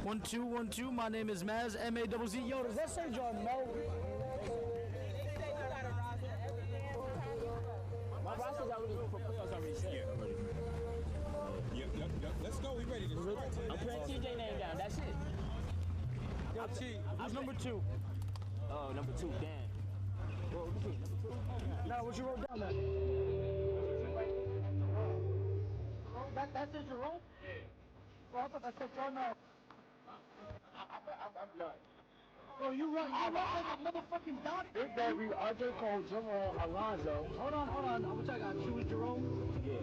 1 2 1 2. My name is Maz, M-A-Z-Z. Yo, does that say John Mel? My roster's already for playoffs already set. Yep. Let's go. We ready to start. I'm putting TJ name down. That's it. Yo, T, who's number 2? Oh, number 2. Damn. Well, what you number 2? Now, what you wrote down there? That's it, Jerome? Yeah. Well, I thought that said John Mel. I'm done. Bro, you run like a motherfucking doctor. Big baby, RJ Cole, Jamal, Alonzo. Hold on. I'm gonna check out. She was Jerome? Yeah.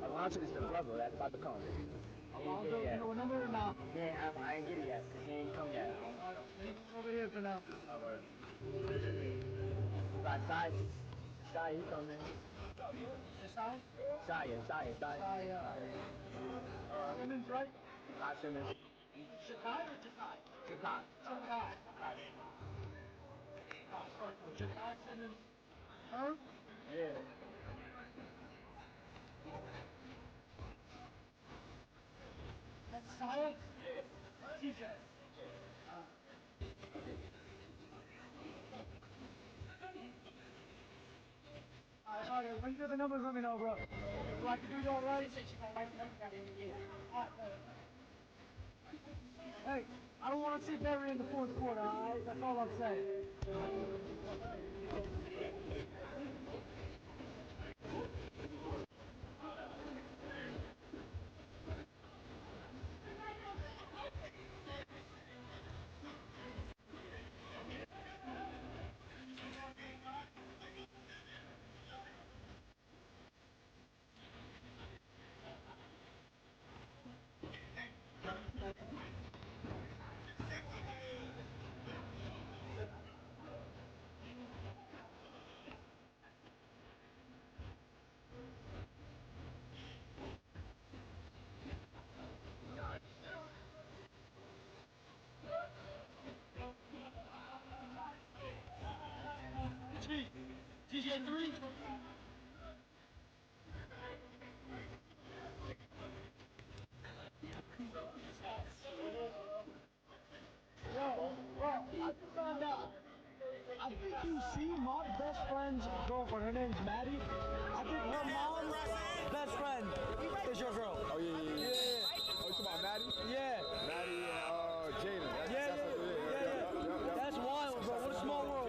Alonzo is the brother. That's about to come. Alonzo, you know what number or not? Yeah, I ain't get it yet. He ain't come yet. He's over here for now. Got Sai, he coming. Sai? Sai. Simmons, right? Not Simmons. Shakai or Jakai? Jakai. Jakai, Simmons. Her? Yeah. That's Sai? TJ. Alright, when you get the numbers, let me know, bro. Do I can do you alright? Hey, I don't want to see Barry in the fourth quarter, alright? That's all I'm saying. TJ 3. Yo, bro, I just found out. I think you see my best friend's girlfriend. Her name's Maddie. I think her mom's best friend is your girl. Oh, yeah. Oh, you talking about Maddie? Yeah. Maddie and Jaden. Yeah. That's wild, bro. What a small world.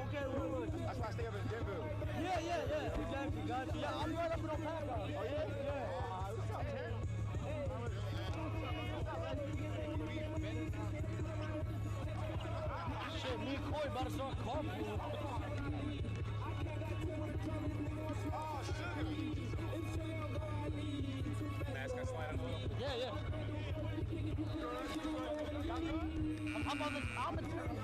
Okay, wait. That's why I stay up in Denver. Yeah. Exactly. Gotcha. Yeah, I'm right up in Opaga. Oh, yeah? Yeah. What's up, Terry? Shit, me and Corey about to start carpooling. Oh, sugar. Mask got slide on the wheel. Yeah. I'm on the commentary, man.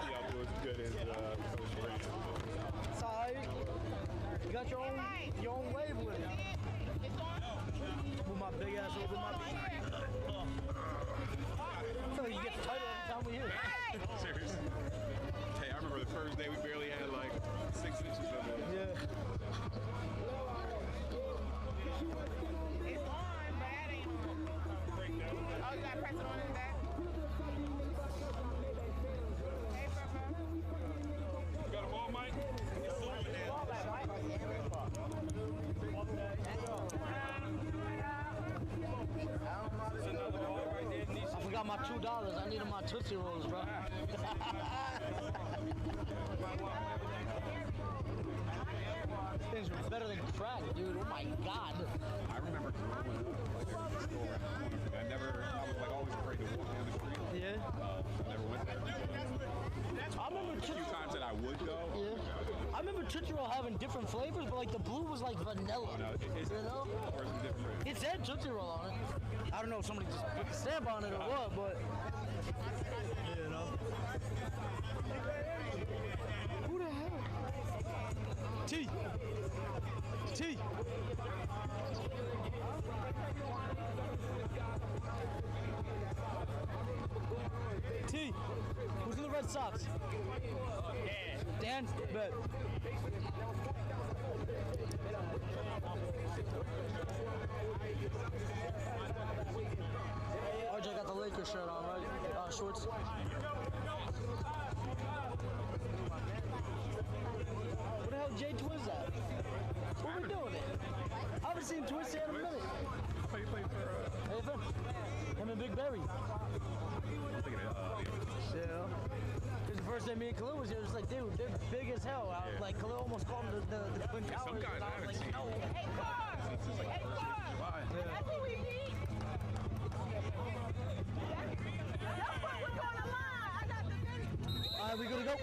Y'all do as good as Coach Brady. Side. You got your own wave with it. With my big ass over my beat. So you get the title every time we hear it. Seriously. Hey, I remember the first day we barely had like 6 inches of it. Yeah. It's on, but it ain't on. Oh, you gotta press it on in the back? Hey, Pepper. You got a ball, Mike? It's over there. I forgot my $2. I needed my Tootsie Rolls, bro. Things were better than crack, dude. Oh my god. I remember growing up, like there was a store around the corner. I was like always afraid to walk down the street. Yeah. I never went there. I remember A few times that I would go. Yeah. I remember Tootsie Roll having different flavors, but like the blue was like vanilla. No, it's, you know? Or it's different. It said Tootsie Roll on it. I don't know if somebody just put the stamp on it or what, but you know. Who the hell? T. T. Who's in the Red Sox? Yeah. Dan? Bet. RJ got the Lakers shirt on, right? Shorts. Where the hell Jay Twiz at? What we doing it? I haven't seen Twiz here in a minute. Oh, you played for AFN. Him and Big Berry. Yeah. This is the first day me and Khalil was here. It was like, dude, they're big as hell. I was like, Khalil almost called them the Twin Towers. some guys I was I like, haven't no. Hey, Carl! Hey, Carl! That's what we need. That's what we're gonna lie. I got the minute. All right, we good to go?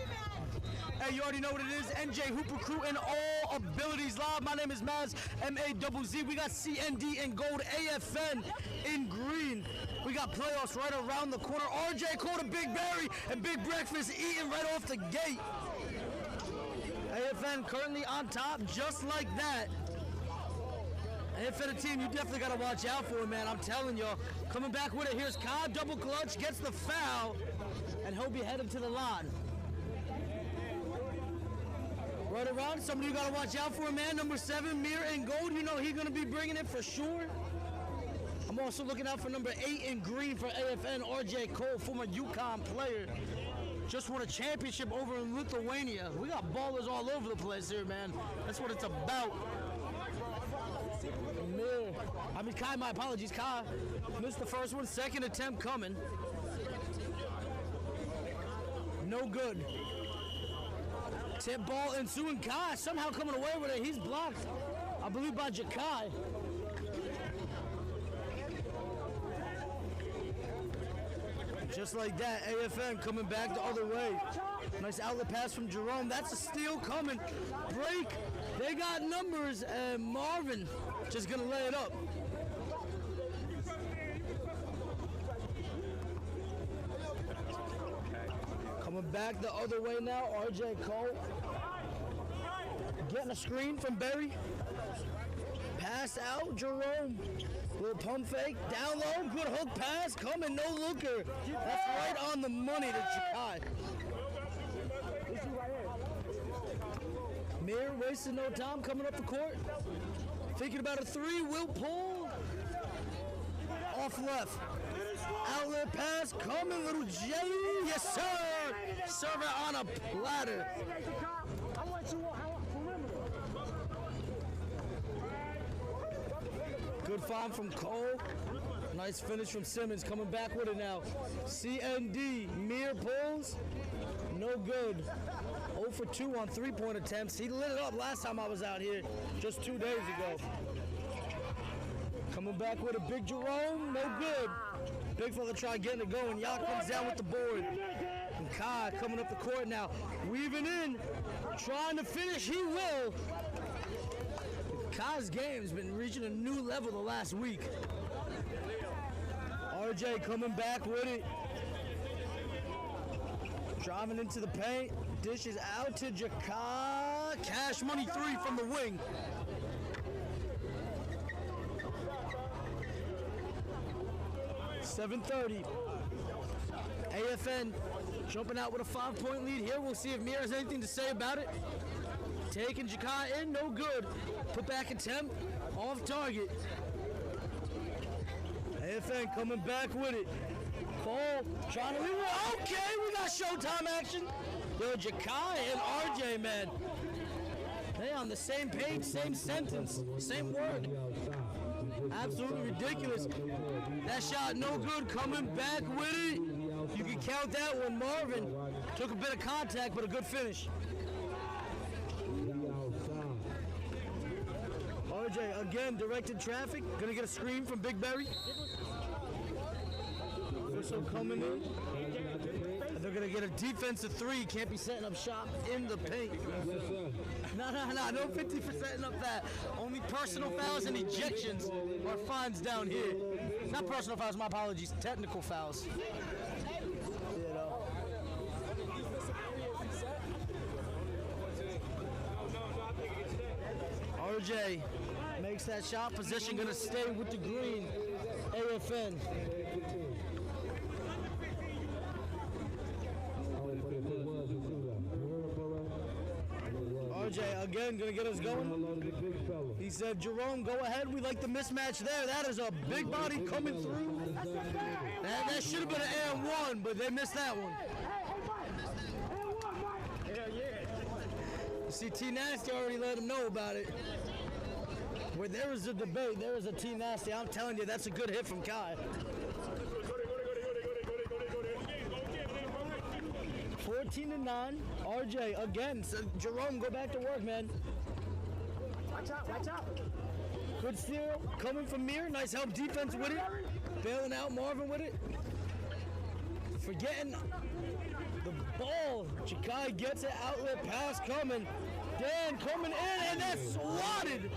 Hey, you already know what it is. NJ Hooper Crew and all abilities live. My name is Maz, M-A-Z-Z. We got CND in gold, AFN in green. We got playoffs right around the corner. RJ called a Big Berry and Big Breakfast eating right off the gate. AFN currently on top, just like that. AFN a team you definitely got to watch out for, man. I'm telling y'all. Coming back with it. Here's Cobb, double clutch, gets the foul, and he'll be headed to the line. Right around, somebody you got to watch out for, man. Number 7, Mir in gold. You know he's going to be bringing it for sure. I'm also looking out for number 8 in green for AFN, RJ Cole, former UConn player. Just won a championship over in Lithuania. We got ballers all over the place here, man. That's what it's about. Mir. I mean, Kai, my apologies. Kai missed the first one. Second attempt coming. No good. Tip ball ensuing. Kai somehow coming away with it. He's blocked, I believe, by Jakai. Just like that, AFN coming back the other way. Nice outlet pass from Jerome. That's a steal coming. Break. They got numbers, and Marvin just gonna lay it up. Coming back the other way now, RJ Cole. Getting a screen from Berry. Pass out, Jerome. Little pump fake, down low, good hook pass, coming, no looker. That's right on the money to Jakai. Mir wasting no time, coming up the court. Thinking about a 3, will pull. Off left. Outlet pass, coming, little J. Yes, sir. Server on a platter. Good find from Cole. Nice finish from Simmons. Coming back with it now. CND. Mir pulls. No good. 0 for 2 on 3-point attempts. He lit it up last time I was out here just 2 days ago. Coming back with a big Jerome. No good. Big fella trying getting it going. Yacht comes down with the board. And Kai coming up the court now. Weaving in. Trying to finish. He will. Kai's game's been reaching a new level the last week. RJ coming back with it. Driving into the paint. Dishes out to Jakai. Cash money 3 from the wing. .730. AFN jumping out with a 5-point lead here. We'll see if Mir has anything to say about it. Taking Jakai in, no good. Put back attempt, off target. AFN coming back with it. Ball, trying to leave it. Okay, we got Showtime action. Yo, Jakai and RJ, man. They on the same page, same sentence, same word. Absolutely ridiculous. That shot no good, coming back with it. You can count that one. Marvin took a bit of contact, but a good finish. RJ again directed traffic. Gonna get a screen from Big Berry. Whistle coming in. And they're gonna get a defensive 3. Can't be setting up shop in the paint. No 50 for setting up that. Only personal fouls and ejections are fines down here. Not personal fouls, my apologies. Technical fouls. You know. RJ makes that shot. Position gonna stay with the green. AFN. RJ again gonna get us going. He said, Jerome, go ahead. We like the mismatch there. That is a big body coming through. That should have been an and one, but they missed that one. You see, T Nasty already let him know about it. Where there is a debate, there is a T Nasty. I'm telling you, that's a good hit from Kai. 14-9. RJ again. So Jerome, go back to work, man. Watch out, watch out. Good steal coming from Mir. Nice help defense with it. Bailing out Marvin with it. Forgetting the ball. Jakai gets it. Outlet pass coming. Dan coming in, and that's swatted.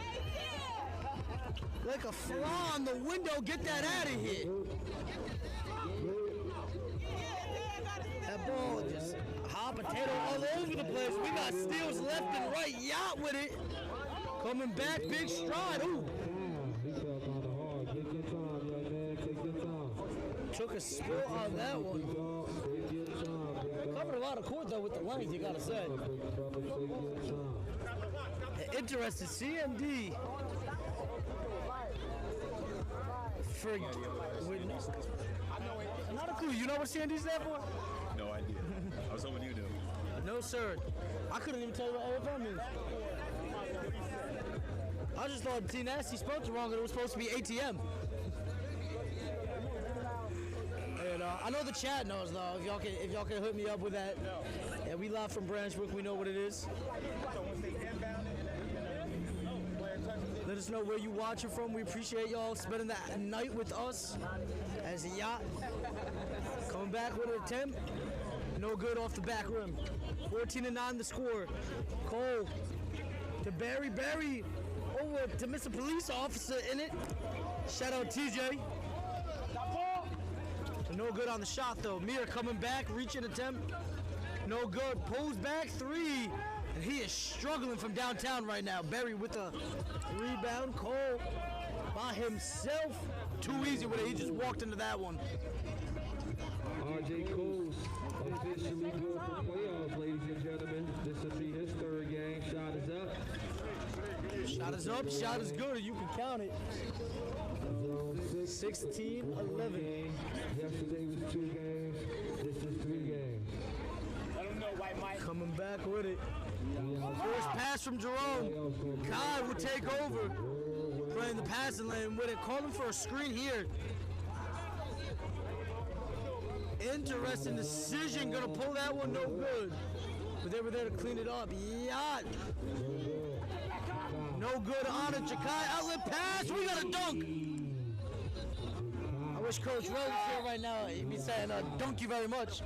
Like a fly on the window. Get that out of here. That ball just hot potato all over the place. We got steals left and right. Yacht with it. Coming back, big stride. Ooh. Took a spill on that one. Covered a lot of court though with the length, you gotta say. Interested CND. Not a clue. You know what CND stands for? No idea. I was hoping you knew. No, sir. I couldn't even tell you what AFN means. I just thought T Nasty spelled it wrong and it was supposed to be ATM. And I know the chat knows though. If y'all can hook me up with that. Yeah, we live from Branchbrook. We know what it is. Let us know where you watching from. We appreciate y'all spending that night with us as a yacht. Coming back with an attempt. No good off the back rim. 14-9 the score. Cole to Barry. Barry over to Mr. Police Officer in it. Shout out TJ. No good on the shot though. Mir coming back, reaching attempt. No good. Pulls back three. And he is struggling from downtown right now. Barry with a rebound. Cole by himself. Too easy with it. He just walked into that one. RJ Cole's officially good for playoffs, ladies and gentlemen. This will be his third game. Shot is up. Shot is up. Shot is good. You can count it. 16-11. Yesterday was 2 games. This is 3 games. Let him know, White Mike. Coming back with it. First pass from Jerome. Kai will take over. Playing the passing lane with it. Calling for a screen here. Interesting decision. Gonna pull that one, no good. But they were there to clean it up. Yacht. No good on it. Jakai outlet pass. We got a dunk. I wish Coach Rose was here right now. He'd be saying, "Dunk you very much."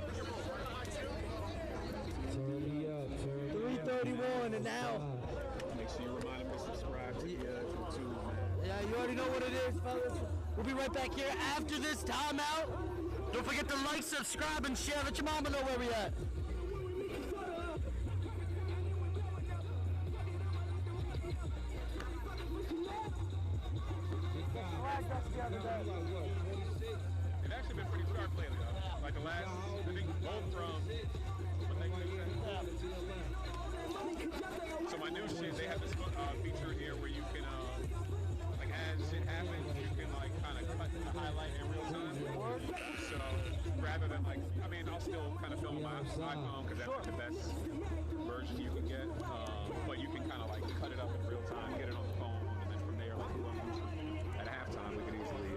3:31 and now. Make sure you remind him to subscribe to the YouTube, man. Yeah, you already know what it is, fellas. We'll be right back here after this timeout. Don't forget to like, subscribe, and share. Let your mama know where we at. It's actually been pretty sharp lately, though. Like the last, I think both from what they So my new shit, they have this feature here where you can, like as shit happens, you can like kind of cut the highlight in real time. So rather than like, I mean, I'll still kind of film on my iPhone because that's like the best version you can get. But you can kind of like cut it up in real time, get it on the phone, and then from there, like at halftime, we can easily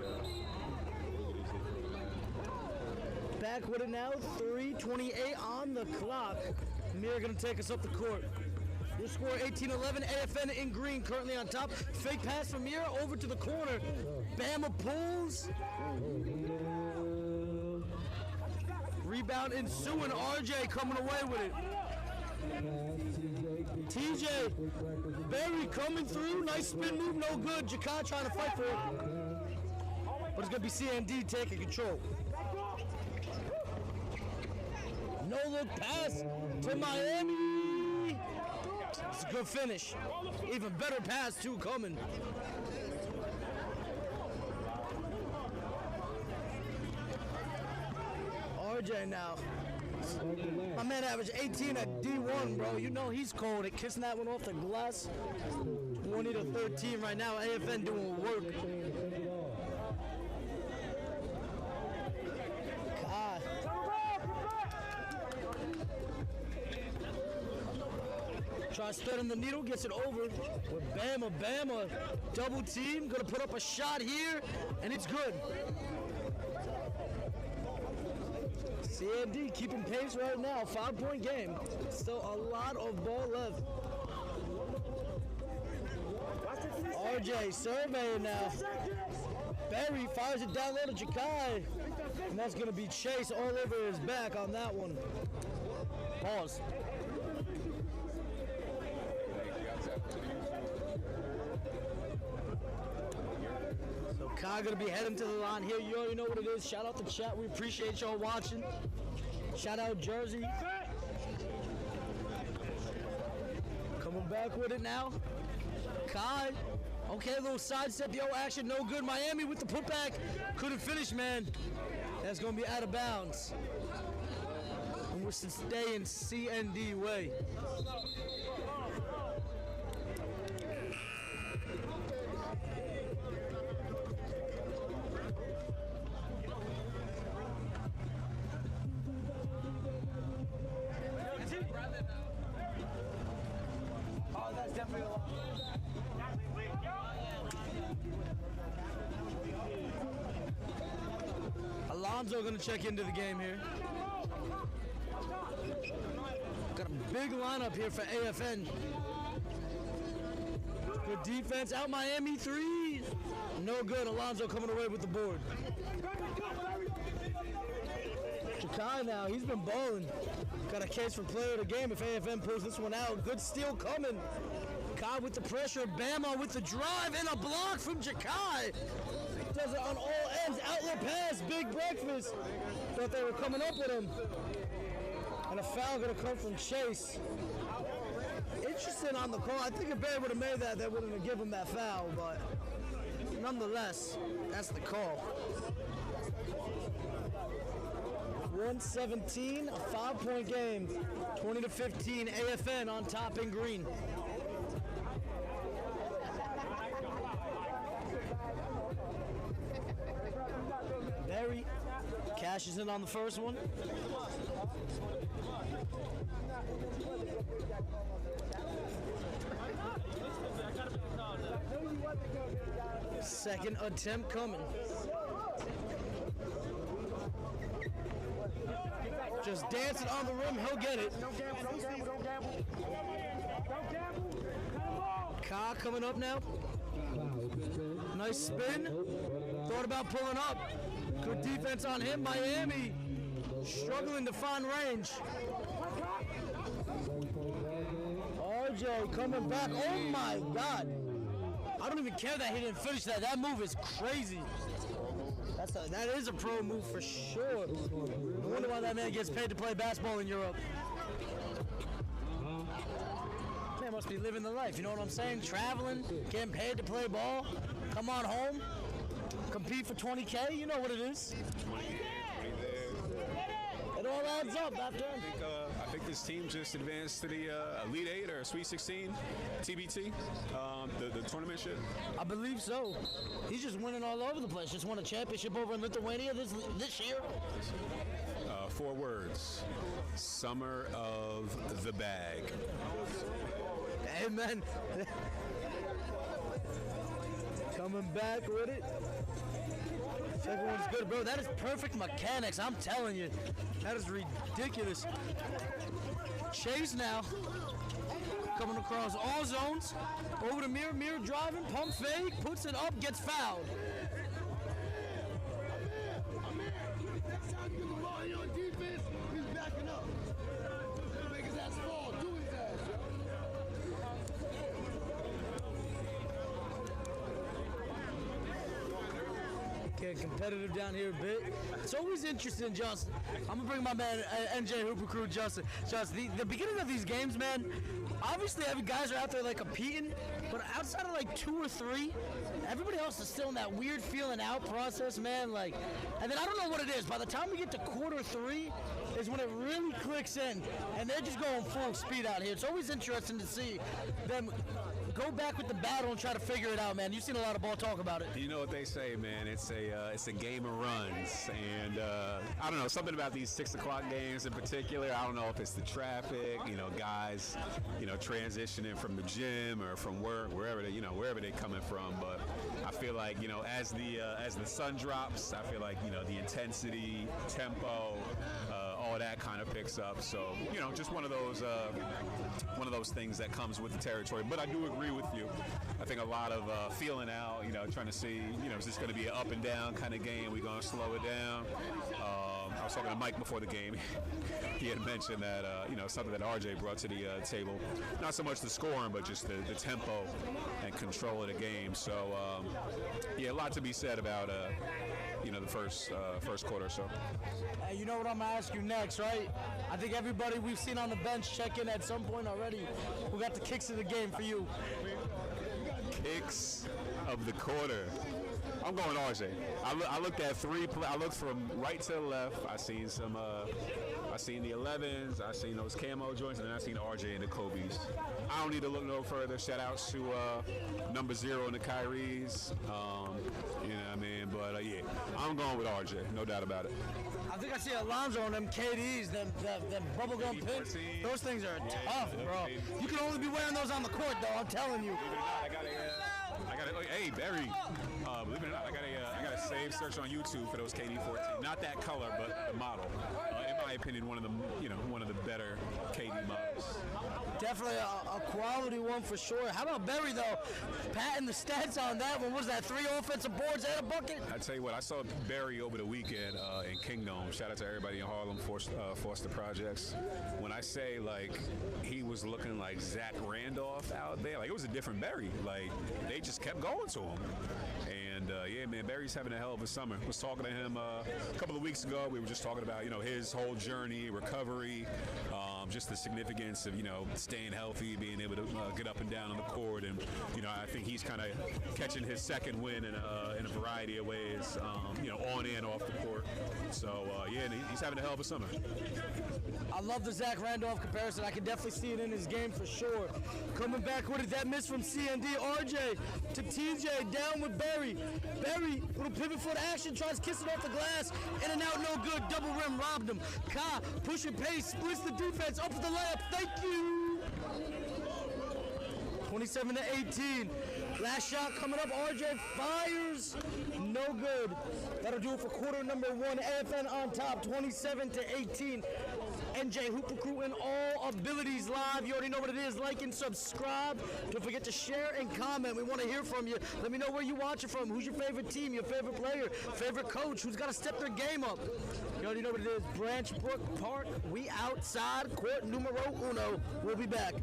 Back with it now, 3:28 on the clock. Mir gonna take us up the court. Your score 18-11, AFN in green currently on top. Fake pass from Mir over to the corner. Bama pulls. Rebound ensuing, RJ coming away with it. TJ, Barry coming through, nice spin move, no good. Jakai trying to fight for it. But it's gonna be CND taking control. No look pass to Miami. It's a good finish. Even better pass too coming. RJ now points. My man averaged 18 at D1, bro. You know he's cold at kissing that one off the glass. 20 to 13 right now. AFN doing work. God. Tries threading the needle, gets it over with Bama. Double team, gonna put up a shot here, and it's good. CND keeping pace right now, 5-point game. Still a lot of ball left. RJ surveying now. Barry fires it down low to Jakai. And that's going to be Chase all over his back on that one. Pause. So Kai going to be heading to the line here. You already know what it is. Shout out the chat. We appreciate y'all watching. Shout out Jersey. Coming back with it now. Kai. Okay, a little sidestep, yo, action, no good. Miami with the putback. Couldn't finish, man. That's going to be out of bounds. And we're staying CND way. Oh, that's definitely a lot. Alonzo gonna check into the game here. Got a big lineup here for AFN. Good defense out Miami, three. No good. Alonzo coming away with the board. Jakai now, he's been balling. Got a case for player of the game if AFN pulls this one out. Good steal coming. Kai with the pressure, Bama with the drive, and a block from Jakai. Does it on all ends, outlet pass, big breakfast. Thought they were coming up with him. And a foul gonna come from Chase. Interesting on the call. I think if Barry would have made that, they wouldn't have given him that foul, but nonetheless, that's the call. 117, a 5-point game. 20 to 15, AFN on top in green. Barry cashes in on the first one. Second attempt coming. Just dancing on the rim, he'll get it. Don't gamble, don't gamble, don't gamble. Don't gamble. Ka coming up now. Nice spin. Thought about pulling up. Good defense on him. Miami struggling to find range. RJ coming back. Oh my God. I don't even care that he didn't finish that. That move is crazy. That is a pro move for sure. No wonder why that man gets paid to play basketball in Europe. Man must be living the life, you know what I'm saying? Traveling, getting paid to play ball, come on home, compete for 20K, you know what it is. It all adds up after. I think this team just advanced to the Elite 8 or Sweet 16, TBT, the tournament shit. I believe so. He's just winning all over the place. Just won a championship over in Lithuania this year. 4 words. Summer of the bag. Amen. Coming back with it. Second one's good, bro. That is perfect mechanics, I'm telling you. That is ridiculous. Chase now. Coming across all zones. Over to Mirror, Mirror driving, pump fake, puts it up, gets fouled. Next time you get the ball on defense, he's backing up. Make his ass fall, do his ass. Getting competitive down here a bit. It's always interesting, Justin. I'm gonna bring my man NJ Hooper Crew, Justin. Justin, the beginning of these games, man, obviously every guys are out there like competing, but outside of like 2 or 3, everybody else is still in that weird feeling out process, man. Like, and then I don't know what it is. By the time we get to quarter 3, is when it really clicks in, and they're just going full speed out here. It's always interesting to see them go back with the battle and try to figure it out, man. You've seen a lot of ball talk about it. You know what they say, man. It's a game of runs, and I don't know, something about these 6 o'clock games in particular. I don't know if it's the traffic, guys, transitioning from the gym or from work, wherever they're coming from. But I feel like, as the sun drops, I feel like the intensity, tempo, all that kind of picks up. So just one of those things that comes with the territory. But I do agree with you. I think a lot of feeling out, trying to see, is this going to be an up and down kind of game? We're going to slow it down. I was talking to Mike before the game. He had mentioned that, something that RJ brought to the table. Not so much the scoring, but just the tempo and control of the game. So, a lot to be said about, the first quarter or so. Hey, you know what I'm going to ask you next, right? I think everybody we've seen on the bench check in at some point already. Who got the kicks of the game for you? Kicks of the quarter. I'm going RJ. I looked at 3 play. I looked from right to the left. I seen some. I seen the 11s. I seen those camo joints, and then I seen RJ and the Kobe's. I don't need to look no further. Shout outs to number 0 and the Kyries. You know what I mean? But I'm going with RJ. No doubt about it. I think I see Alonzo on them KDs, them bubblegum pins. Those things are tough, bro. You can only be wearing those on the court, though. I'm telling you. Hey, Barry. Believe it or not, I got a save search on YouTube for those KD 14. Not that color, but the model. In my opinion, one of the better KD models. Definitely a quality one for sure. How about Barry though? Patting the stats on that one. What was that? 3 offensive boards and a bucket? I tell you what, I saw Barry over the weekend in Kingdom. Shout out to everybody in Harlem, Foster Projects. When I say he was looking like Zach Randolph out there, it was a different Barry. They just kept going to him. And man, Barry's having a hell of a summer. I was talking to him a couple of weeks ago. We were just talking about his whole journey, recovery, just the significance of staying healthy, being able to get up and down on the court, and I think he's kind of catching his second win in a variety of ways, on and off the court. So he's having a hell of a summer. I love the Zach Randolph comparison. I can definitely see it in his game for sure. Coming back with it, that miss from CND. RJ to TJ, down with Barry. Barry, little pivot foot action, tries kissing off the glass. In and out, no good. Double rim, robbed him. Ka, pushing pace, splits the defense, up with the layup. Thank you. 27-18. Last shot coming up. RJ fires. No good. That'll do it for quarter number 1. AFN on top, 27-18. NJ Hoop Recruiting, all abilities live. You already know what it is. Like and subscribe. Don't forget to share and comment. We want to hear from you. Let me know where you're watching from. Who's your favorite team, your favorite player, favorite coach? Who's got to step their game up? You already know what it is. Branch Brook Park. We outside. Court numero 1. We'll be back.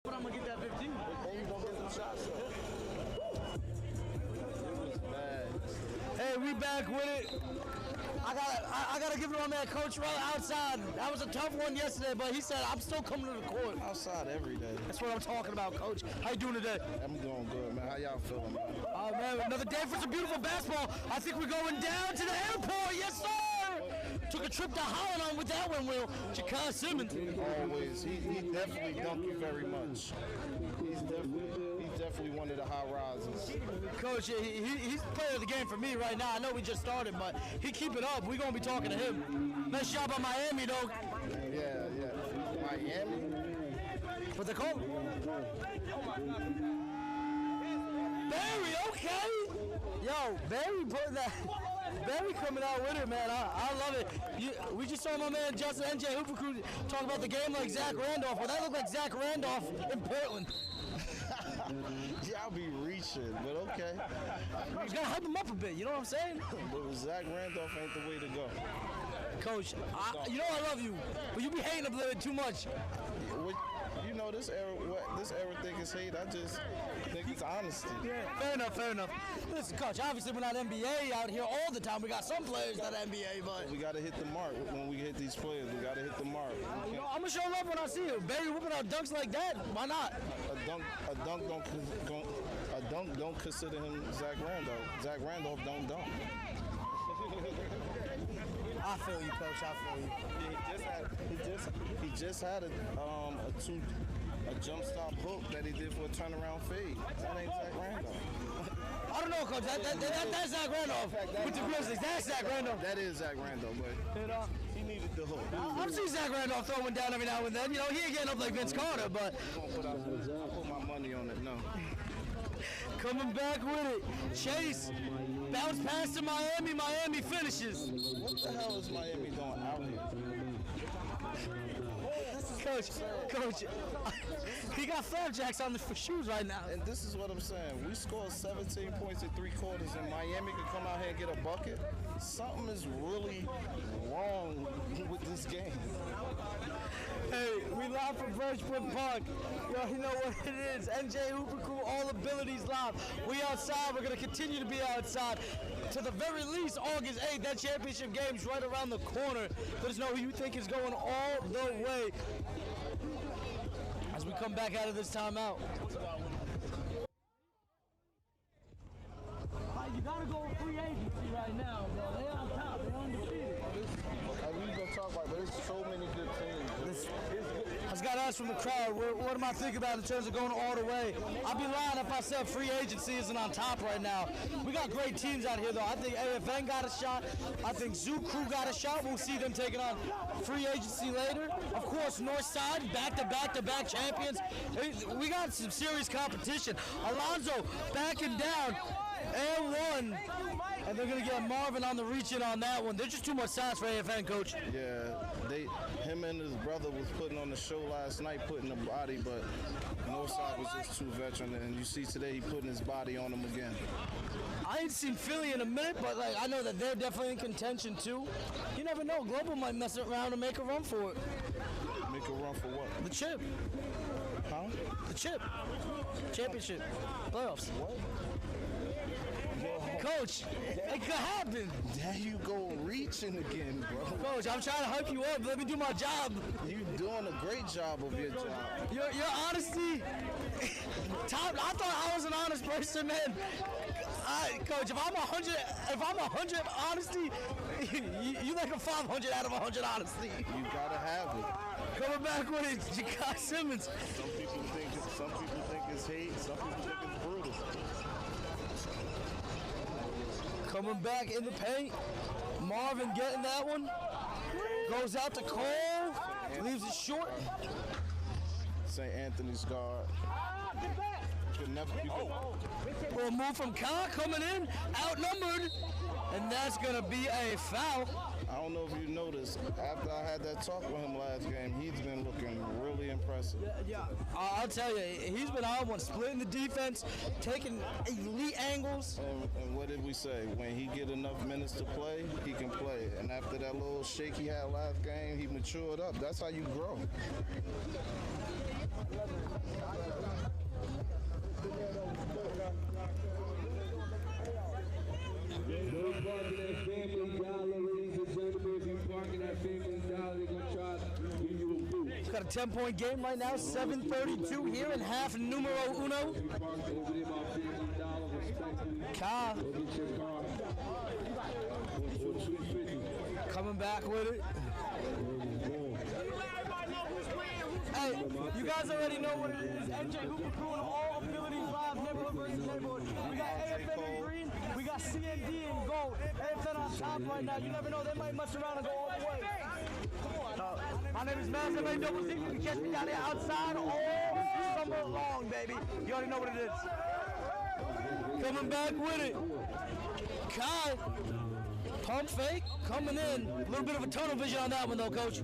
I'm gonna get that 15. Hey, we back with it. I gotta give it to my man Coach Rella outside. That was a tough one yesterday, but he said I'm still coming to the court. Outside every day. That's what I'm talking about, Coach. How you doing today? I'm doing good, man. How y'all feeling, man? Oh man, another day for some beautiful basketball. I think we're going down to the airport. Yes, sir. Took a trip to Holland on with that one, Will. Jakai Simmons. Always. He definitely thank you very much. He's definitely definitely one of the high risers. Coach, he's player of the game for me right now. I know we just started, but he keep it up. We're going to be talking to him. Nice job on Miami, though. Yeah. Miami? What they call? Barry, okay. Yo, Barry putting that. Barry coming out with it, man. I love it. We just saw my man Justin NJ Hooper Crew talk about the game like Zach Randolph. Well, that looked like Zach Randolph in Portland. Yeah, I'll be reaching, but okay. You just gotta hype him up a bit, you know what I'm saying? But Zach Randolph ain't the way to go. Coach, you know I love you, but you be hating him a little too much. You know, this era think is hate. I just think it's honesty. Yeah, fair enough. Listen, Coach, obviously we're not NBA out here all the time. We got some players that are NBA, but we got to hit the mark when we hit these players. We got to hit the mark. You know, I'm going to show love when I see you. Barry whipping out dunks like that. Why not? A dunk don't consider him Zach Randolph. Zach Randolph don't dunk. I feel you, Coach. I feel you. He just had a jump stop hook that he did for a turnaround fade. That ain't Zach Randolph. I don't know, Coach. That's Zach Randolph. With the Grizzlies, that's Zach Randolf. That is Zach Randolph, but he needed the hook. I've seen Zach Randolph throwing down every now and then. You know, he ain't getting up like Vince Carter, but I'll put my money on it. No. Coming back with it. Chase, bounce pass to Miami. Miami finishes. What the hell is Miami doing out here? Coach, he got flapjacks on the shoes right now. And this is what I'm saying. We scored 17 points in 3 quarters, and Miami could come out here and get a bucket. Something is really wrong with this game. Hey, we live from Birchwood Park. Yo, you know what it is. NJ Hooper Crew, all abilities live. We outside. We're going to continue to be outside. To the very least, August 8th, that championship game's right around the corner. Let us know who you think is going all the way as we come back out of this timeout. You got to go free agency right now, bro. They're on top. They're undefeated. We gonna talk about, but there's so many good teams. I just got asked from the crowd, what am I thinking about in terms of going all the way? I'd be lying if I said free agency isn't on top right now. We got great teams out here, though. I think AFN got a shot. I think Zoo Crew got a shot. We'll see them taking on free agency later. Of course, Northside, back-to-back champions. We got some serious competition. Alonzo backing down. And one. And they're going to get Marvin on the reach-in on that one. They're just too much size for AFN, Coach. Yeah, him and his brother was putting on the show last night, putting the body, but Northside was just too veteran. And you see today he putting his body on him again. I ain't seen Philly in a minute, but I know that they're definitely in contention, too. You never know. Global might mess around and make a run for it. Make a run for what? The chip. Huh? The chip. Championship. Playoffs. What? Coach, it could happen. There you go reaching again, bro. Coach, I'm trying to hype you up. Let me do my job. You're doing a great job of your job. Your honesty. Top. I thought I was an honest person, man. Coach, if I'm 100 honesty, you like a 500 out of 100 honesty. You gotta have it. Coming back with it, Jakai Simmons. Some people think it's hate. Some people think it's brutal. Coming back in the paint. Marvin getting that one. Goes out to Cole. Leaves it short. St. Anthony's guard. Could never be good. Little move from Khan coming in. Outnumbered. And that's going to be a foul. I don't know if you noticed, after I had that talk with him last game, he's been looking really impressive. Yeah. I'll tell you, he's been on one, splitting the defense, taking elite angles. And what did we say? When he get enough minutes to play, he can play. And after that little shake he had last game, he matured up. That's how you grow. Don't park in that Family Dollar, ladies and gentlemen. If you park in that Family Dollar, they're going to try to give you a boot. We've got a 10-point game right now, 7:32 here in half numero uno. If you park over there by Family Dollar, respectfully, Ka go get your car for $250. coming back with it. Hey, you guys already know what it is. NJ Hooper Crew and all abilities live. in the neighborhood. We got AFN in green. We got CND in gold. AFN on top right now. You never know. They might mess around and go all the way. My name is Maz. Everybody know what you can catch me down there outside all summer long, baby. You already know what it is. Coming back with it. Kai. Pump fake coming in. A little bit of a tunnel vision on that one, though, Coach.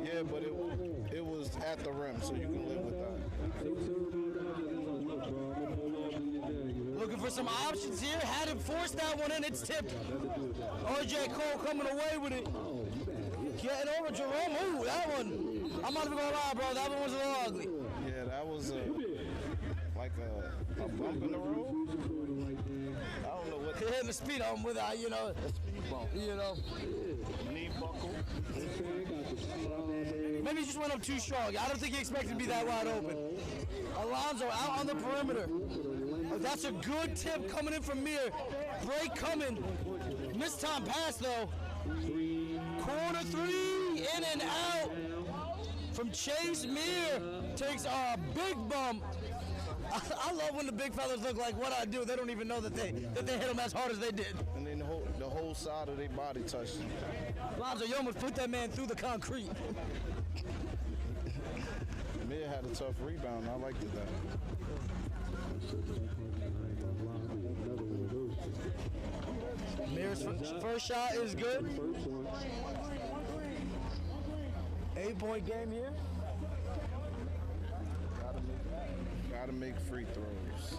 Yeah, but it was at the rim, so you can live with that. Looking for some options here. Had him force that one in. It's tipped. RJ Cole coming away with it. Getting over Jerome. Ooh, that one. I'm not even going to lie, bro. That one was a little ugly. Yeah, that was like a bump in the road. I don't know what. Hitting the speed on without, you know. A speed bump. You know. Knee buckle. Maybe he just went up too strong. I don't think he expected to be that wide open. Alonzo out on the perimeter. That's a good tip coming in from Mir. Break coming. Missed time pass though. Corner three, in and out. From Chase. Mir takes a big bump. I love when the big fellas look like what I do. They don't even know that they hit them as hard as they did. And then the whole side of their body touched him. Alonzo, you almost put that man through the concrete. Mir had a tough rebound. I liked it that. Mir's first shot is good. 8-point game here. Gotta make free throws.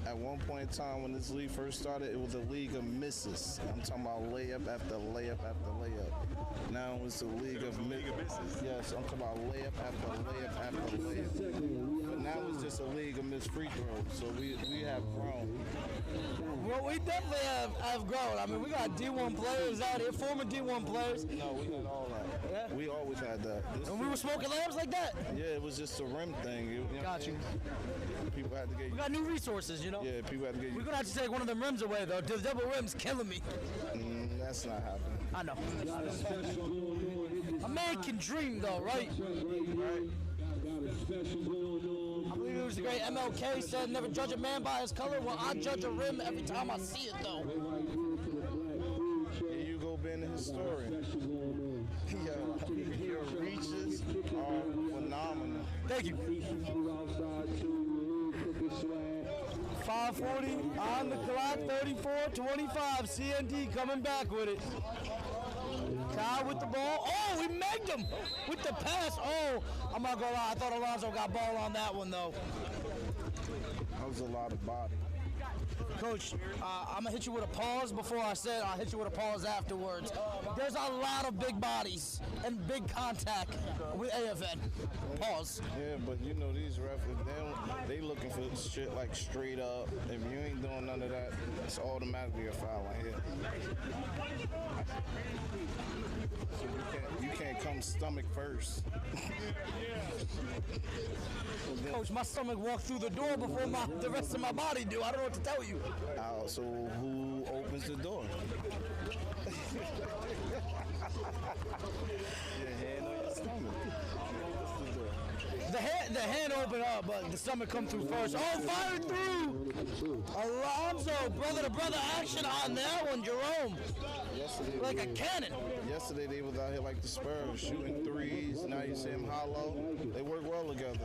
At one point in time when this league first started, it was a league of misses. I'm talking about layup after layup after layup. Now it's a league of misses. Yes, I'm talking about layup after layup after layup. But now it's just a league of missed free throws. So we have grown. Well, we definitely have grown. I mean, we got D1 players out here, former D1 players. No, we had all that. Yeah. We always had that. And we were smoking layups like that? Yeah, it was just a rim thing. You know got you. People had to get. We got new resources, you know? Yeah, people had to get. We're going to have to take one of them rims away, though. The double rim's killing me. That's not happening. I know. A man can dream, though, right? Right. I believe it was the great MLK said, never judge a man by his color. Well, I judge a rim every time I see it, though. Here you go being a historian. Your reaches are phenomenal. Thank you. 5:40 on the clock, 34-25. CND coming back with it. Kyle with the ball. Oh, we megged him with the pass. Oh, I'm not gonna lie. I thought Alonzo got ball on that one, though. That was a lot of body. Coach, I'm going to hit you with a pause before I said I'll hit you with a pause afterwards. There's a lot of big bodies and big contact with AFN. Pause. Yeah, but you know these refs, they looking for shit like straight up. If you ain't doing none of that, it's automatically a foul right here. So you can't come stomach first. Coach, my stomach walked through the door before the rest of my body do. I don't know what to tell you. So who opens the door? Your hand on your stomach. The hand opened up, but the stomach come through first. Oh, fired through! Alonzo, brother-to-brother action on that one, Jerome. Yesterday, like a cannon. Yesterday they was out here like the Spurs, shooting threes. Now you see them hollow. They work well together.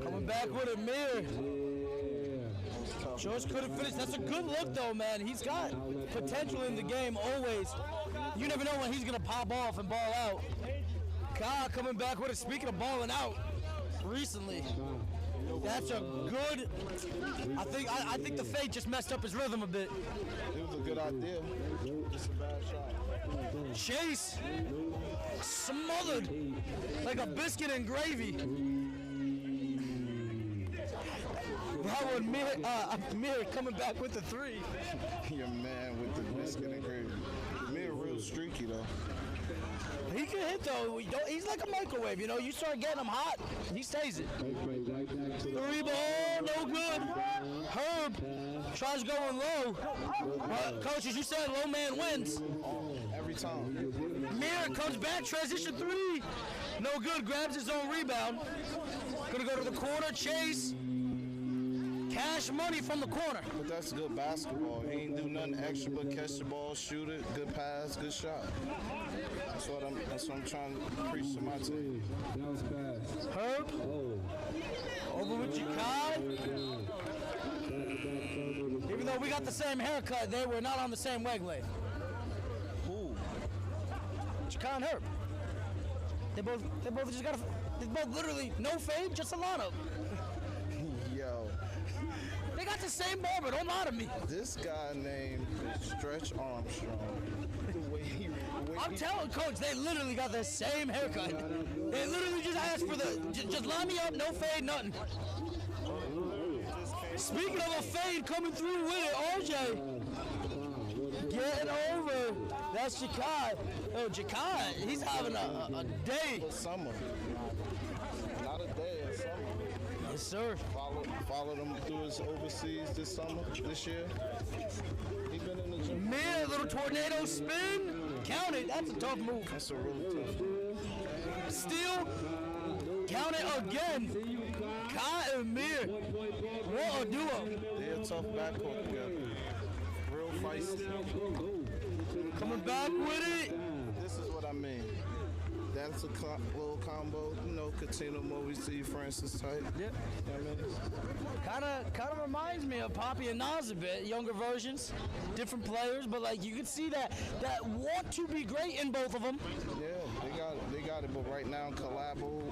Coming back with it, Mir. George couldn't finish. That's a good look, though, man. He's got potential in the game always. You never know when he's going to pop off and ball out. Kyle coming back with it. Speaking of balling out recently, that's a good. I think the fake just messed up his rhythm a bit. It was a good idea. Just a bad shot. Chase smothered like a biscuit and gravy. That one, Mir coming back with the three. Your man with the biscuit and gravy. Mir real streaky though. He can hit though. He's like a microwave, you know. You start getting him hot, he stays it. Three ball, no good. Herb tries going low. Coach, as you said, low man wins. Every time. Mir comes back, transition three. No good, grabs his own rebound. Gonna go to the corner, chase. Cash money from the corner. But that's good basketball. He ain't do nothing extra but catch the ball, shoot it, good pass, good shot. That's what I'm trying to preach to my team. That was fast. Herb. Over with Jakai. Even though we got the same haircut, they were not on the same wavelength. Who? Jakai and Herb. They both literally no fade, just a lineup. Yo. They got the same barber, don't lie to me. This guy named Stretch Armstrong. I'm telling Coach, they literally got the same haircut. They literally just asked for just line me up, no fade, nothing. Speaking of a fade coming through with it, RJ. Getting over. That's Jakai. Oh, Jakai, he's having a day. Summer. Not a day, a summer. Yes, sir. Followed him through his overseas this year. He been in the gym. Man, a little tornado spin. Count it. That's a tough move. That's a really tough move. Steal. Count it again. Kai and Mir. What a duo. They're a tough backcourt together. Real feisty. Coming back with it. This is what I mean. That's a little combo, you know, Catino Moe, C. Francis type. Yep. You know what I mean? Kind of reminds me of Poppy and Nas a bit, younger versions, different players, but like you can see that want to be great in both of them. Yeah, they got it, but right now, collabo,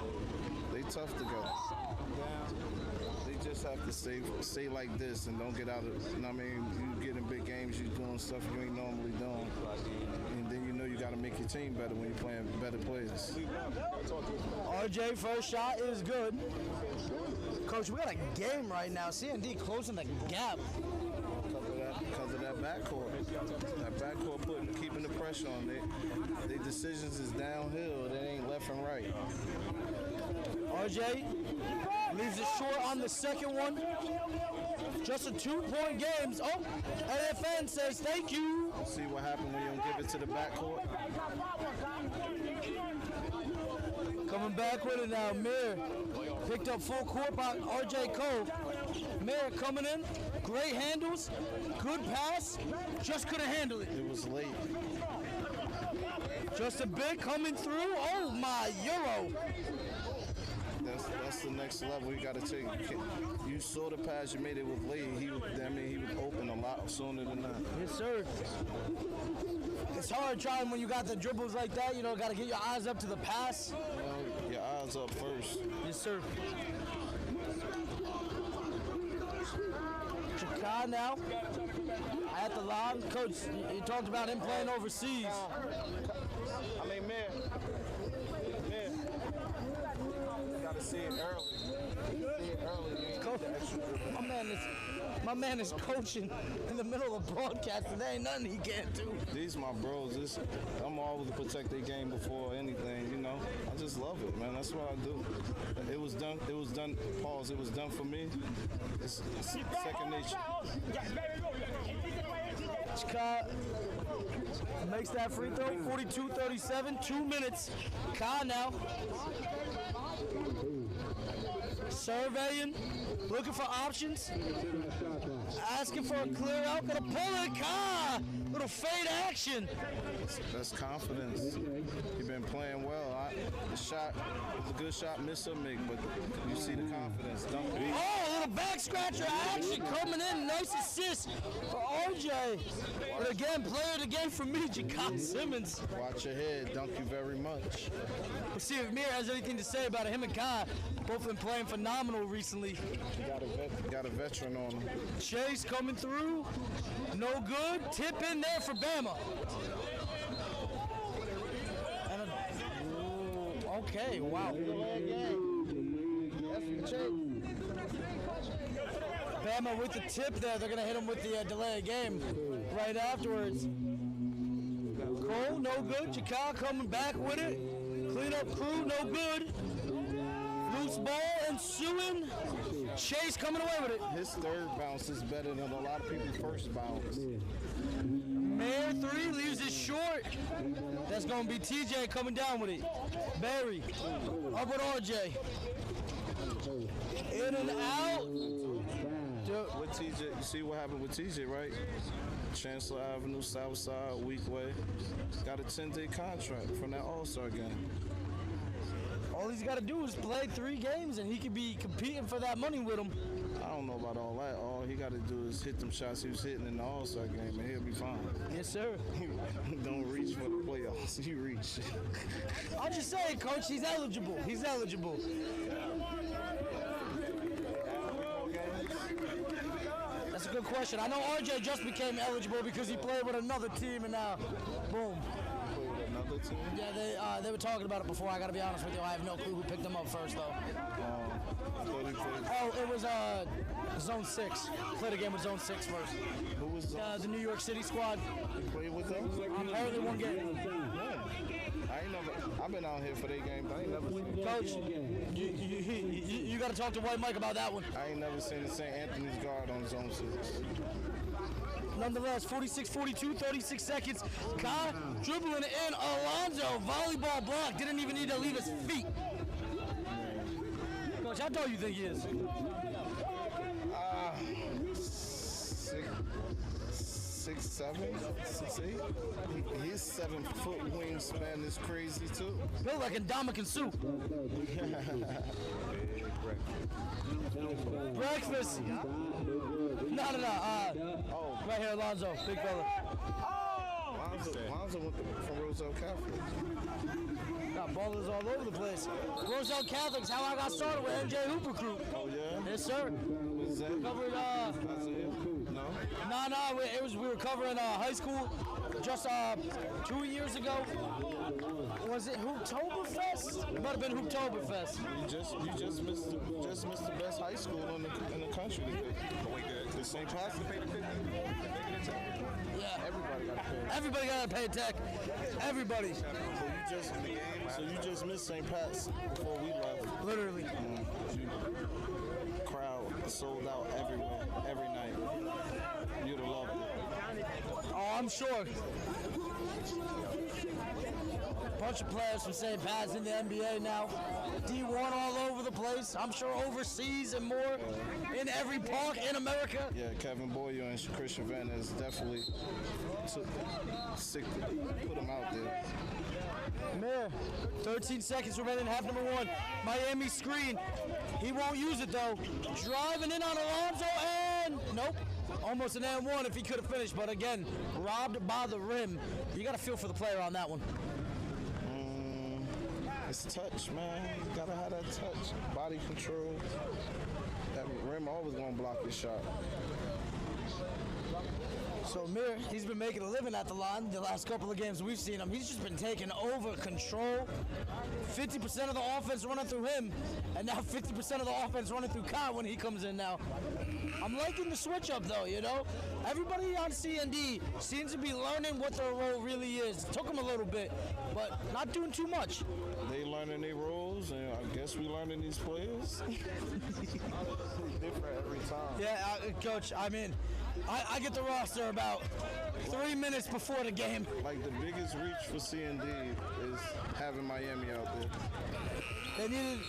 they tough together. They just have to stay like this and don't get out of, you know what I mean? You get in big games, you're doing stuff you ain't normally doing. And then you know you got to make your team better when you're playing better players. RJ, first shot is good. Coach, we got a game right now. CND closing the gap. Because of that backcourt. That backcourt keeping the pressure on it. Their decisions is downhill. They ain't left and right. RJ leaves it short on the second one. Just a 2-point game. Oh, AFN says thank you. See what happened when you don't give it to the backcourt. Coming back with it now, Mir. Picked up full court by RJ Cole. Mir coming in. Great handles. Good pass. Just couldn't handle it. It was late. Just a bit coming through. Oh my Euro. That's the next level you got to take. You saw the pass you made it with late. He was open a lot sooner than that. Yes, sir. It's hard trying when you got the dribbles like that. You know, got to get your eyes up to the pass. Well, your eyes up first. Yes, sir. Jakai now at the line. Coach, you talked about him playing overseas. I mean, man. You got to see it early. See it early. You ain't Coach, the extra dribble. my man is coaching in the middle of the broadcast, and there ain't nothing he can't do. These my bros. I'm always to protect their game before anything, you know. I just love it, man. That's what I do. It was done, pause, it was done for me. It's second nature. Kai makes that free throw, 42-37, 2 minutes. Kai now. Surveying, looking for options, asking for a clear out, gonna pull it, Kai! Little fade action. That's confidence. You've been playing well. The shot was a good shot, miss or make, but you see the confidence. Don't be. Oh, a little back scratcher action coming in. Nice assist for RJ. But again, player of the game for me, Jakai Simmons. Watch your head. Thank you very much. We'll see if Mir has anything to say about it. Him and Kai both been playing phenomenal recently. Got a veteran on him. Chase coming through. No good. Tip in there for Bama. And okay, wow. Bama with the tip there. They're going to hit him with the delay of game right afterwards. Cole, no good. Jakai coming back with it. Clean up crew, no good. Loose ball ensuing. Chase coming away with it. His third bounce is better than a lot of people's first bounce. Mayor 3 leaves it short. That's going to be TJ coming down with it. Barry up with RJ. In and out. With TJ, you see what happened with TJ, right? Chancellor Avenue, Southside, Weekway. Got a 10-day contract from that All-Star game. All he's got to do is play 3 games, and he could be competing for that money with him. I don't know about all that. All he got to do is hit them shots he was hitting in the All-Star game, and he'll be fine. Yes, sir. Don't reach for the playoffs. You reach. I'm just saying, Coach, he's eligible. He's eligible. That's a good question. I know RJ just became eligible because he played with another team, and now, boom. Another team? Yeah, they were talking about it before. I got to be honest with you. I have no clue who picked him up first, though. Oh, it was Zone 6. Played a game with Zone 6 first. Who was the New York City squad. You played with them? Apparently one game. I've been out here for their game, but I ain't never seen Coach, you got to talk to White Mike about that one. I ain't never seen the St. Anthony's guard on Zone 6. Nonetheless, 46-42, 36 seconds. Kai dribbling it in. Alonzo, volleyball block. Didn't even need to leave his feet. Coach, how tall you think he is? 6'7", 6'8". His 7-foot wingspan is crazy too. Built like Ndamukong Suh. Breakfast. No. Right here, Alonzo. Big fella. Alonzo went from Roselle Catholic. Got ballers all over the place. Roselle Catholic's how I got started with MJ Hooper Crew. Oh yeah? Yes, sir. Was that Covered, No? No, we were covering high school just 2 years ago. Was it Hooptoberfest? It might have been Hooptoberfest. You just missed the best high school in the country. The St. Patrick's. Yeah. Everybody got to pay. Everybody got to pay tech. Everybody. So you just missed St. Pat's before we left. Literally. Crowd sold out everywhere, every night. You'd have loved it. Oh, I'm sure. Bunch of players from St. Pat's in the NBA now. D1 all over the place. I'm sure overseas and more in every park in America. Yeah, Kevin Boyer and Chris Chavana is definitely sick to put them out there. Mayor, 13 seconds remaining, half number 1. Miami screen. He won't use it though. Driving in on Alonzo and nope. Almost an and 1 if he could have finished, but again, robbed by the rim. You got to feel for the player on that one. It's touch, man. You gotta have that touch. Body control. That rim always gonna block your shot. So Mir, he's been making a living at the line the last couple of games we've seen him. He's just been taking over control. 50% of the offense running through him, and now 50% of the offense running through Kai when he comes in now. I'm liking the switch up though, you know? Everybody on CND seems to be learning what their role really is. It took them a little bit, but not doing too much. They learning their roles, and I guess we learning these players. Different every time. Yeah, Coach, I mean, I get the roster about 3 minutes before the game. Like the biggest reach for CND is having Miami out there. They needed,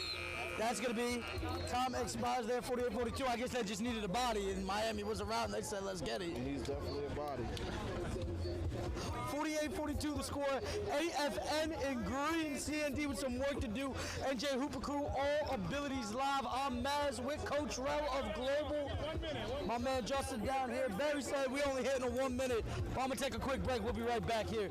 that's going to be, Tom expires there, 48-42. I guess they just needed a body, and Miami was around. They said, let's get it. And he's definitely a body. 48-42 the score. AFN in green. CND with some work to do. NJ Hooper Crew, all abilities live. I'm Maz with Coach Rel of Global. My man Justin down here. Barry said we only hitting a 1 minute. But I'm going to take a quick break. We'll be right back here.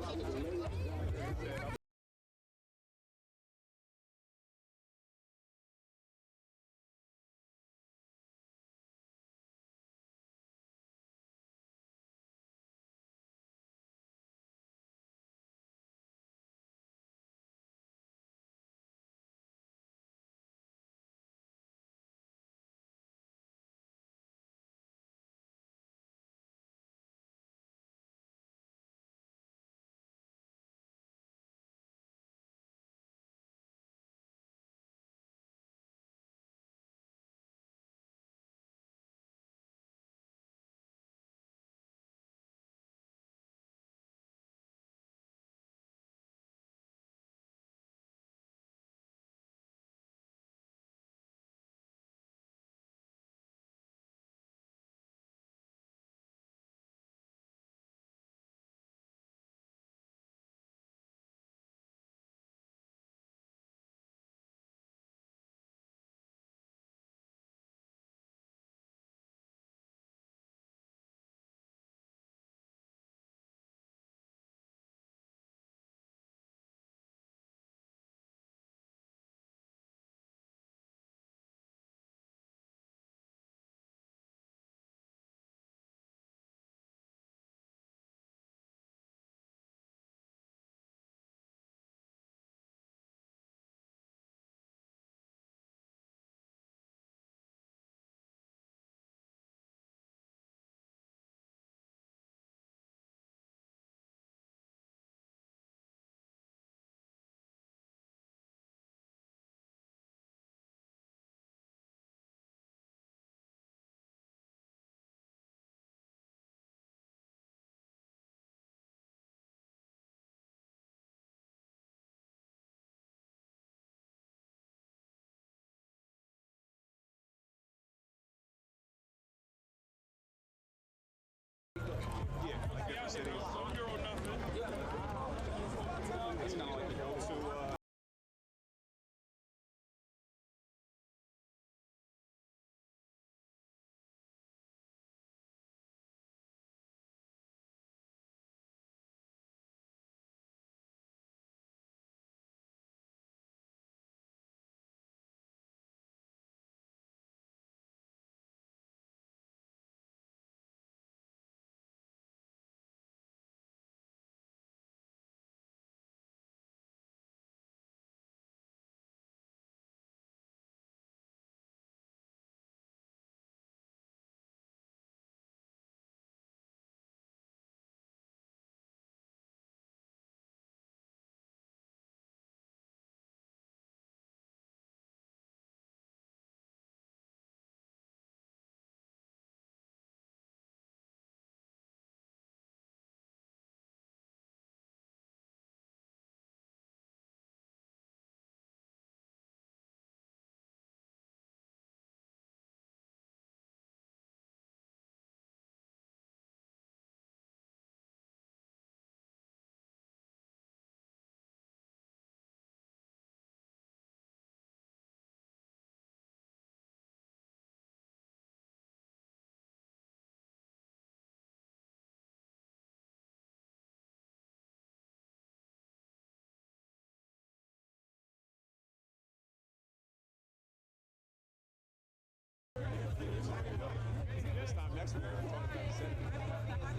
That's what we're talking about.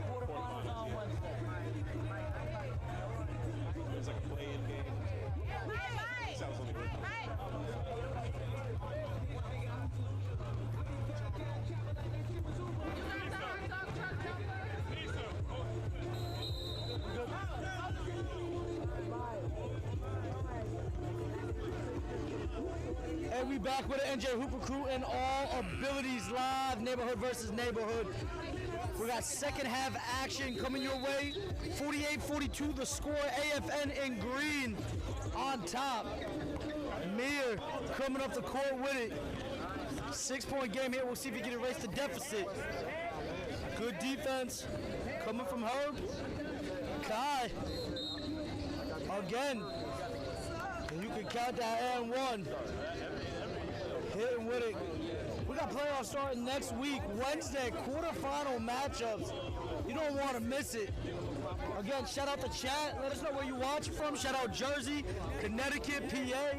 Quarterfinals on Wednesday. It's like a play-in game. Sounds like Hey, we back with the NJ Hooper Crew and all abilities live, neighborhood versus neighborhood. We got second half action coming your way. 48-42 the score. AFN in green on top. Mir coming up the court with it. 6-point game here. We'll see if he can erase the deficit. Good defense coming from Herb. Kai again. You can count that and one. Hitting with it. We got playoffs starting next week, Wednesday, quarterfinal matchups. You don't want to miss it. Again, shout out the chat. Let us know where you watch from. Shout out Jersey, Connecticut, PA,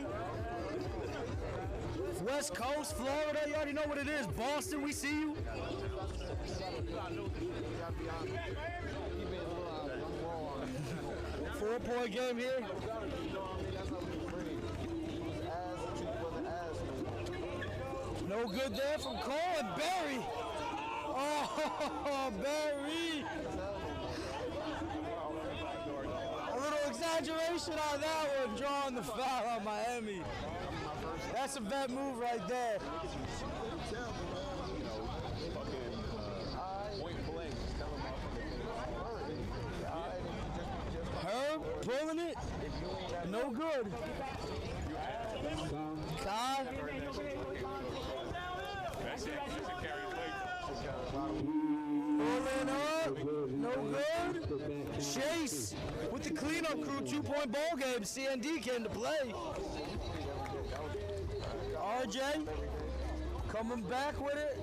West Coast, Florida. You already know what it is. Boston, we see you. 4-point game here. No good there from Cole and Barry. Oh, Barry. A little exaggeration on that one, drawing the foul on Miami. That's a vet move right there. Herb pulling it. No good. Kai. Pulling up, no good. Chase with the cleanup crew, 2-point ball game. CND came to play. RJ coming back with it.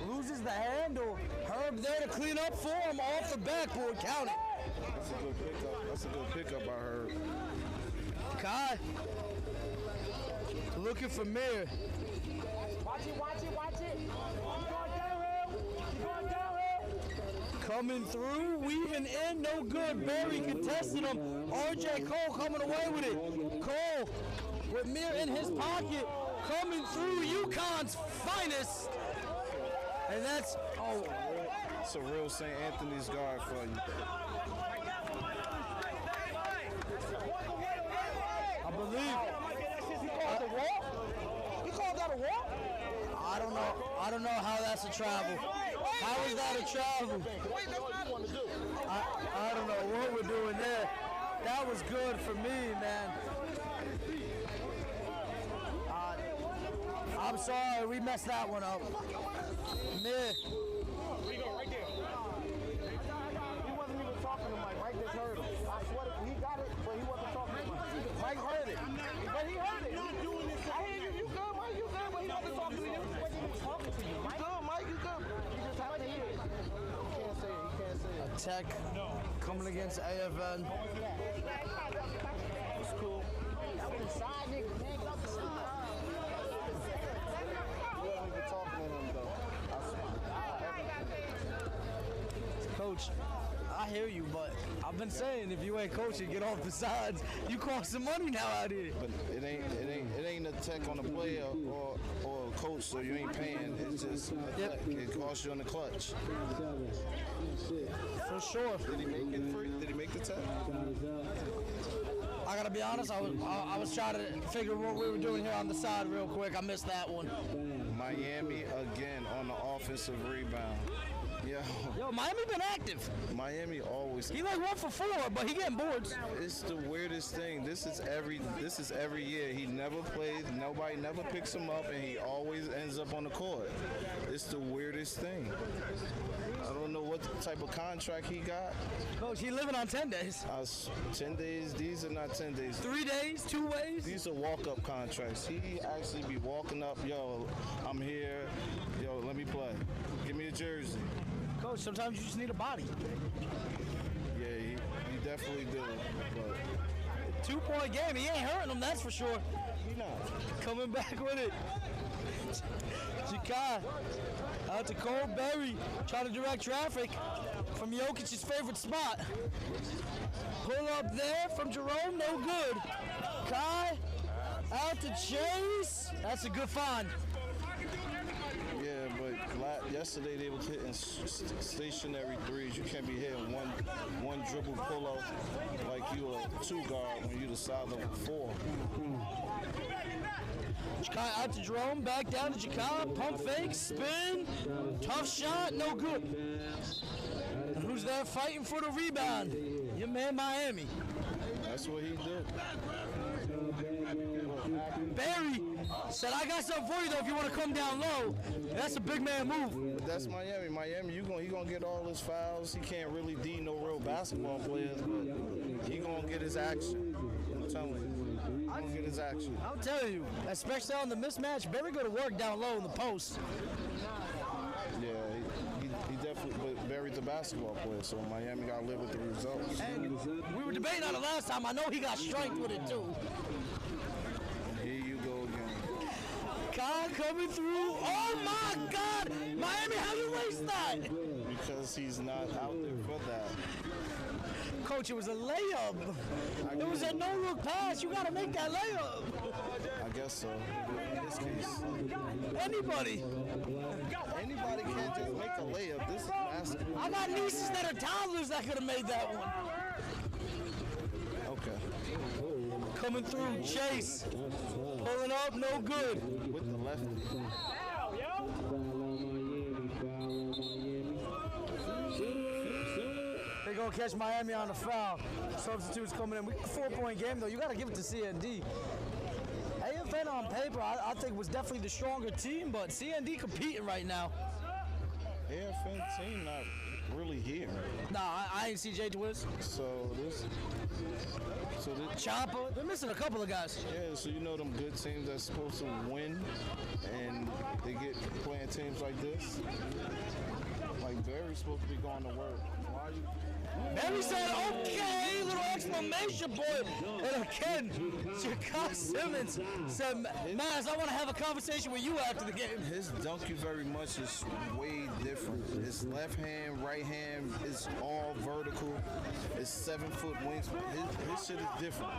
Loses the handle. Herb there to clean up for him off the backboard. Count it. That's a good pickup. That's a good pickup by Herb. Kai looking for Mir. Watch it. You going downhill. Coming through, weaving in, no good. Barry contested him. RJ Cole coming away with it. Cole with Mir in his pocket, coming through UConn's finest. And that's, It's a real St. Anthony's guard for you. I believe. He called the wall? He called that a wall? I don't know how that's a travel. How is that a travel? I don't know what we're doing there. That was good for me, man. I'm sorry, we messed that one up. Mir. He wasn't even talking to Mike. Mike just heard him. I swear he got it, but he wasn't talking to Mike. Mike heard it. But he heard it. I hear you. You good, Mike? You good? But he wasn't talking to you. He wasn't even talking to you, Mike. You good, Mike? You good? You just have to hear it. He can't say it. He can't say it. Tech coming against AFN. It's cool. That was inside, nigga. Man, get off the side. We wasn't even talking to him, though. Coach, I hear you, but I've been saying if you ain't coaching, get off the sides. You cost some money now out here. But it ain't a tech on the player or a coach, so you ain't paying. It's just a tech. It costs you on the clutch. For sure. Did he make it free? Did he make the tech? I gotta be honest, I was trying to figure what we were doing here on the side real quick. I missed that one. Miami again on the offensive rebound. Yo, Miami been active. Miami always. He like 1 for 4, but he getting boards. It's the weirdest thing. This is every year. He never plays. Nobody never picks him up, and he always ends up on the court. It's the weirdest thing. I don't know what type of contract he got. Coach, he living on 10 days. 10 days. These are not 10 days. 3 days, 2 ways. These are walk-up contracts. He actually be walking up. Yo, I'm here. Yo, let me play. Give me a jersey. Coach, sometimes you just need a body. Yeah, he definitely do. But 2-point game. He ain't hurting them, that's for sure. now. Coming back with it. Jakai out to Cole Berry, trying to direct traffic from Jokic's favorite spot. Pull up there from Jerome, no good. Kai out to Chase. That's a good find. Yeah, but yesterday they was hitting stationary threes. You can't be hitting one dribble pull up like you a 2 guard when you the side level 4. Jakai out to Jerome, back down to Jakai, pump fake, spin, tough shot, no good. And who's there fighting for the rebound? Your man Miami. That's what he did. Barry said, I got something for you though if you want to come down low. That's a big man move. But that's Miami. Miami, he gonna get all his fouls. He can't really D no real basketball players, but he gonna get his action. I'm telling you. He gonna get his action. I'll tell you, especially on the mismatch, Barry go to work down low in the post. Yeah, he definitely, but Barry's a basketball player, so Miami got to live with the results. And we were debating on it last time. I know he got strength with it too. Here you go again. Kai coming through. Oh my God! Miami, how you waste that? Because he's not out there for that. Coach, it was a layup. It was a no-look pass. You got to make that layup. I guess so. In this case. Anybody. Anybody can't just make a layup. This is basketball. I got nieces that are toddlers that could have made that one. Okay. Coming through, Chase. Pulling up, no good. With the lefty. They're going to catch Miami on the foul. Substitutes coming in. 4-point game, though. You got to give it to CND. AFN on paper, I think, was definitely the stronger team, but CND competing right now. AFN team not really here. Nah, I ain't CJ Twist. So this Chopper. They're missing a couple of guys. yeah, so you know them good teams that's supposed to win and they get playing teams like this. Like Barry's supposed to be going to work. Why you Barry said, okay, little exclamation point. And again, Jakai Simmons said, Maz, I want to have a conversation with you after the game. His dunk you very much is way different. His left hand, right hand is all vertical. It's 7-foot wings. His shit is different.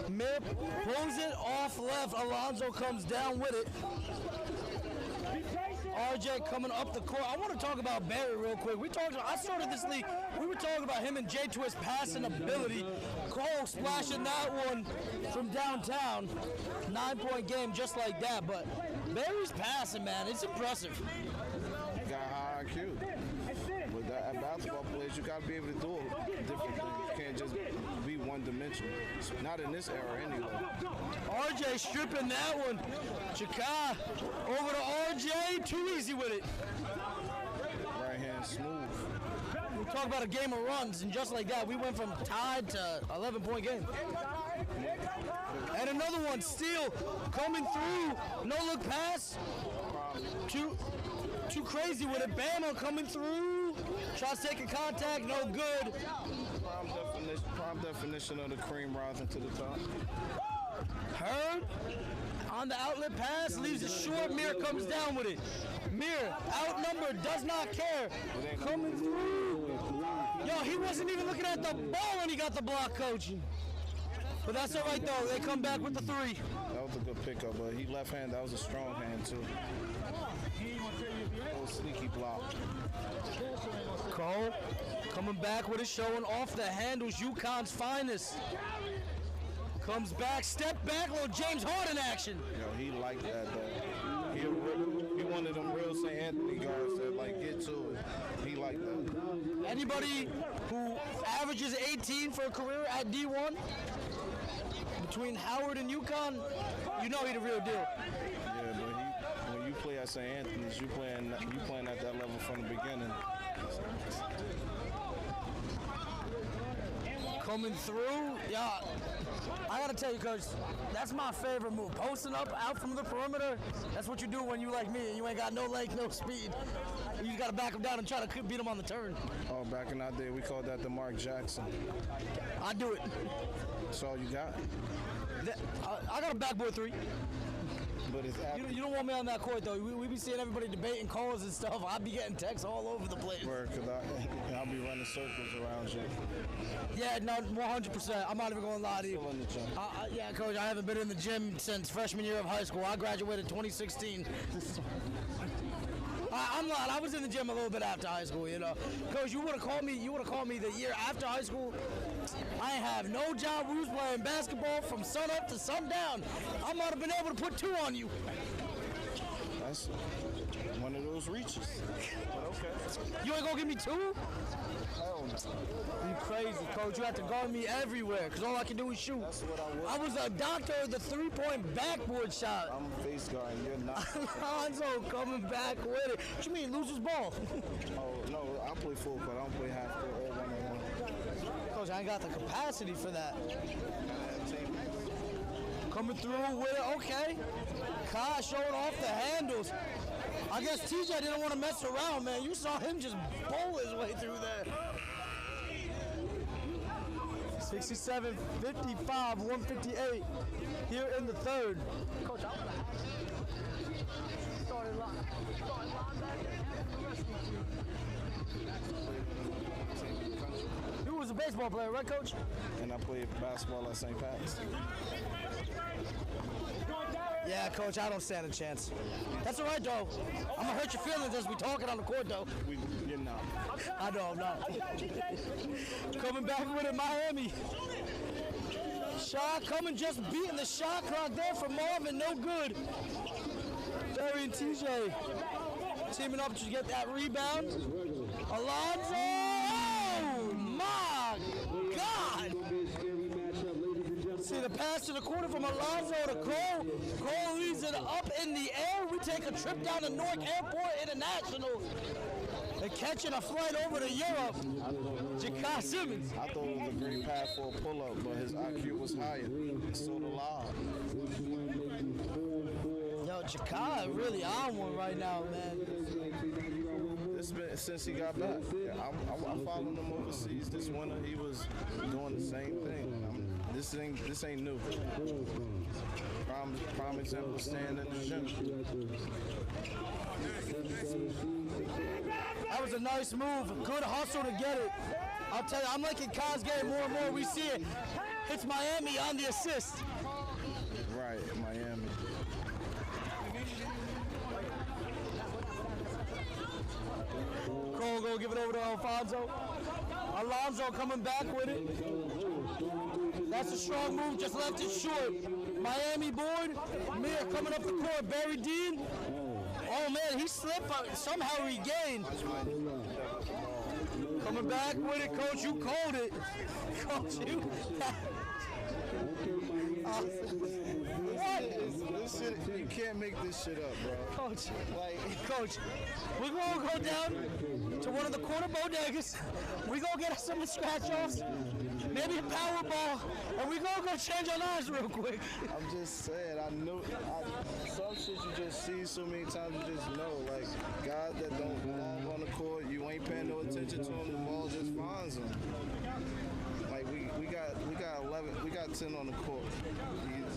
Mir pulls it off left. Alonzo comes down with it. RJ coming up the court. I want to talk about Barry real quick. I started this league. We were talking about him and J Twist passing ability. Cole splashing that one from downtown. 9-point game just like that. But Barry's passing, man. It's impressive. Got high IQ. But at basketball players, you got to be able to do different things. You can't just be one-dimensional. Not in this era anyway. RJ stripping that one. Jakai over to RJ. Too easy with it. Right hand smooth. We talk about a game of runs, and just like that, we went from tied to 11-point game. And another one, steal, coming through. No-look pass. Too crazy with it. Bama coming through. Shots taking contact, no good. Prime definition of the cream rising to the top. Hurd on the outlet pass, leaves it short. Mir comes down with it. Mir, outnumbered, does not care. Coming through. Yo, he wasn't even looking at the ball when he got the block, coach. But that's all right, though. They come back with the 3. That was a good pickup, but he left hand. That was a strong hand, too. Little sneaky block. Cole coming back with it, showing off the handles. UConn's finest. Comes back, step back, little James Harden action. Yo, he liked that, though. He one of them real St. Anthony guards that, like, get to it. He liked that. Anybody who averages 18 for a career at D1, between Howard and UConn, you know he the real deal. Yeah, but when you play at St. Anthony's, you playing at that level from the beginning. Coming through, yeah. I gotta tell you, Coach, that's my favorite move. Posting up out from the perimeter, that's what you do when you like me and you ain't got no length, no speed. You just gotta back him down and try to beat him on the turn. Oh, back in our day, we called that the Mark Jackson. I do it. That's all you got. I got a backboard 3. But it's You don't want me on that court, though. We be seeing everybody debating calls and stuff. I be getting texts all over the place. because I'll be running circles around you. Yeah, no, 100%. I'm not even going to lie to you. Still in the gym. Yeah, Coach, I haven't been in the gym since freshman year of high school. I graduated 2016. I'm not. I was in the gym a little bit after high school, you know. Coach, you would have called me the year after high school. I have no job. We was playing basketball from sun up to sundown. I might have been able to put 2 on you. That's one of those reaches. Okay. You ain't gonna give me 2? Hell no. You crazy, Coach. You have to guard me everywhere, because all I can do is shoot. That's what I was a doctor of the 3-point backboard shot. I'm face guarding. You're not. Alonzo coming back with it. What you mean, lose his ball? Oh, no. I play full court. I don't play half court or 1-on-1. Coach, I ain't got the capacity for that. Coming through with it, okay. Kai showing off the handles. I guess TJ didn't want to mess around, man. You saw him just bowl his way through there. 67, 55, 158 here in the third. Coach, I would have started linebacker. You was a baseball player, right, Coach? And I played basketball at St. Pat's. Yeah, Coach, I don't stand a chance. That's all right, though. I'm going to hurt your feelings as we talking on the court, though. You're not. I know, I'm not. Coming back with it, Miami. Shot coming, just beating the shot clock there for Marvin, no good. Barry and TJ teaming up to get that rebound. Alonzo! Oh, my God! See the pass to the corner from Alonzo to Cole. Cole leads it up in the air. We take a trip down to Newark Airport International. They're catching a flight over to Europe. Jakai Simmons. I thought it was a great pass for a pull-up, but his IQ was higher. So the lob. Yo, Jakai really on one right now, man. It's been since he got back. I followed him overseas this winter. He was doing the same thing. This ain't new. Prime example, staying in the gym. That was a nice move. Good hustle to get it. I'll tell you, I'm liking Kai's game more and more. We see it. It's Miami on the assist. Right, Miami. Cole go give it over to Alfonso. Alonzo coming back with it. That's a strong move, just left it short. Miami board. Mir coming up the court. Barry Dean. Oh man, he slipped, but somehow regained. Coming back with it, Coach. You called it. Coach, you. This shit, you can't make this shit up, bro. Coach, Coach, we're gonna go down to one of the corner bodegas. We're gonna get us some scratch-offs, maybe a power ball, and we're gonna go change our lives real quick. I'm just saying, some shit you just see so many times, you just know. Like, guys that don't belong on the court, you ain't paying no attention to them, the ball just finds them. Like, we got 11, we got 10 on the court.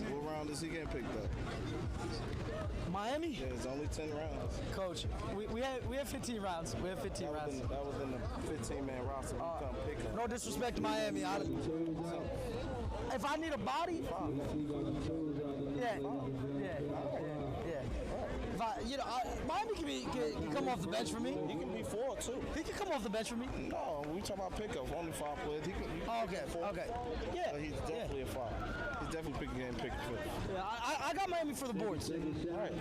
What round is he getting picked up? Miami? Yeah, it's only 10 rounds. Coach, we have 15 rounds. We have 15 rounds. That was in the 15-man roster. We come pick him. No disrespect to Miami. If I need a body, yeah. Miami can come off the bench for me. He can be 4 too. He can come off the bench for me. No, we talking about pickups. Only 5 players. He can Okay. Yeah. But he's definitely a 5. He's definitely getting picked for. Yeah, I got Miami for the boards. All right.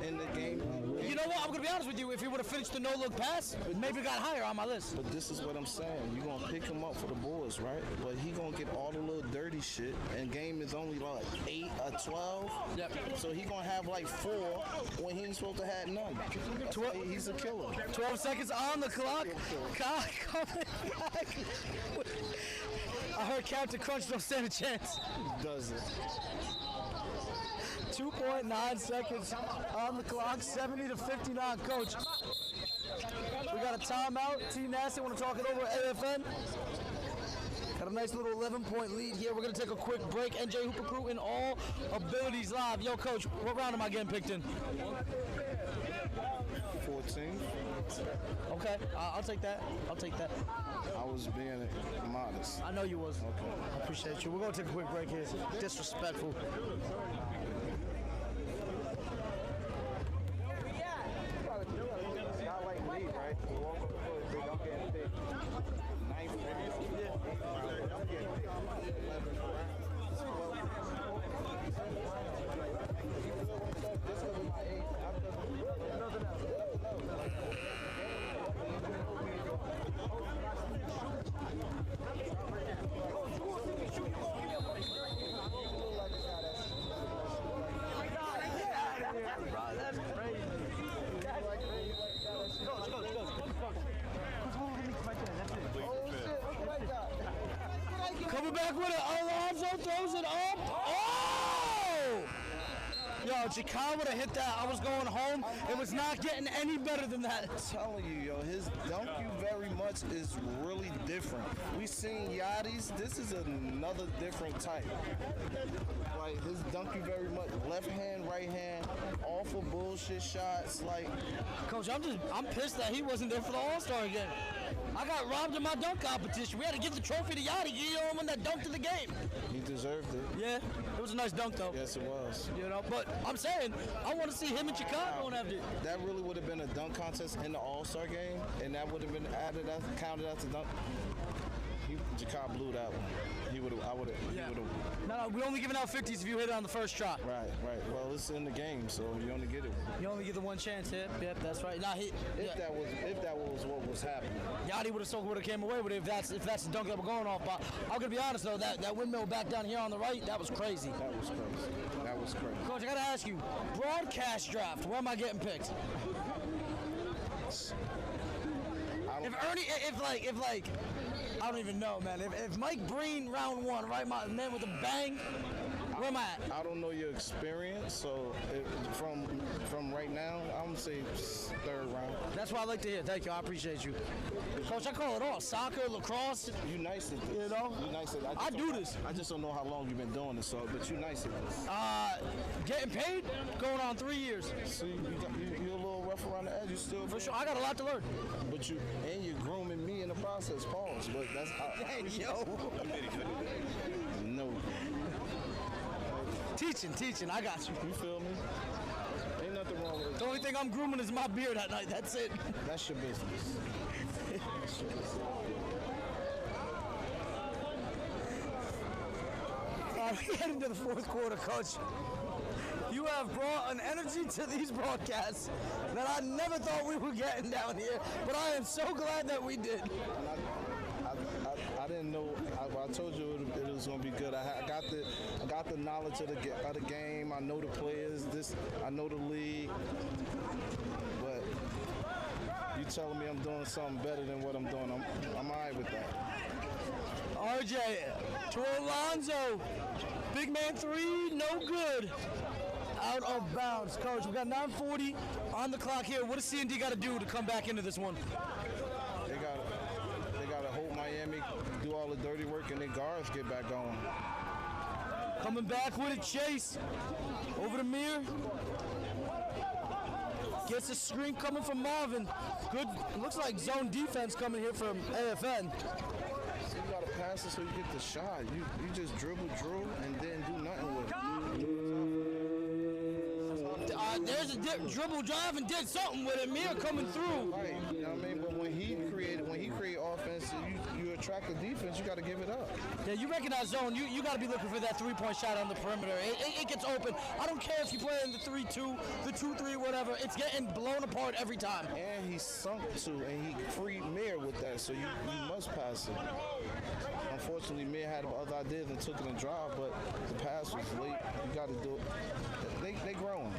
In the game. You know what? I'm gonna be honest with you. If he would have finished the no-look pass, maybe got higher on my list. But this is what I'm saying. You're gonna pick him up for the boards, right? But he gonna get all the little dirty shit. And game is only like 8 or 12. Yep. So he gonna have like 4 when he ain't supposed to have none. He's a killer. 12 seconds on the clock. God coming back. I heard Captain Crunch don't stand a chance. Does it? 2.9 seconds on the clock, 70-59, Coach. We got a timeout. T. Nasty want to talk it over at AFN. Got Got a nice little 11-point lead here. We're going to take a quick break. NJ Hooper Crew in all abilities live. Yo, Coach, what round am I getting picked in? 14. Okay, I'll take that. I'll take that. I was being modest. I know you was. Okay. I appreciate you. We're going to take a quick break here. Disrespectful. Not like me, right? You walk up the foot, they don't get thick. 9 round. I'm getting thick. 11 round. Just because of my age. Nothing else. That's crazy. Coming back with it. Alonzo throws it up. Oh! Yo, Jakai would have hit that. I was going home. It was not getting any better than that. I'm telling you, yo, his dunk you very much is really different. We seen Yachty's. This is another different type. Like, his dunk you very much. Left hand, right hand, awful bullshit shots. Like, Coach, I'm pissed that he wasn't there for the All-Star game. I got robbed in my dunk competition. We had to give the trophy to Yachty. You know, when that dunked in the game. he deserved it. Yeah, it was a nice dunk though. Yes, it was. You know, but I'm saying I want to see him in Chicago after. That really would have been a dunk contest in the All-Star game, and that would have been counted as a dunk. Jakai blew that one. He would have. I would have. Yeah. He would have. No, we're only giving out 50s if you hit it on the first shot. Right. Well, it's in the game, so you only get it. You only get the one chance hit. Yep, that's right. Nah, If that was what was happening. Yachty would have came away with it if that's the dunk that we're going off. But I'm gonna be honest though, that windmill back down here on the right, that was crazy. That was crazy. Coach, I gotta ask you, broadcast draft, where am I getting picked? I don't even know, man. If Mike Breen round one, right, my man with a bang, where am I at? I don't know your experience, so from right now, I'm gonna say third round. That's what I like to hear. Thank you. I appreciate you. Coach, I call it all. Soccer, lacrosse. You nice at this. You know? You nice at this. I do this. I just don't know how long you've been doing this, but you nice at this. Getting paid? Going on 3 years. See, you're a little rough around the edge. You still For sure. I got a lot to learn. But you're grooming me in the process. Pause. But that's Yo. No. Teaching. I got you. You feel me? Ain't nothing wrong with it. The only thing I'm grooming is my beard at night. That's it. That's your business. That's your business. All right, we head into the fourth quarter, Coach. You have brought an energy to these broadcasts that I never thought we were getting down here, but I am so glad that we did. I didn't know. I told you it was gonna be good. I got the knowledge of the game. I know the players. I know the league. But you telling me I'm doing something better than what I'm doing? I'm alright with that. RJ to Alonzo. Big man three, no good. Out of bounds. Coach, we got 9:40 on the clock here. What does CND got to do to come back into this one? They got to hold Miami, do all the dirty work, and their guards get back going. Coming back with a chase. Over to Mir. Gets a screen coming from Marvin. Good. Looks like zone defense coming here from AFN. So you got to pass it so you get the shot. You just dribble, and then do nothing with it. There's a dribble drive and did something with it. Mir coming through. Right. You know what I mean? But when he create offense, you attract the defense, you got to give it up. Yeah, you recognize zone. You got to be looking for that three-point shot on the perimeter. It gets open. I don't care if you play in the 3-2, the 2-3, whatever. It's getting blown apart every time. And he sunk to, and he freed Mir with that, so you must pass it. Unfortunately, Mir had other ideas and took it and drive, but the pass was late. You got to do it. They growing.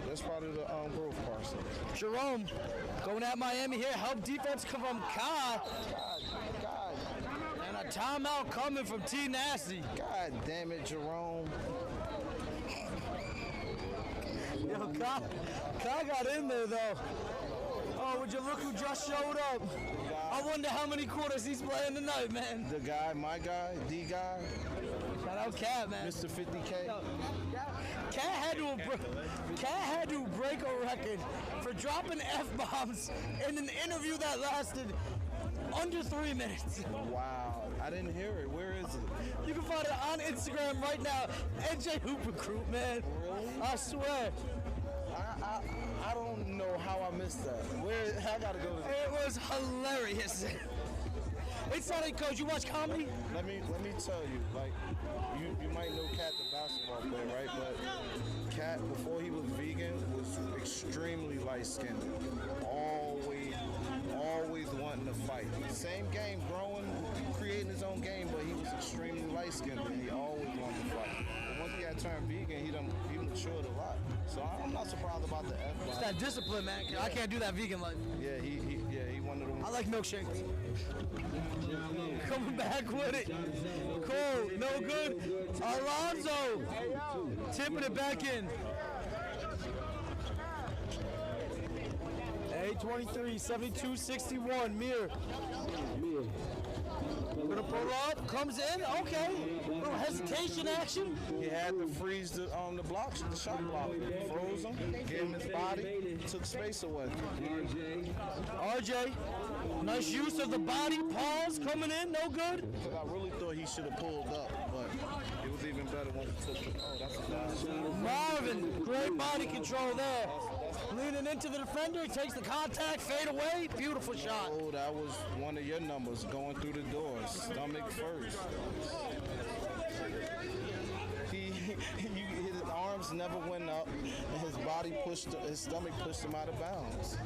That's part of the growth process. Jerome going at Miami here. Help defense come from Kai. God. And a timeout coming from T Nasty. God damn it, Jerome. Yo, Kai got in there though. Oh, would you look who just showed up? I wonder how many quarters he's playing tonight, man. The guy, my guy, the guy. Shout out Cat, man. Mr. 50K. Cat had to break a record for dropping F-bombs in an interview that lasted under 3 minutes. Wow. I didn't hear it. Where is it? You can find it on Instagram right now. NJ Hoop Recruit, man. Really? I swear. I don't know how I missed that. I gotta go. It was hilarious. It's not a coach. You watch comedy? Let me tell you, like, you might know Cat the basketball player, right? But Cat, before he was vegan, was extremely light-skinned. Always wanting to fight. Same game, growing, creating his own game, but he was extremely light-skinned, and he always wanted to fight. And once he got turned vegan, he matured a lot. So I'm not surprised about the F. It's that discipline, man. Yeah. I can't do that vegan life. Yeah, he one of them. I like milkshakes. Coming back with it. Cole, no good. Alonzo, tipping it back in. 8:23, 72-61. Mir. Gonna pull up, comes in, okay. Little hesitation action. He had to freeze the block, the shot block. Froze him, gave him his body, took space away. RJ, nice use of the body. Pause coming in, no good. I really thought he should have pulled up, but it was even better when he took it. Oh, that's a foul. Marvin, great body control there. Leaning into the defender, he takes the contact, fade away. Beautiful shot. Oh, that was one of your numbers, going through the doors. Stomach first. His arms never went up, and his stomach pushed him out of bounds.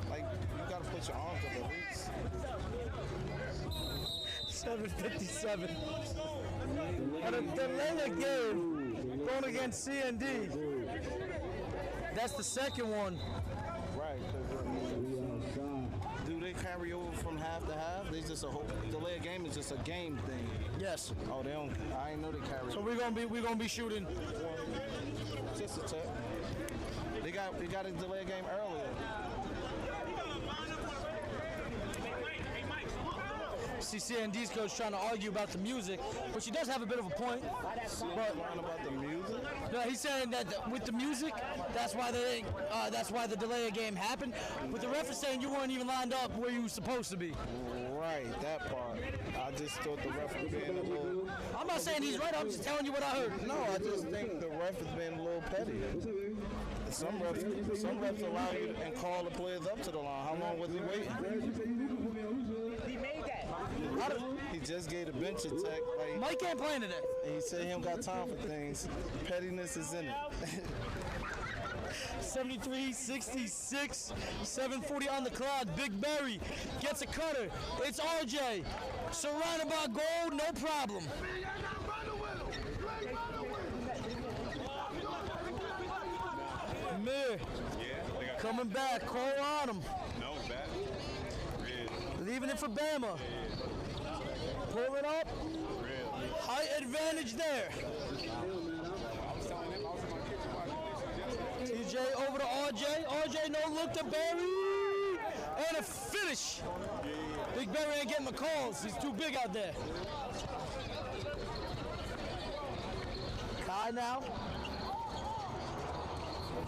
Like, you gotta put your arms up at least. 7:57. And a delay game going against CND. That's the second one. Right. Do they carry over from half to half? They just a whole delay game is just a game thing. Yes. Oh, they don't. I didn't know they carry. So we're gonna be shooting. Just a tip. They got a delay game earlier. See CND's coach trying to argue about the music, but she does have a bit of a point. But about the music? No, he's saying that with the music, that's why the delay game happened. But the ref is saying you weren't even lined up where you were supposed to be. Right, that part. I just thought the ref was being a little. I'm not saying he's right. I'm just telling you what I heard. No, I just think the ref is being a little petty. Some refs allow you and call the players up to the line. How long was he waiting? He made that. He just gave the bench a tech. Like, Mike ain't playing today. And he said he don't got time for things. Pettiness is in it. 73-66, 7:40 on the clock. Big Berry gets a cutter. It's RJ. Surrounded by gold, no problem. Mir. Coming back, Cole on him. No, back. Leaving it for Bama. Pull it up. Height advantage there. TJ over to RJ. RJ no look to Barry. And a finish. Big Barry ain't getting the calls. He's too big out there. Kai now.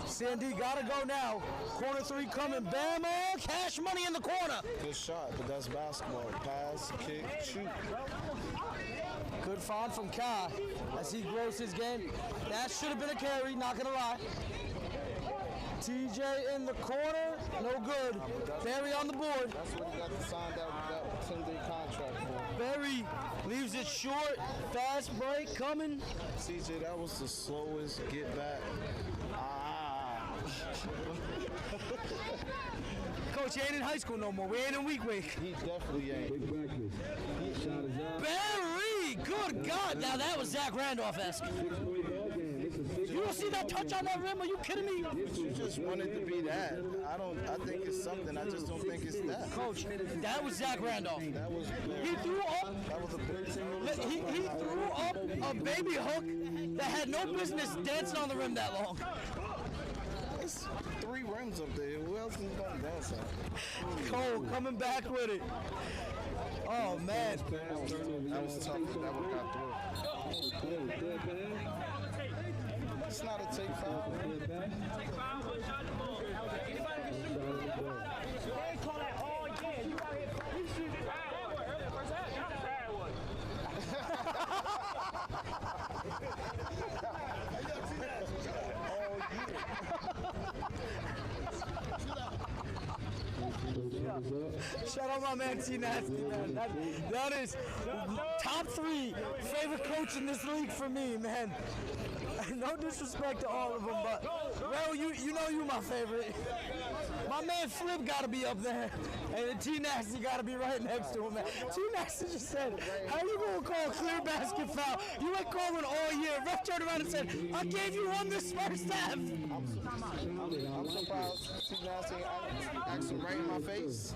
CND gotta go now. Corner three coming. Bama. Cash money in the corner. Good shot, but that's basketball. Pass, kick, shoot. Good find from Kai as he grows his game. That should have been a carry, not gonna lie. TJ in the corner, no good. Barry on the board. That's what he got to sign that 10-day contract for. Barry leaves it short. Fast break coming. CJ, that was the slowest get back. Coach, he ain't in high school no more. We ain't in week. He definitely ain't. Barry, good God. Now that was Zach Randolph-esque. You don't see that touch on that rim? Are you kidding me? You just wanted to be that. I think it's something. I just don't think it's that. Coach, that was Zach Randolph. That was. He threw up. That was a big thing. He threw up a baby hook that had no business dancing on the rim that long. It's 3 rims up there. Well, else is gonna dance on? Cole coming back with it. Oh man. That was tough. That one got through. It's not a take foul. Shout out my man T Nasty, man. That is top 3 favorite coach in this league for me, man. No disrespect to all of them, but well, you know you my favorite. My man Flip got to be up there, and T Nasty got to be right next to him, man. T Nasty just said, "How you gonna call a clear basket foul? You ain't calling all year." Ref turned around and said, "I gave you one this first half." I'm surprised T Nasty asked him right in my face.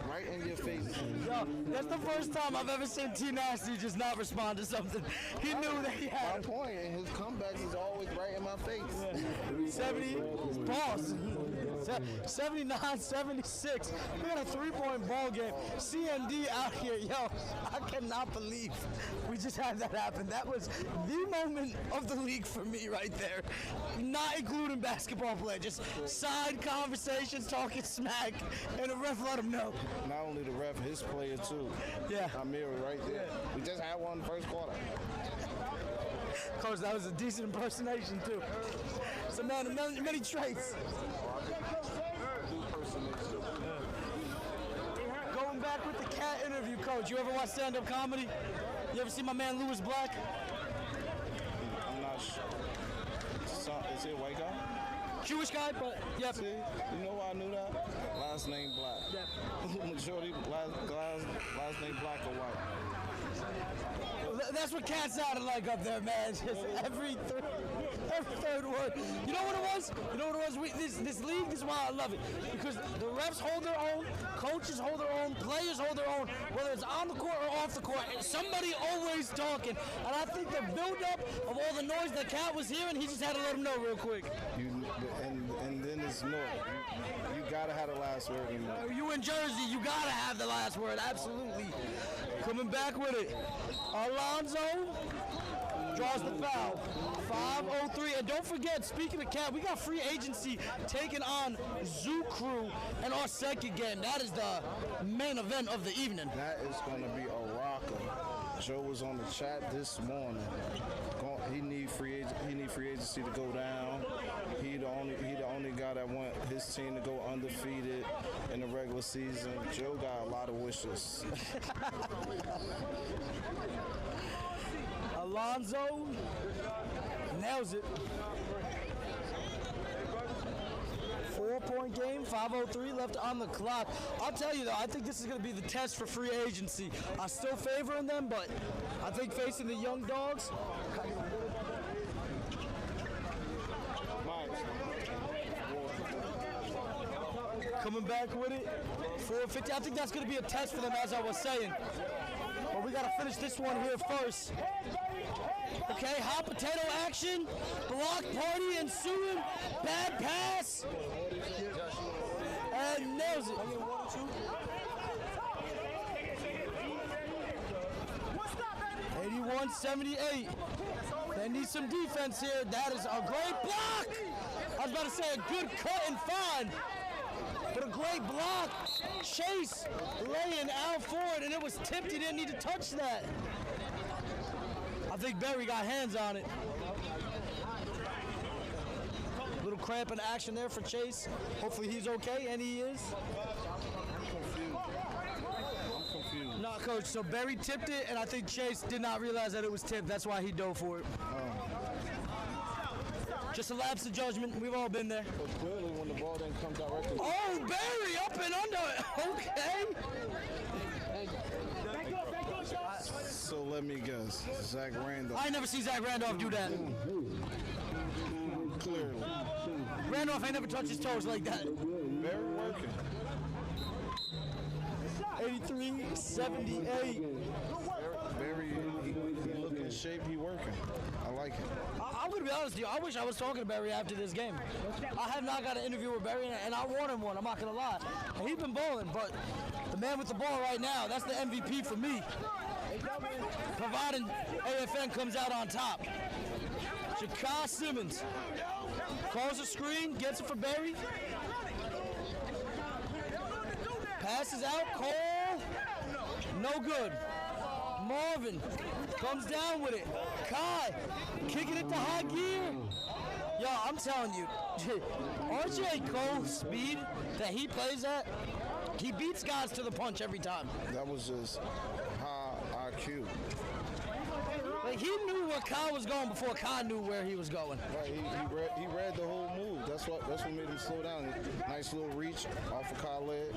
Right in your face. Yo, that's the first time I've ever seen T Nasty just not respond to something. He knew that he had my point, and his comebacks is always right in my face. 70, pause. 79, 76. We got a 3-point ball game. CND out here, yo. I cannot believe we just had that happen. That was the moment of the league for me right there. Not including basketball play, just side conversations, talking smack, and the ref let him know. Not only the ref, his player too. Yeah. Amir right there. We just had one first quarter. Coach, that was a decent impersonation too. It's a man of many traits. Going back with the cat interview, Coach. You ever watch stand-up comedy? You ever see my man Louis Black? I'm not sure. Is he a white guy? Jewish guy, but yep. See, you know why I knew that? Last name Black. Yep. Majority last name Black or white. That's what Cat sounded like up there, man. Just every third word. You know what it was? You know what it was? This league, this is why I love it. Because the refs hold their own, coaches hold their own, players hold their own, whether it's on the court or off the court. Somebody always talking. And I think the buildup of all the noise that Cat was hearing, he just had to let him know real quick. And then it's North. You gotta have the last word in there. You in Jersey, you gotta have the last word, absolutely. Coming back with it. Alonzo draws the foul. 5:03. And don't forget, speaking of Cat, we got free agency taking on Zoo Crew in our second game. That is the main event of the evening. That is going to be a rocker. Joe was on the chat this morning. He need free agency to go down. He the only guy that want his team to go undefeated in the regular season. Joe got a lot of wishes. Alonzo nails it. 4-point game, 5:03 left on the clock. I'll tell you though, I think this is going to be the test for free agency. I'm still favoring them, but I think facing the young dogs. Coming back with it, 4:50. I think that's going to be a test for them, as I was saying. But we got to finish this one here first. Okay, hot potato action, block party ensuing, bad pass, and nails it. 81-78. They need some defense here. That is a great block. I was about to say a good cut and find, but a great block. Chase laying out forward, and it was tipped. He didn't need to touch that. I think Barry got hands on it. Little cramp in action there for Chase. Hopefully he's okay, and he is. I'm confused. Nah, Coach, so Barry tipped it, and I think Chase did not realize that it was tipped. That's why he dove for it. Just a lapse of judgment. We've all been there. So clearly when the ball didn't come directly. Oh, Barry up and under. Okay. So let me guess. Zach Randolph. I never see Zach Randolph do that. Clearly. Randolph ain't never touched his toes like that. Very working. 83-78. Very he look in shape, he working. I like it. I I'm going to be honest with you. I wish I was talking to Barry after this game. I have not got an interview with Barry, and I wanted one. I'm not going to lie. And he's been balling, but the man with the ball right now, that's the MVP for me. Providing AFN comes out on top. Shakai Simmons calls a screen, gets it for Barry. Passes out, Cole, no good. Marvin comes down with it. Kai kicking it to high gear. Yo, I'm telling you, RJ Cole's speed that he plays at, he beats guys to the punch every time. That was just high IQ. Like, he knew where Kai was going before Kai knew where he was going. Right, he read the whole move. That's what made him slow down. Nice little reach off of Kai leg.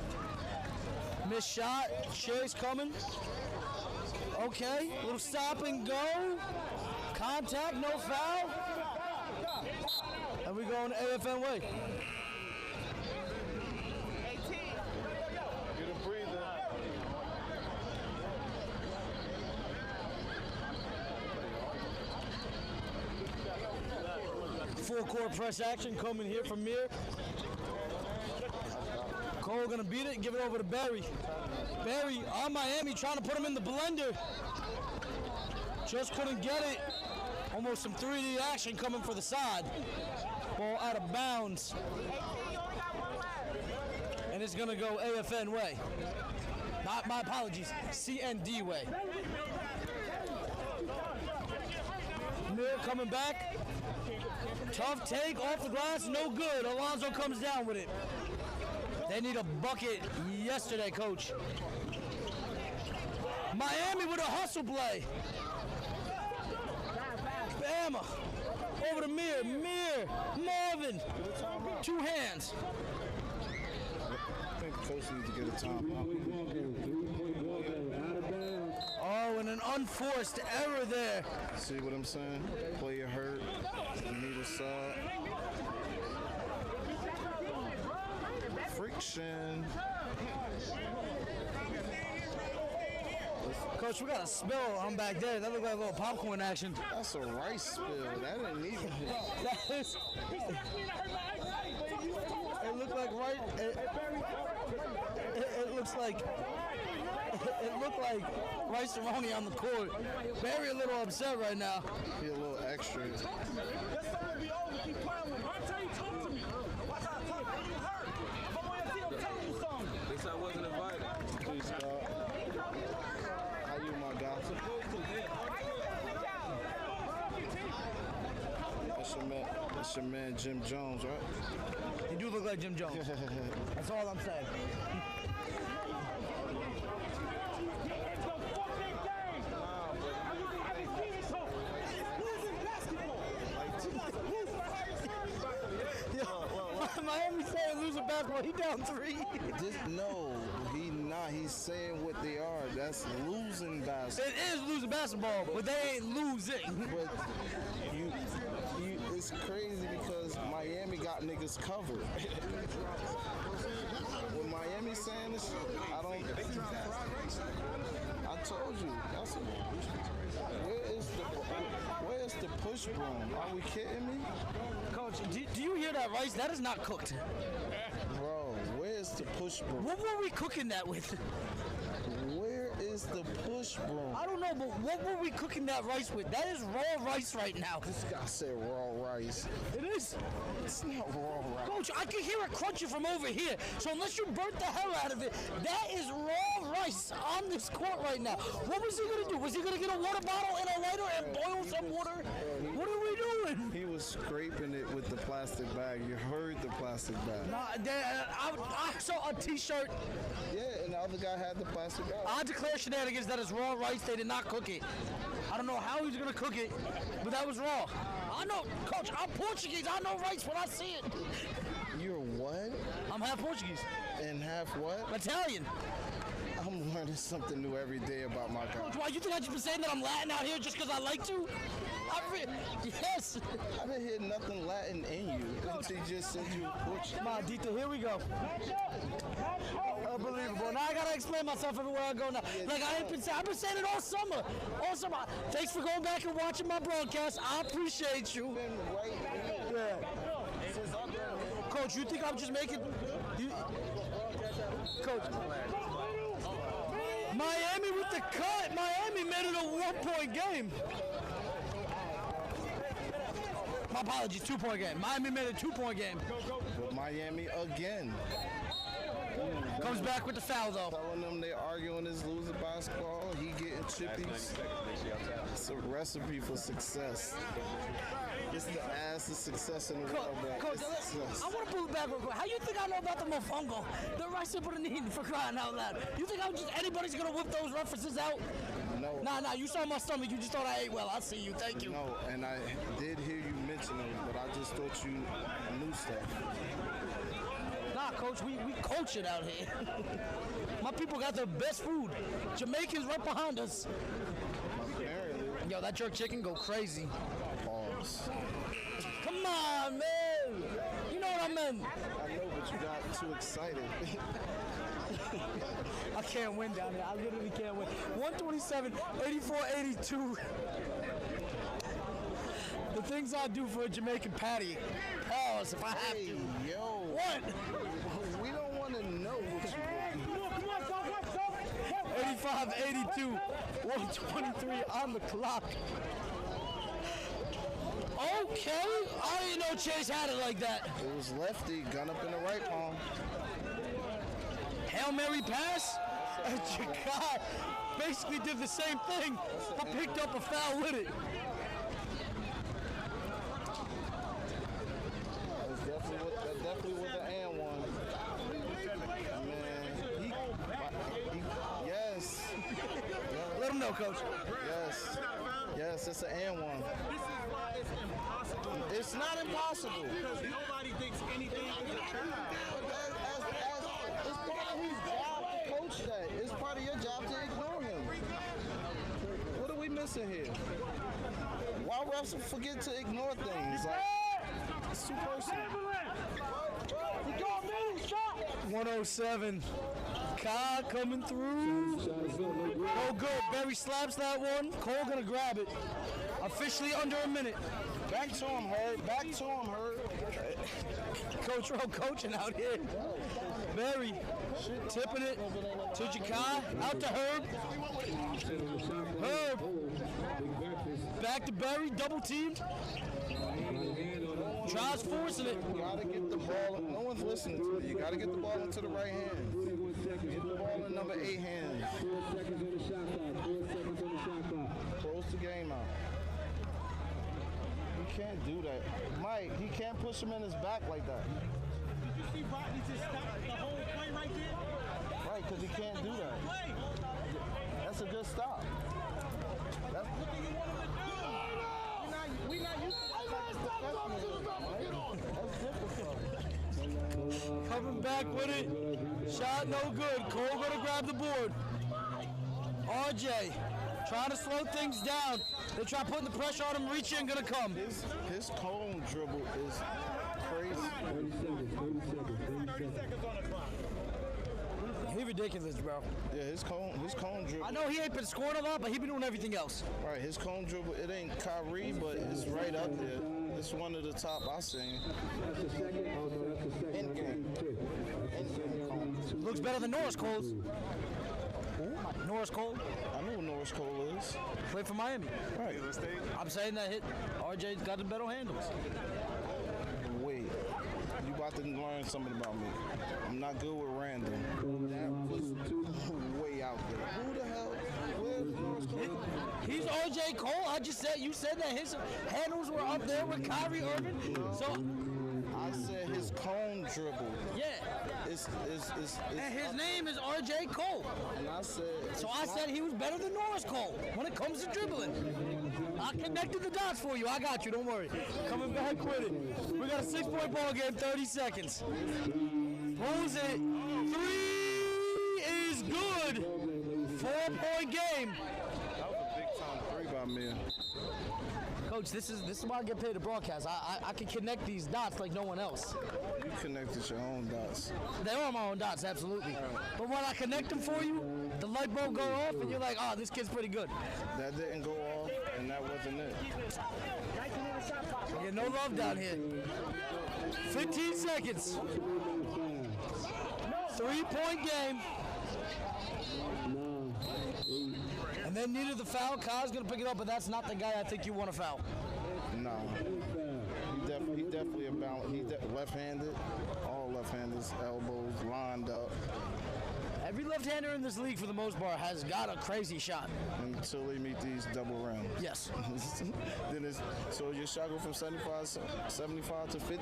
Missed shot. Shay's coming. Okay, little stop and go. Contact, no foul. And we going AFN way. Get a breather. Full court press action coming here from Mir. Cole gonna beat it, give it over to Barry. Barry on Miami trying to put him in the blender. Just couldn't get it. Almost some 3D action coming for the side. Ball out of bounds. And it's gonna go AFN way. Not my apologies, CND way. Mir coming back. Tough take off the glass, no good. Alonzo comes down with it. They need a bucket yesterday, coach. Miami with a hustle play. Bama. Over to Mir. Mir. Marvin. Two hands. I think coach needs to get a timeout. Oh, and an unforced error there. See what I'm saying? Player hurt. Need a sub. Friction. Coach, we got a spill on back there. That looked like a little popcorn action. That's a rice spill. That didn't even. That is. It looked like right. It looks like. It looked like Rice Cerrone on the court. Barry a little upset right now. He a little extra. Thinks I wasn't invited. Please, God. How you, my guy? That's your man, Jim Jones, right? You do look like Jim Jones. That's all I'm saying. Miami saying losing basketball. He down 3. No, he not. He's saying what they are. That's losing basketball. It is losing basketball, but they ain't losing. But it's crazy because Miami got niggas covered. When Miami saying this, I told you. Where's the push broom? Are we kidding me? Coach, do you hear that rice? That is not cooked. Bro, where's the push broom? What were we cooking that with? Where is the push broom? I don't know, but what were we cooking that rice with? That is raw rice right now. This guy said raw rice. It is. It's not raw rice. Coach, I can hear it crunching from over here. So unless you burnt the hell out of it, that is raw rice on this court right now. What was he going to do? Was he going to get a water bottle and a lighter and boil some water? What are we doing? He was scraping it with the plastic bag. You heard the plastic bag. I saw a T-shirt. Yeah, and the other guy had the plastic bag. I declare shenanigans. That is raw rice. They did not cook it. I don't know how he's going to cook it, but that was raw. I know, Coach, I'm Portuguese. I know rice when I see it. You're what? I'm half Portuguese. And half what? Italian. I'm learning something new every day about my guy. Coach, why you think I just been saying that I'm Latin out here just because I like to? Yes. I didn't hear nothing Latin in you until you just said you were Portuguese. Come on, Dita, here we go. Unbelievable. Now I gotta explain myself everywhere I go now. Like I've been saying it all summer. All summer. Thanks for going back and watching my broadcast. I appreciate you. Yeah. Coach, you think I'm just making Coach. Miami with the cut. Miami made it a 1-point game. My apologies, 2-point game. Miami made a 2-point game. But Miami again. Comes back with the foul though. Telling them they arguing this loser basketball. He getting chippies. It's a recipe for success. It's the ass of success in the world, bro. Coach, I want to pull it back real quick. How you think I know about the mofongo? The rice up on the knee for crying out loud. You think anybody's gonna whip those references out? No. Nah, you saw my stomach. You just thought I ate well. I see you. Thank you. No, and I did hear you mention it, but I just thought you knew stuff. Nah, Coach, we coach it out here. My people got the best food. Jamaicans right behind us. Apparently. Yo, that jerk chicken go crazy. Pause. Come on, man. You know what I meant. I know, but you got too excited. I can't win down here. I literally can't win. 127, 84, 82. The things I do for a Jamaican patty. Pause if I have to. Yo. What? We don't want to know what you do. 85, 82, 123 on the clock. Okay. I didn't know Chase had it like that. It was lefty, gun up in the right palm. Hail Mary pass, and Jakai basically did the same thing. I picked up a foul with it. That definitely was an and one. Man, yes. Let him know, Coach. Yes, it's an and one. This is why it's impossible. It's not impossible. Because nobody thinks anything is going to turn out. It's part of his job to coach that. It's part of your job to ignore him. What are we missing here? Why refs forget to ignore things? Like, it's too personal. 107. Kai coming through. Oh, good. Barry slaps that one. Cole gonna grab it. Officially under a minute. Back to him, Herb. Back to him, Herb. Coach Rowe coaching out here. Barry tipping it to Jakai. Out to Herb. Herb. Back to Barry. Double teamed. Tries forcing it. You gotta get the ball. No one's listening to you. You gotta get the ball into the right hand. Get the ball in number 8 hands. 4 seconds on the shot clock. 4 seconds on the shot clock. Close the game out. He can't do that. Mike, he can't push him in his back like that. Did you see Rodney just stop the whole play right there? Right, because he can't do that. Play. That's a good stop. That's What do you want him to do? We're not used to That's difficult. Coming back with it. Shot no good. Cole gonna grab the board. RJ trying to slow things down. They try putting the pressure on him. Reaching gonna come. His cone dribble is crazy. 30 seconds. 30 seconds on the clock. He ridiculous, bro. Yeah, his cone dribble. I know he ain't been scoring a lot, but he been doing everything else. Right, his cone dribble, it ain't Kyrie, but it's right up there. It's one of the top I seen. That's the second. Oh, no, that's the second. In game. Looks better than Norris Cole's. Norris Cole I know who Norris Cole is. played for Miami. Right. I'm saying that hit. RJ's got the better handles. Wait, you about to learn something about me. I'm not good with random. That was way out there. Who the hell? Where's Norris Cole? He's RJ Cole. I just said you said that his handles were up there with Kyrie Irving. So I said his cone dribble. yeah, And his name is RJ Cole. And I said. So I said he was better than Norris Cole when it comes to dribbling. I connected the dots for you. I got you. Don't worry. Coming back with it. We got a 6-point ball game. 30 seconds. Pulls it. 3 is good. 4-point game. That was a big time three by me. Coach, this is why I get paid to broadcast. I can connect these dots like no one else. You connected your own dots. They are my own dots, absolutely. But when I connect them for you, the light bulb go off, and you're like, oh, this kid's pretty good. That didn't go off, and that wasn't it. I get no love down here. 15 seconds. 3-point game. And then needed the foul. Kyle's going to pick it up, but that's not the guy I think you want to foul. No. He definitely a balance. Left-handed. All left-handers, elbows lined up. Every left-hander in this league, for the most part, has got a crazy shot. Until they meet these double rims. Yes. Then so your shot go from 75 to 50? 50-50?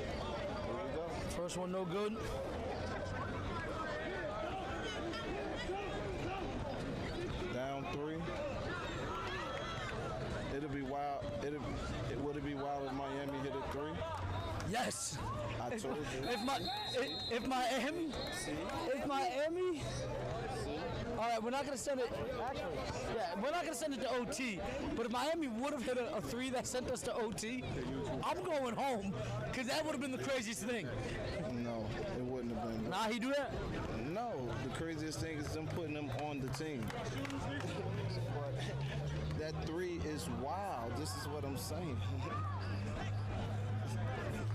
There we go. First one, no good. Down 3. It'd be wild. Would it be wild if Miami hit a 3? Yes. I told you. If Miami. All right, we're not gonna send it. Actually, yeah, we're not gonna send it to OT. But if Miami would have hit a 3 that sent us to OT, I'm going home because that would have been the craziest thing. No, it wouldn't have been. Nah, he do that? No, the craziest thing is them putting them on the team. But that 3 is wild. This is what I'm saying.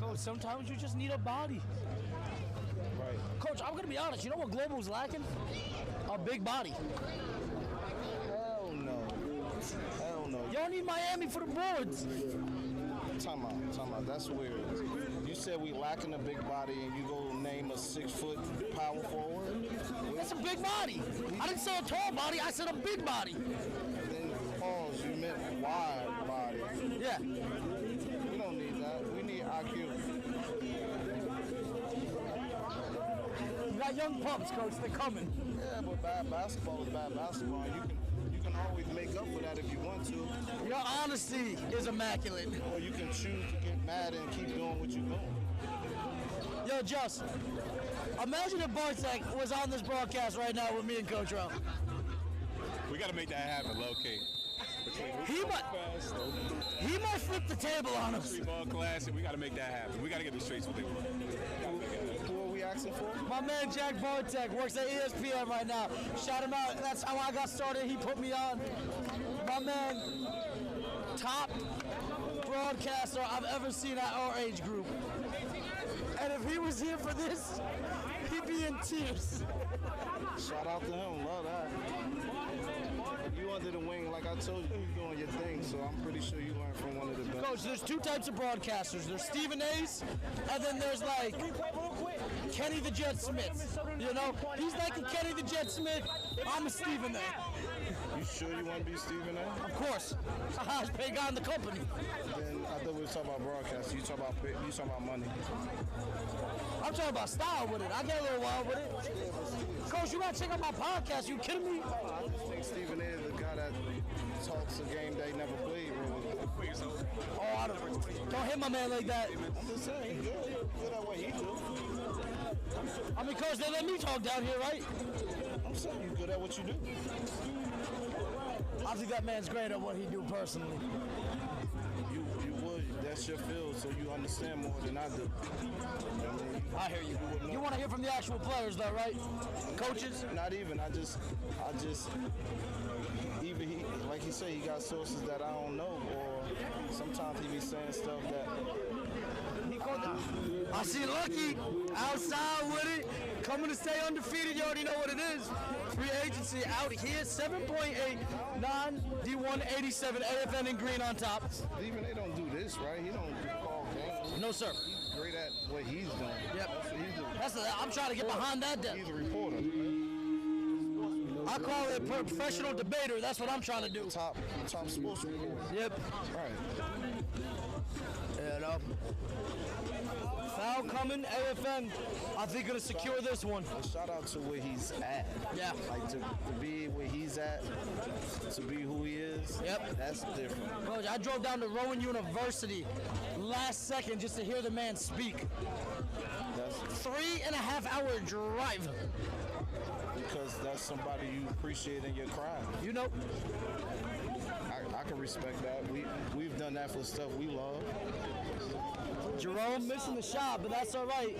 Coach, sometimes you just need a body. Right. Coach, I'm gonna be honest. You know what Global's lacking? A big body. Hell no. Hell no. Y'all need Miami for the boards. Time out. That's weird. You said we lacking a big body, and you go name a 6-foot power forward. That's a big body. I didn't say a tall body. I said a big body. Then pause. You meant wide body. Yeah. We don't need that. We need IQ. You got young pups, Coach. They're coming. Yeah, but bad basketball is bad basketball. You can always make up for that if you want to. Your honesty is immaculate. Or you can choose to get mad and keep doing what you're doing. Yo, Just, imagine if Bartek was on this broadcast right now with me and Coach Ralph. We got to make that happen, low-key. He might flip the table on us. Ball class, and we got to make that happen. We got to get the streets what they want. Who are we asking for? My man Jack Bartek works at ESPN right now. Shout him out. That's how I got started. He put me on. My man, top broadcaster I've ever seen at our age group. And if he was here for this, he'd be in tears. Shout out to him. Love that. You under the wing, like I told you, you're doing your thing, so I'm pretty sure you learned from one of the best. Coach, there's 2 types of broadcasters. There's Stephen A's, and then there's like Kenny the Jet Smith. You know, he's like a Kenny the Jet Smith. I'm a Stephen A. You sure you want to be Stephen A? Of course. I was paid guy in the company. Then I thought we were talking about broadcast. You talking about money. I'm talking about style with it. I get a little wild with it. Coach, you gotta check out my podcast. You kidding me? I just think Stephen A is the guy that talks a game they never played. Really. Oh, I don't hit my man like that. I'm just saying, he's good at what he do. I mean, Coach, they let me talk down here, right? I'm saying you're good at what you do. I think that man's great at what he do personally. You would. That's your field, so you understand more than I do. You know what I mean? I hear you. You want to hear from the actual players, though, right? Coaches? Not even. I just. Even he, like he said, he got sources that I don't know, or sometimes he be saying stuff that. I see Lucky outside with it, coming to stay undefeated. You already know what it is. Free agency out here, 7.8, 9, D1, 87, AFN in green on top. Even they don't do this, right? He don't call games. No, sir. He's great at what he's doing. Yep. That's what I'm trying to get behind that. He's a reporter. I call it professional debater. That's what I'm trying to do. Top sports reporter. Yep. Right. You know. Foul coming. AFN, I think, going to secure this one. Shout out to where he's at. Yeah. Like to be where he's at, to be who he is. Yep. That's different. Coach, I drove down to Rowan University last second just to hear the man speak. That's 3.5 hour drive. because that's somebody you appreciate in your craft. You know. I can respect that. We've done that for stuff we love. Jerome missing the shot, but that's all right.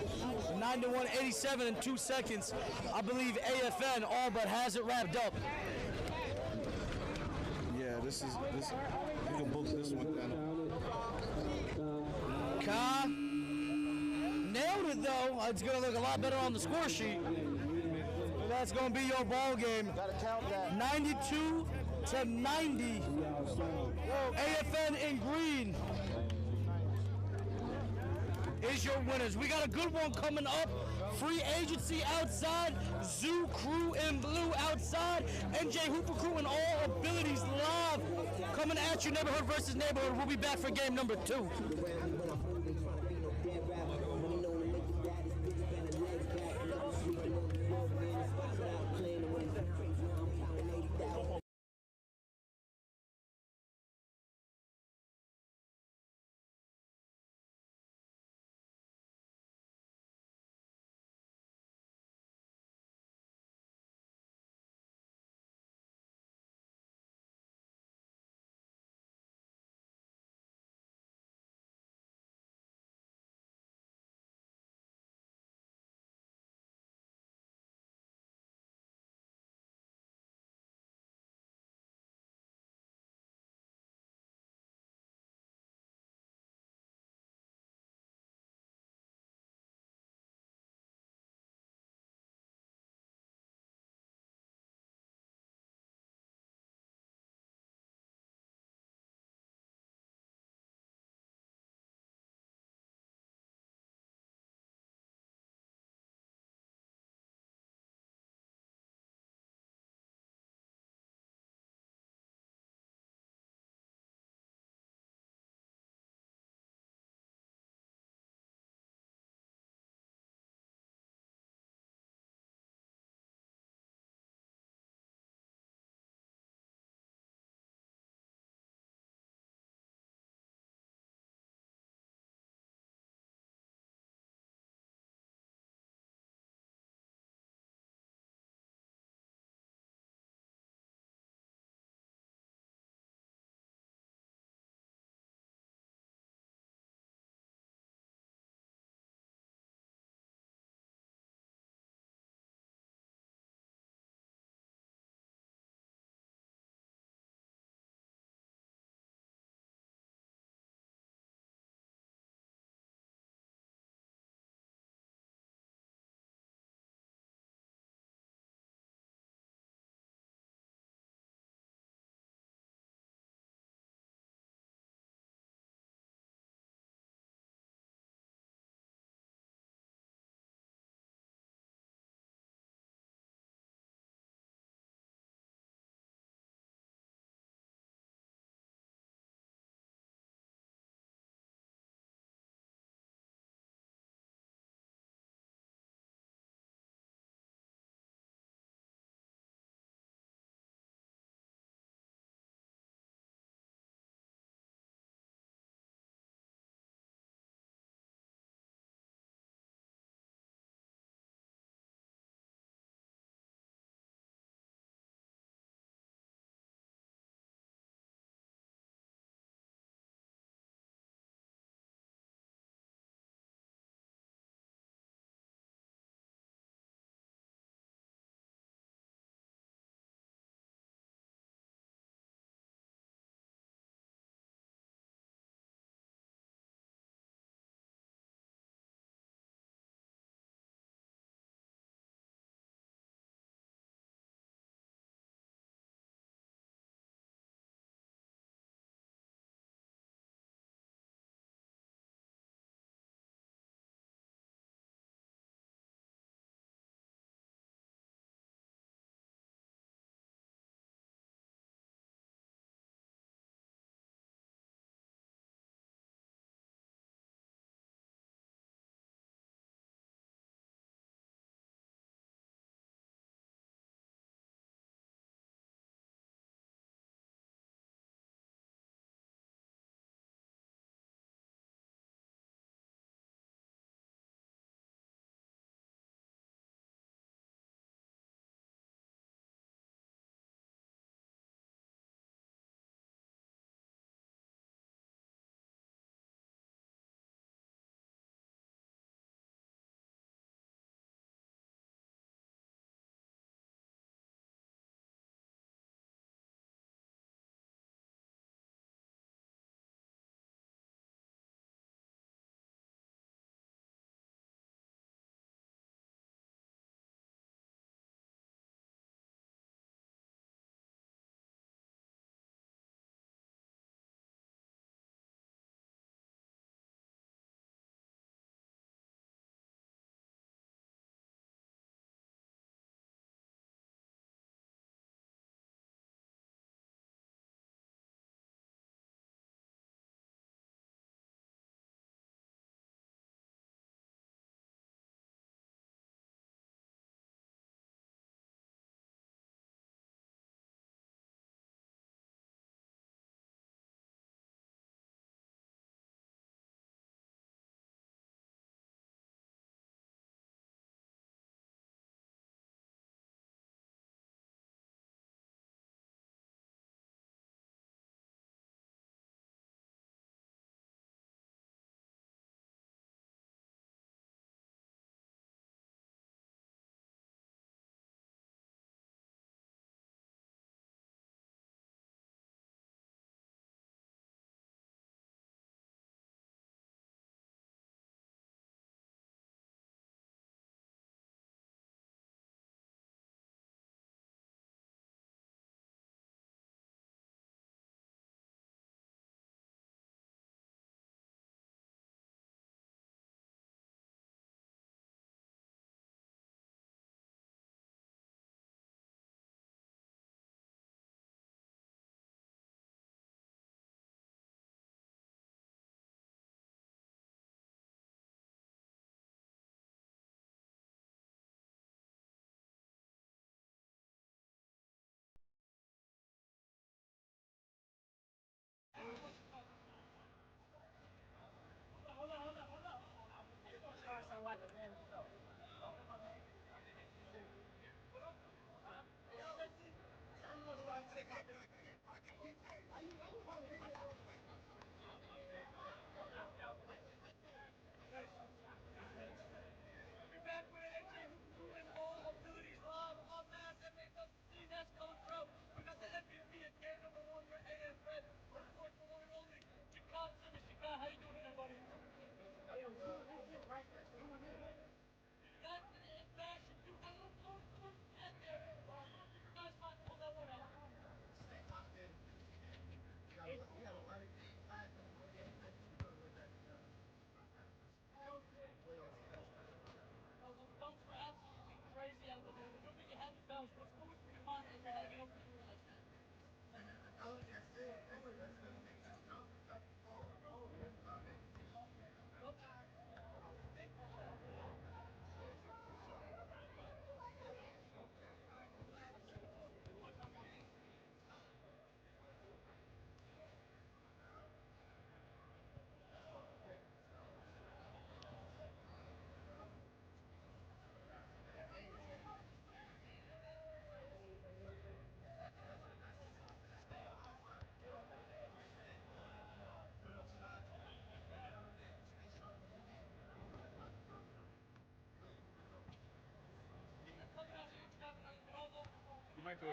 9-1, 87 in 2 seconds. I believe AFN all but has it wrapped up. Yeah, this. You can book this one down. Ka nailed it though. It's gonna look a lot better on the score sheet. That's gonna be your ball game. Gotta count that. 92-90. AFN in green is your winners. We got a good one coming up. Free agency outside. Zoo crew in blue outside. NJ Hooper crew and all abilities live. Coming at you, neighborhood versus neighborhood. We'll be back for game number 2.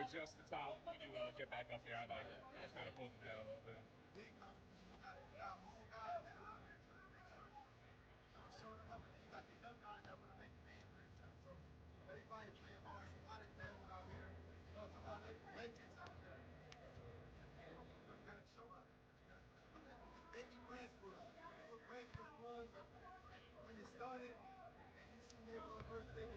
adjust the top when you get back up there. I like just kind of pull it down a little bit. When it started, they were first thing.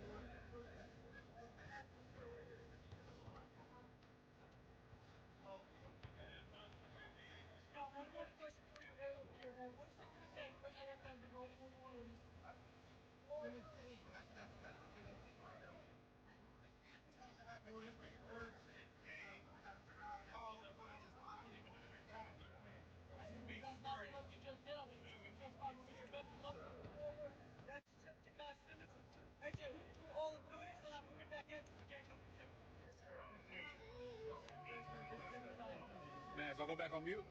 Man, so I'll go back on mute.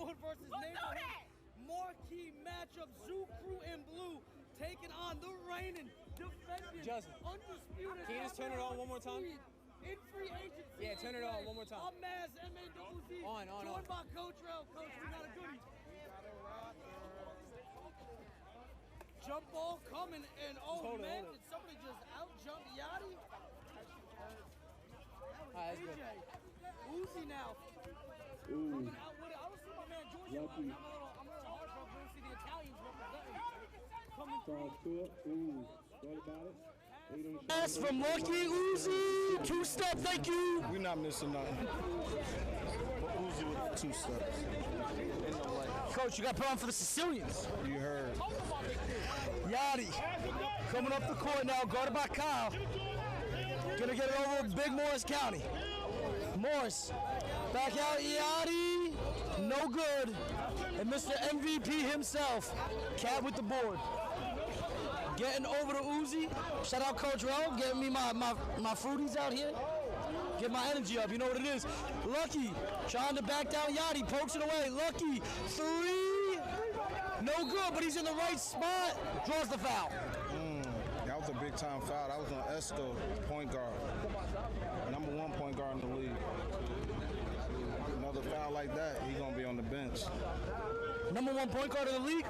neighborhood versus neighborhood. Marquee matchup, Zoo Crew in blue taking on the reigning, defending, undisputed. Can you just turn it on one more time? In free agency. Yeah, turn it on one more time. I'm Maz, M-A-Z-Z. On. Joined by Coach Rel. Coach, we got a goodie. Jump ball coming, and hold man, it. did somebody just out jump Yachty? Alright, that's AJ. good. Uzi now. Coming out with it. I was seeing my man George last night. I'm a little heartbroken to see the Italians representing. Coming through. Pass from Lucky Uzi. Two-step, thank you. We're not missing nothing. But Uzi with the 2 steps. Coach, you got put on for the Sicilians. You heard. Yachty coming up the court now, guarded by Kyle. Gonna get it over with Big Morris County. Morris, back out Yachty, no good. And Mr. MVP himself, Cat with the board. Getting over to Uzi. Shout out Coach Rel, getting me my fruities out here. Get my energy up, you know what it is. Lucky, trying to back down Yachty, pokes it away. Lucky, 3, no good, but he's in the right spot. Draws the foul. That was a big time foul. That was on Esco, point guard. Number 1 point guard in the league. Another foul like that, he's gonna be on the bench. Number 1 point guard in the league?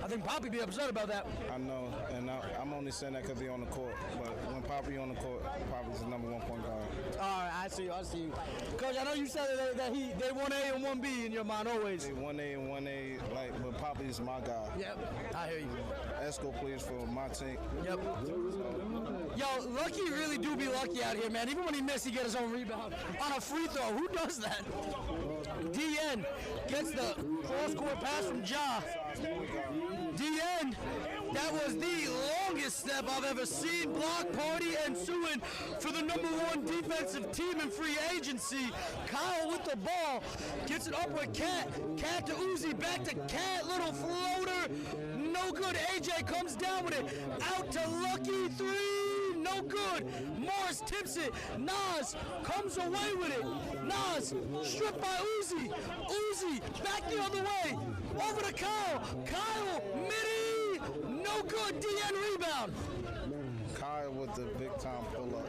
I think Poppy be upset about that. I know, and I'm only saying that because he's on the court. But when Poppy on the court, Poppy's the number 1 point guard. All right, I see you. Coach, I know you said that they 1A and 1B in your mind always. They 1A and 1A, but Poppy's my guy. Yep, I hear you. Esco plays for my team. Yep. Yo, Lucky really do be lucky out here, man. Even when he missed, he get his own rebound on a free throw. Who does that? DN gets the cross-court pass from Ja. DN, that was the longest step I've ever seen. Block party ensuing for the number 1 defensive team in free agency. Kyle with the ball, gets it up with Cat. Cat to Uzi, back to Cat, little floater. No good, AJ comes down with it. Out to Lucky, 3, no good. Morris tips it. Nas comes away with it. Nas stripped by Uzi. Uzi back the other way. Over to Kyle. Kyle, midi, no good. DN rebound. Kyle with the big time pull up.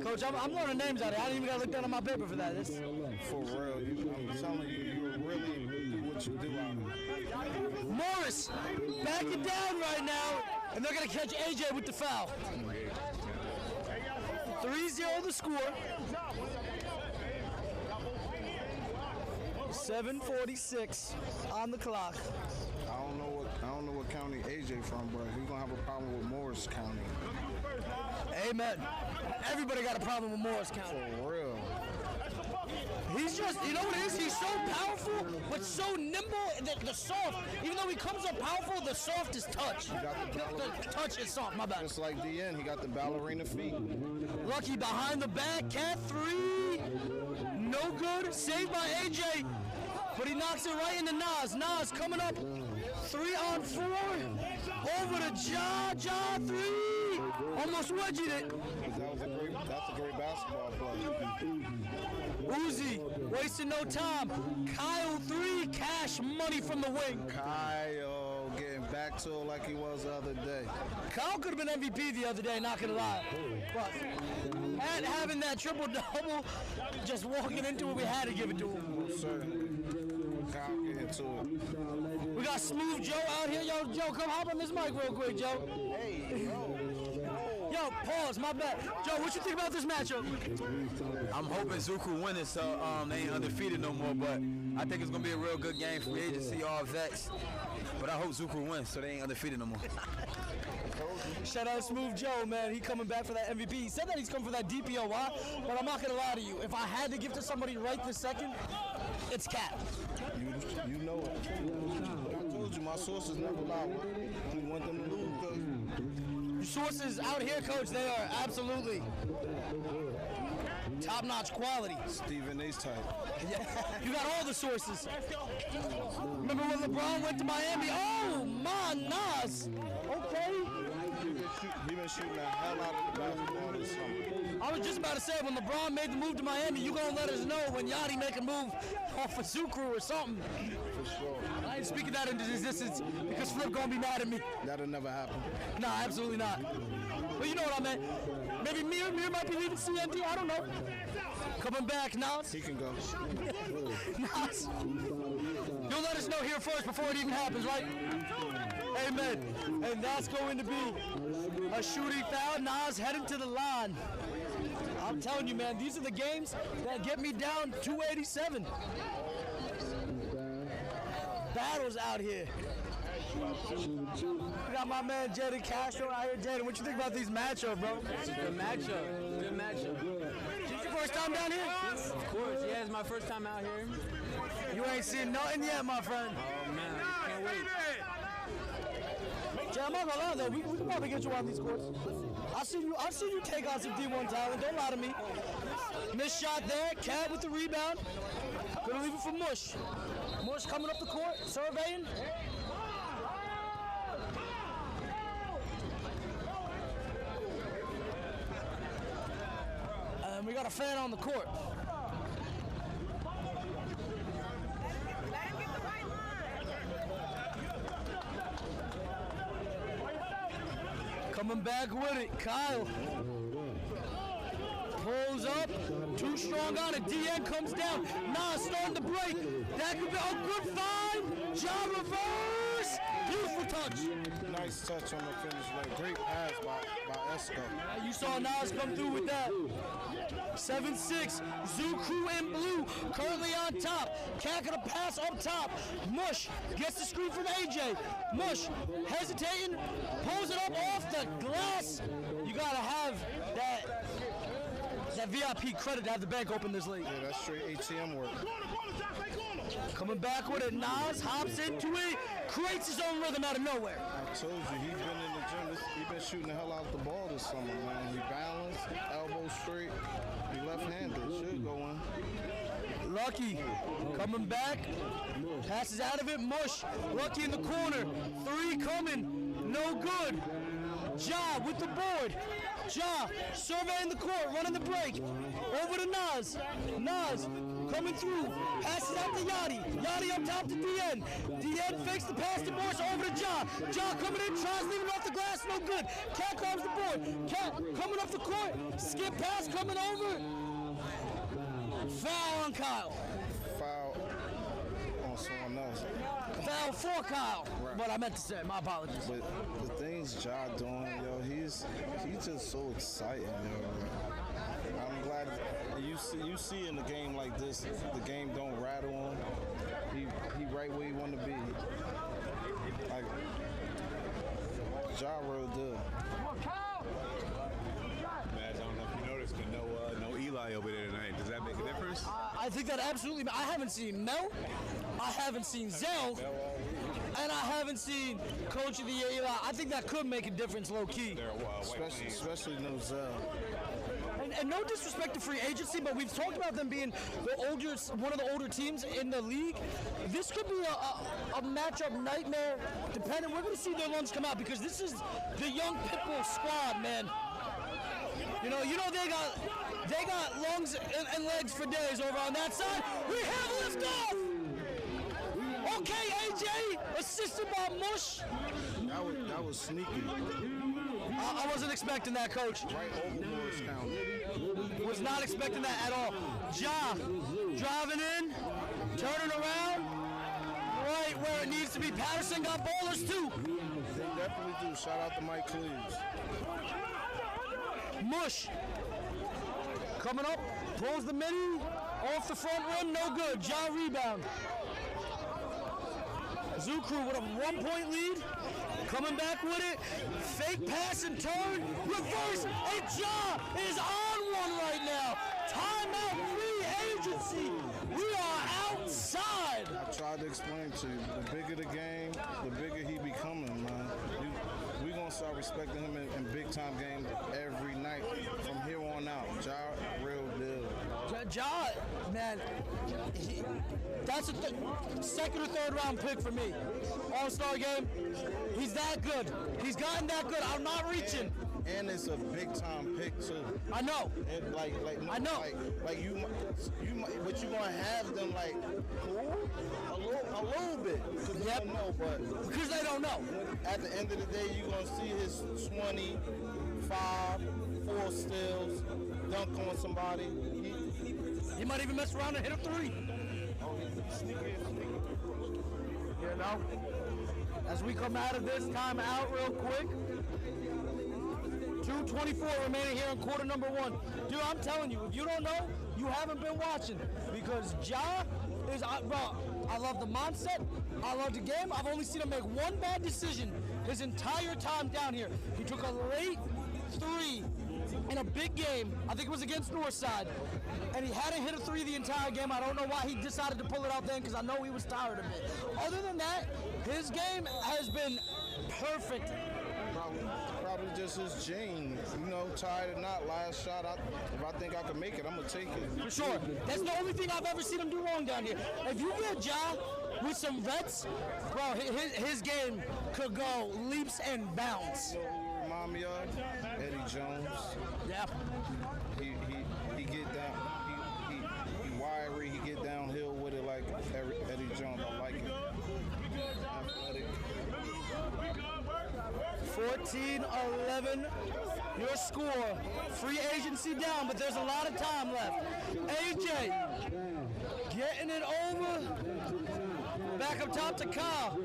Coach, I'm learning names out here. I didn't even got to look down on my paper for that. For real, I'm telling you, you really do what you do out here. Morris backing down right now, and they're going to catch AJ with the foul. 3-0 the score. 7:46 on the clock. I don't know what county AJ from, but he's gonna have a problem with Morris County. Amen. Everybody got a problem with Morris County. For real. He's just, you know what it is? He's so powerful, but so nimble. The soft, even though he comes up powerful, the soft is touch. The touch is soft, my bad. Just like DN, he got the ballerina feet. Lucky behind the back, Cat 3. No good. Saved by AJ, but he knocks it right into Nas. Nas coming up 3 on 4. Over to Ja 3. Almost wedged it. That's a great basketball play. Uzi wasting no time. Kyle 3, cash money from the wing. Kyle getting back to it like he was the other day. Kyle could have been MVP the other day, not gonna lie. But and having that triple-double, just walking into it, we had to give it to him. Certainly. Kyle getting to it. We got Smooth Joe out here. Yo, Joe, come hop on this mic real quick, Joe. Hey, Yo, pause, my bad. Joe, what you think about this matchup? I'm hoping Zuku win it so they ain't undefeated no more, but I think it's going to be a real good game. Free agency, all vets. But I hope Zuku wins so they ain't undefeated no more. Shout out Smooth Joe, man. He coming back for that MVP. He said that he's coming for that DPOY, but I'm not going to lie to you. If I had to give to somebody right this second, it's Cat. You know it. I told you, my sources never lie. We want them to lose. Sources out here, Coach, they are absolutely top-notch quality. Stephen A's type. Yeah, you got all the sources. Remember when LeBron went to Miami? Oh, my Nas. Okay. He been shooting the hell out of the basketball this summer. I was just about to say, when LeBron made the move to Miami, you gonna let us know when Yachty make a move off of Zukru or something. For sure. I ain't speaking that into existence because Flip gonna be mad at me. That'll never happen. Nah, absolutely not. But you know what I meant. Maybe Mir might be leaving CND, I don't know. Coming back, Nas. He can go. Nas. You'll let us know here first before it even happens, right? Amen. And that's going to be a shooting foul. Nas heading to the line. I'm telling you, man, these are the games that get me down 287. Battles out here. We got my man Jaden Castro out here. Jaden, what you think about these matchups, bro? It's a good matchup. Good matchup. Is this your first time down here? Of course, yeah, it's my first time out here. You ain't seen nothing yet, my friend. Oh man, can't wait. Jay, I'm not gonna lie though, we can probably get you on these courts. I've seen you take on some D1 talent. Don't lie to me. Missed shot there. Cat with the rebound. Gonna leave it for Mush. Mush coming up the court, surveying. And we got a fan on the court. Coming back with it, Kyle. Pulls up, too strong on it. DN comes down. Nas starting to break. That could be a good find. John reverse. Beautiful touch. Nice touch on the finish leg. Great pass by Esco. You saw Nas come through with that. 7-6. Zoo Crew in blue. Currently on top. Cat gonna pass up top. Mush gets the screen from AJ. Mush hesitating. Pulls it up off the glass. You gotta have that VIP credit to have the bank open this late. Yeah, that's straight ATM work. Coming back with it, Nas hops into it, creates his own rhythm out of nowhere. I told you, he's been in the gym. He's been shooting the hell out the ball this summer, man. He balanced, elbow straight. He left-handed, should go in. Lucky coming back, passes out of it. Mush, Lucky in the corner. Three coming, no good. Ja with the board. Ja surveying the court, running the break. Over to Nas. Nas coming through, passes out to Yachty. Yachty up top to DN. DN fakes the pass to Morse, over to Ja. Ja coming in, tries leaving off the glass, no good. Cat grabs the board. Cat coming up the court. Skip pass coming over. Foul on Kyle. Foul on someone else. Foul for Kyle. Right. What I meant to say, my apologies. But the things Ja doing, yo, he's just so exciting, yo. I'm glad you see in a game like this, the game don't rattle him. He right where he want to be. Like Ja real good. Matt, I don't know if you noticed, but no Eli over there tonight. Does that make a difference? I think that absolutely. I haven't seen Mel. I haven't seen Zell. And I haven't seen Coach of the Year Eli. I think that could make a difference low key. Especially no Zell. And no disrespect to free agency, but we've talked about them being one of the older teams in the league. This could be a matchup nightmare. Depending, we're going to see their lungs come out because this is the young Pitbull squad, man. You know they got lungs and legs for days over on that side. We have liftoff. Okay, AJ, assisted by Mush. That was sneaky. I wasn't expecting that, Coach. Right over Morris County. Was not expecting that at all. Ja, driving in, turning around, right where it needs to be. Patterson got ballers too. They definitely do. Shout out to Mike Cleaves. Mush, coming up, pulls the mini, off the front rim, no good. Ja rebound. Zoo Crew with a 1-point lead. Coming back with it. Fake pass and turn. Reverse. And Ja is on one right now. Timeout, free agency. We are outside. I tried to explain to you. The bigger the game, the bigger he becoming, man. We're going to start respecting him in big-time games every night from here on out. Ja, real deal. Ja, man, that's a second or third round pick for me. All-Star game, he's that good. He's gotten that good. I'm not reaching. And it's a big time pick too. I know. And I know. Like you might, but you gonna have them like cool a little bit because they don't know. But because they don't know. At the end of the day, you gonna see his 25, 4 steals, dunk on somebody. He might even mess around and hit a 3. Oh, he's sneaky. You know, as we come out of this timeout real quick, 2:24 remaining here in quarter number 1. Dude, I'm telling you, if you don't know, you haven't been watching because Ja is, bro, I love the mindset. I love the game. I've only seen him make one bad decision his entire time down here. He took a late 3 in a big game. I think it was against Northside. And he hadn't hit a 3 the entire game. I don't know why he decided to pull it out then because I know he was tired of it. Other than that, his game has been perfect. Probably just his gene. You know, tired or not, last shot, if I think I can make it, I'm going to take it. For sure. That's the only thing I've ever seen him do wrong down here. If you get Ja with some vets, bro, his game could go leaps and bounds. You know who you remind me of? Eddie Jones. Yeah. He get down, he wiry, he get downhill with it like Eddie Jones. I like it. Athletic. 14-11, your score. Free agency down, but there's a lot of time left. AJ getting it over. Back up top to Kyle.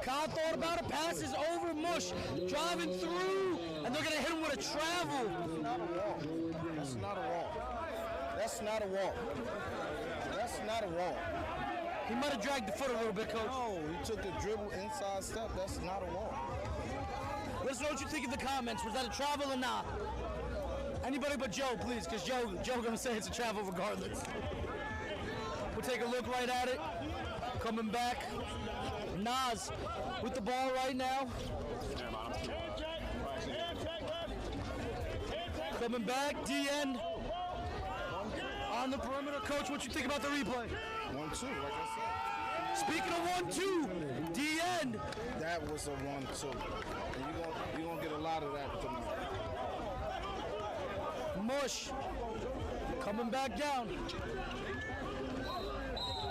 Kyle thought about it, passes over Mush, driving through, and they're going to hit him with a travel. That's not a walk. That's not a walk. That's not a walk. He might have dragged the foot a little bit, Coach. No, he took a dribble inside step. That's not a walk. Let us know what you think in the comments. Was that a travel or not? Anybody but Joe, please, because Joe gonna say it's a travel regardless. We'll take a look right at it. Coming back, Nas with the ball right now. Coming back, DN on the perimeter. Coach, what you think about the replay? 1-2, like I said. Speaking of 1-2, DN. That was a 1-2. And you're gonna get a lot of that tonight. Mush coming back down.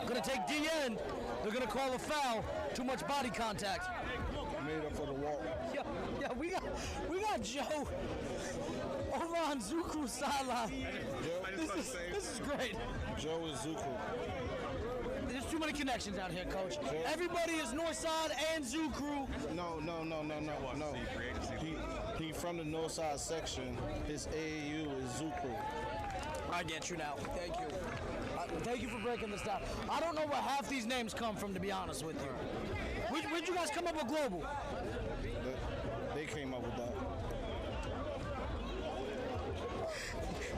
Gonna take DN. They're gonna call a foul. Too much body contact. Made up for the walk. Yeah, we got Joe over on Zuku's sideline. This is great. Joe is Zuku. There's too many connections out here, Coach. Everybody is Northside and Zoo Crew. No. He from the Northside section. His AAU is Zoo Crew. I get you now. Thank you. Thank you for breaking this down. I don't know where half these names come from, to be honest with you. Where'd you guys come up with Global? They came up with that.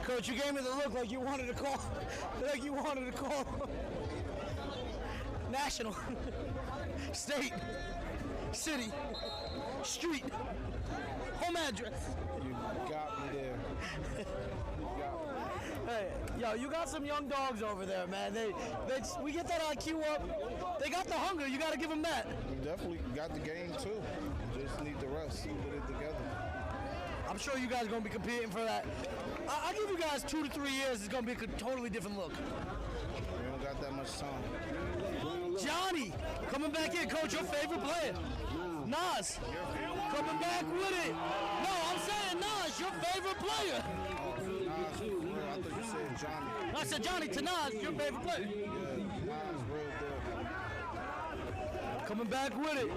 Coach, you gave me the look like you wanted to call, national, state, city, street, home address. You got me there. Hey, yo, you got some young dogs over there, man. We get that IQ up. They got the hunger. You got to give them that. We definitely got the game too. Just need the rest. Put it together. I'm sure you guys are going to be competing for that. I'll give you guys 2 to 3 years. It's going to be a totally different look. We don't got that much time. Johnny, coming back in, Coach, your favorite player. Nas, coming back with it. No, I'm saying Nas, your favorite player. Nas, I thought you said Johnny. I said Johnny to Nas, your favorite player. Yeah, Nas, real good. Coming back with it.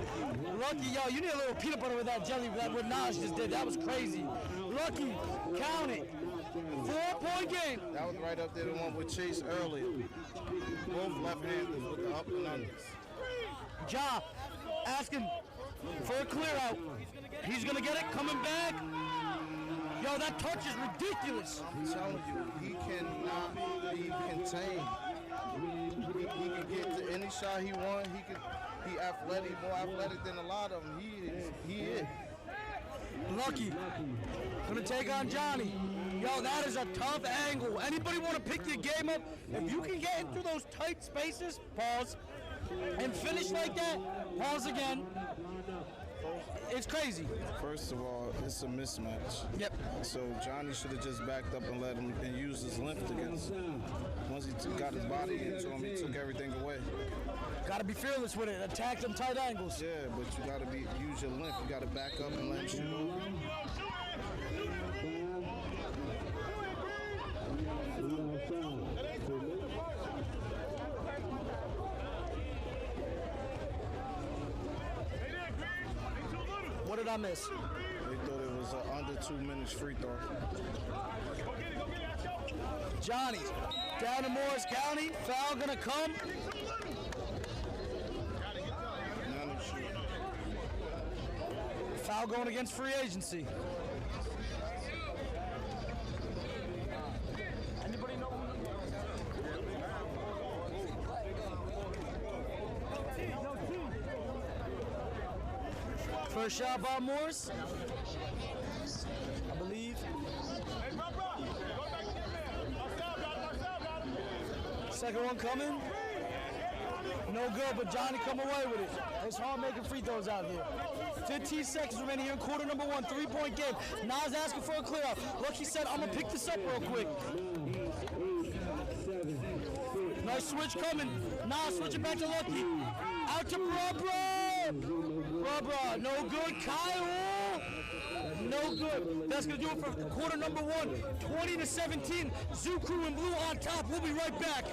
Lucky, yo, you need a little peanut butter with that jelly that what Nas just did. That was crazy. Lucky, count it. 4-point game. That was right up there, the one with Chase earlier. Both left-handers with the up and unders. Ja asking for a clear out. He's gonna get it, coming back. Yo, that touch is ridiculous. I'm telling you, he cannot be contained. He can get to any shot he wants. He athletic, more athletic than a lot of them. He is. Lucky. Gonna take on Johnny. Yo, that is a tough angle. Anybody want to pick your game up? If you can get into those tight spaces, pause, and finish like that, pause again. It's crazy. First of all, it's a mismatch. Yep. So Johnny should have just backed up and let him and used his length against him. Once he got his body into him, he took everything away. Got to be fearless with it. Attack them tight angles. Yeah, but you got to use your length. You got to back up and let him shoot over. What did I miss? They thought it was an under 2 minutes free throw. Johnny, down to Morris County. Foul gonna come. Foul going against free agency. Anybody know? First shot by Morris, I believe. Second one coming. No good, but Johnny come away with it. It's hard making free throws out here. 15 seconds remaining here in quarter number 1. 3-point game. Nas asking for a clear out. Lucky said, I'm going to pick this up real quick. Nice switch coming. Nas switching back to Lucky. Out to Brubra. Brubra, no good. Kyle. No good. That's going to do it for quarter number 1. 20-17. Zoo Crew in blue on top. We'll be right back.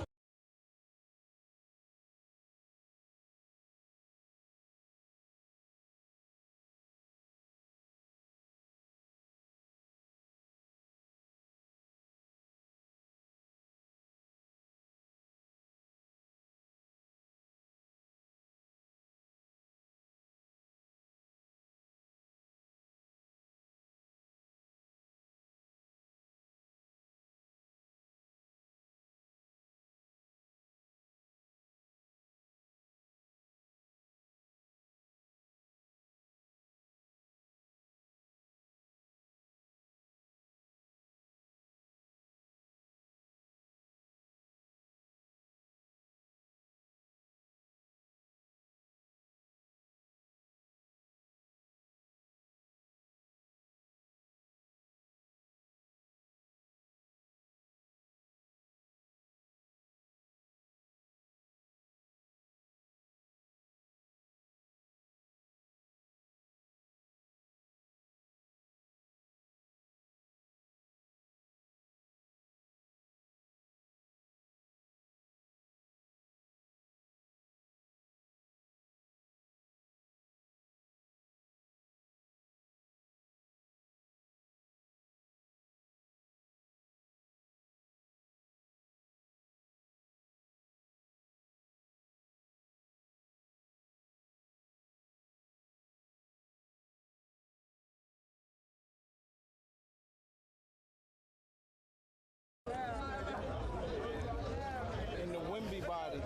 In the Wimby body.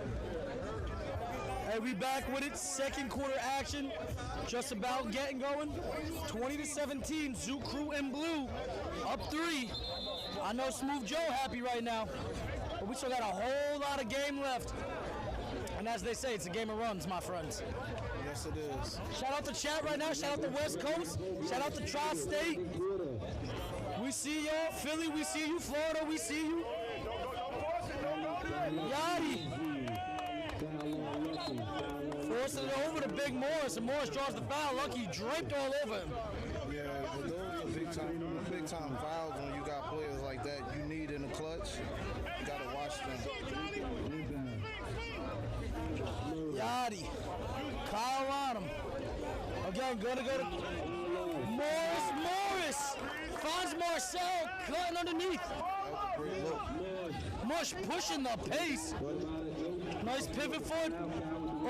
Hey, we back with it. Second quarter action. Just about getting going. 20-17. Zoo Crew in blue. Up 3. I know Smooth Joe happy right now. But we still got a whole lot of game left. And as they say, it's a game of runs, my friends. Yes, it is. Shout out to chat right now. Shout out to West Coast. Shout out to Tri-State. We see y'all. Philly, we see you. Florida, we see you. Yachty. Forcing it over to Big Morris, and Morris draws the foul. Lucky draped all over him. Yeah, but those are big time fouls when you got players like that you need in the clutch. You got to watch them. Yachty. Kyle on him. Again, gonna go to Morris. Finds Marcel cutting underneath. Mush pushing the pace. Nice pivot foot.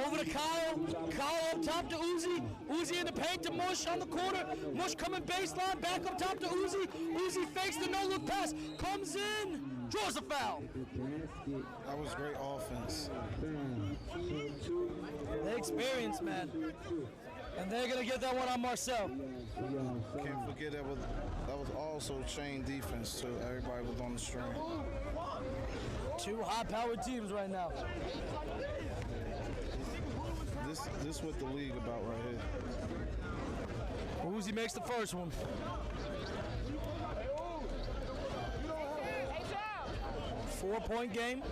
Over to Kyle. Kyle up top to Uzi. Uzi in the paint to Mush on the corner. Mush coming baseline. Back up top to Uzi. Uzi fakes the no-look pass. Comes in. Draws the foul. That was great offense. They experience, man. And they're going to get that one on Marcel. Can't forget that was also chain defense too. Everybody was on the string. 2 high-powered teams right now. This what the league about right here. Uzi makes the first one. Four-point game.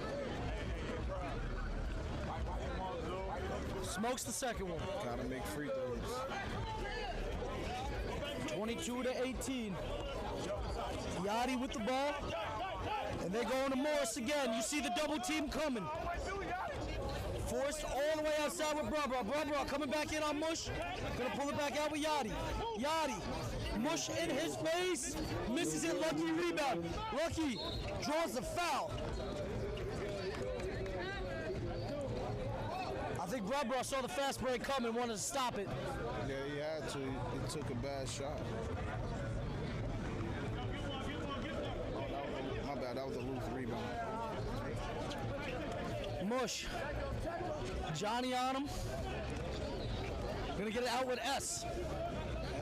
Smokes the second one. Gotta make free throws. 22-18. Yachty with the ball. And they're going to Morris again. You see the double team coming. Forced all the way outside with Brubra coming back in on Mush. Gonna pull it back out with Yachty. Yachty. Mush in his face. Misses it. Lucky rebound. Lucky draws the foul. I think Brubra saw the fast break coming, wanted to stop it. Yeah, he had to. He took a bad shot. My bad, that was a loose rebound. Mush. Johnny on him. Gonna get it out with S.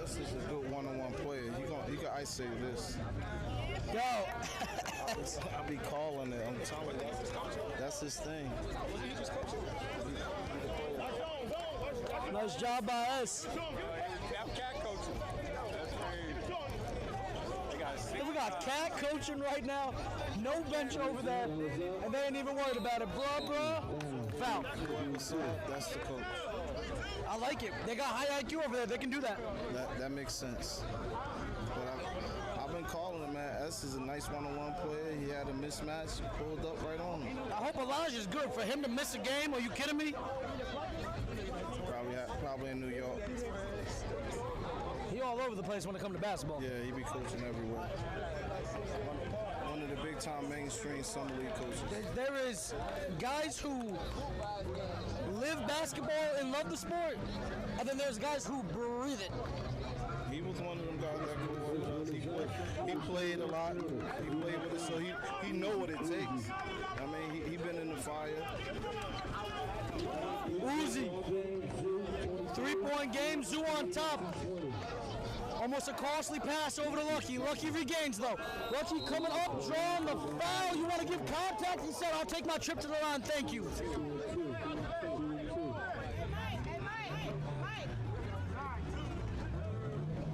S is a good one-on-one player. He can isolate this. Go. I'll be calling it. I'm telling you, that's his thing. Nice job by S. We got Cat coaching right now. No bench over there. And they ain't even worried about it. Bruh. Foul. That's the coach. I like it. They got high IQ over there. They can do that. That makes sense. But I've been calling him, man. S is a nice one-on-one player. He had a mismatch. He pulled up right on him. I hope Elijah's good. For him to miss a game, are you kidding me? Probably in New York. He all over the place when it comes to basketball. Yeah, he be coaching everywhere. One of the big-time mainstream summer league coaches. There is guys who live basketball and love the sport, and then there's guys who breathe it. He was one of them guys that grew up with us. He played a lot. He played with it, so he know what it takes. I mean, he been in the fire. Uzi. 3-point game, Zoo on top. Almost a costly pass over to Lucky. Lucky regains though. Lucky coming up, drawing the foul. You want to give contact? He said, I'll take my trip to the line, thank you.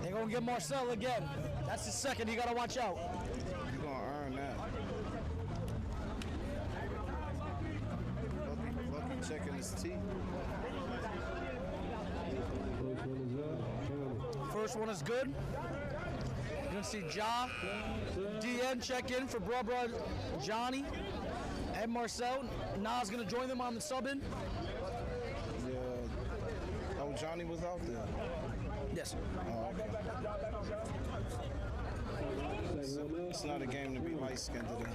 They're going to get Marcel again. That's his second, he got to watch out. He's going to earn that. Lucky checking his teeth. First one is good. You're going to see Ja, DN check in for Brubra, Johnny, and Marcel. Nas going to join them on the sub-in. Yeah. Oh, Johnny was out there. Yes. Oh, okay. It's not a game to be light-skinned today.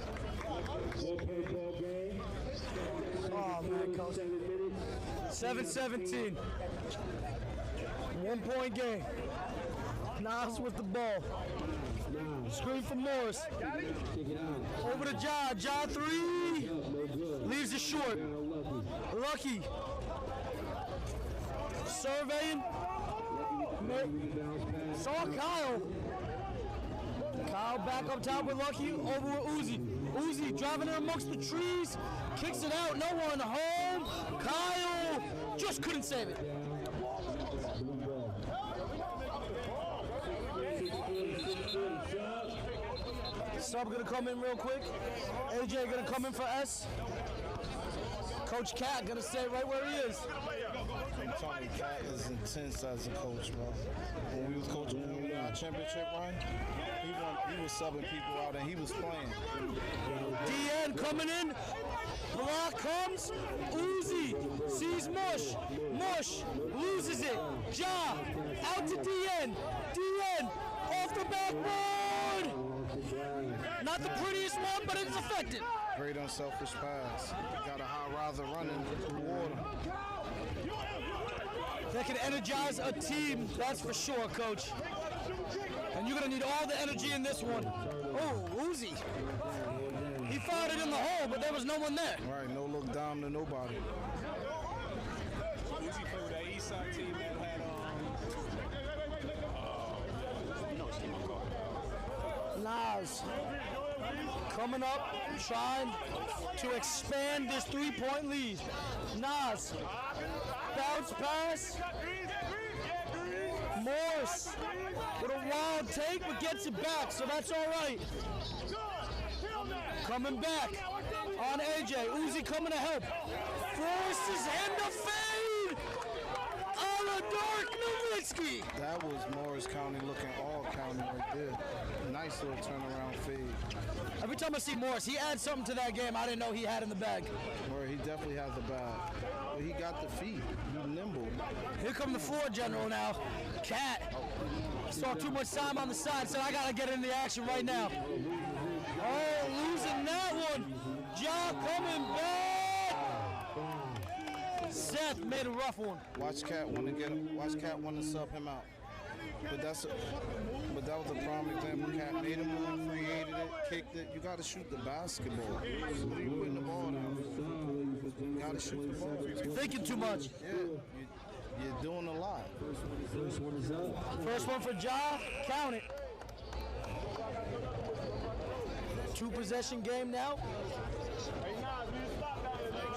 Oh, man, coach. 7-17. 1-point game. Nas with the ball. Screen for Morris. Over to Ja. Ja 3. Leaves it short. Lucky. Surveying. Saw Kyle. Kyle back up top with Lucky. Over with Uzi. Uzi driving in amongst the trees. Kicks it out. No one home. Kyle just couldn't save it. Sub gonna come in real quick. AJ gonna come in for S. Coach Cat gonna stay right where he is. I'm telling you, Cat is intense as a coach, bro. When we was coaching in our championship run, he was subbing people out and he was playing. DN coming in. Block comes. Uzi sees Mush. Mush loses it. Ja out to DN. DN off the backboard. Not the prettiest one, but it's effective. Great unselfish pass. Got a high riser running toward him. That can energize a team, that's for sure, Coach. And you're going to need all the energy in this one. Oh, Uzi. He fired it in the hole, but there was no one there. Right, no look down to nobody. Uzi played with that East Side team that had Nas coming up, trying to expand this 3-point lead. Nas, bounce pass. Morse with a wild take, but gets it back, so that's all right. Coming back on AJ. Uzi coming to help. Forces him to fade. On a Dark Nowitzki. That was Morris County looking all county right there. Nice little turnaround fade. Every time I see Morris, he adds something to that game I didn't know he had in the bag. Where he definitely has the bag. But he got the feet. He's nimble. Here come the floor general now. Cat. Saw too much time on the side, so I gotta get in the action right now. Oh, losing that one. Ja coming back. Seth made a rough one. Watch Cat want to get him. Watch Cat want to sub him out. But that was a prime example. Cat made a move, created it, kicked it. You got to shoot the basketball. So you putting the ball down. You got to shoot the ball. You're thinking too much. Yeah, you're doing a lot. First one is up. First one for Ja. Count it. 2-possession game now.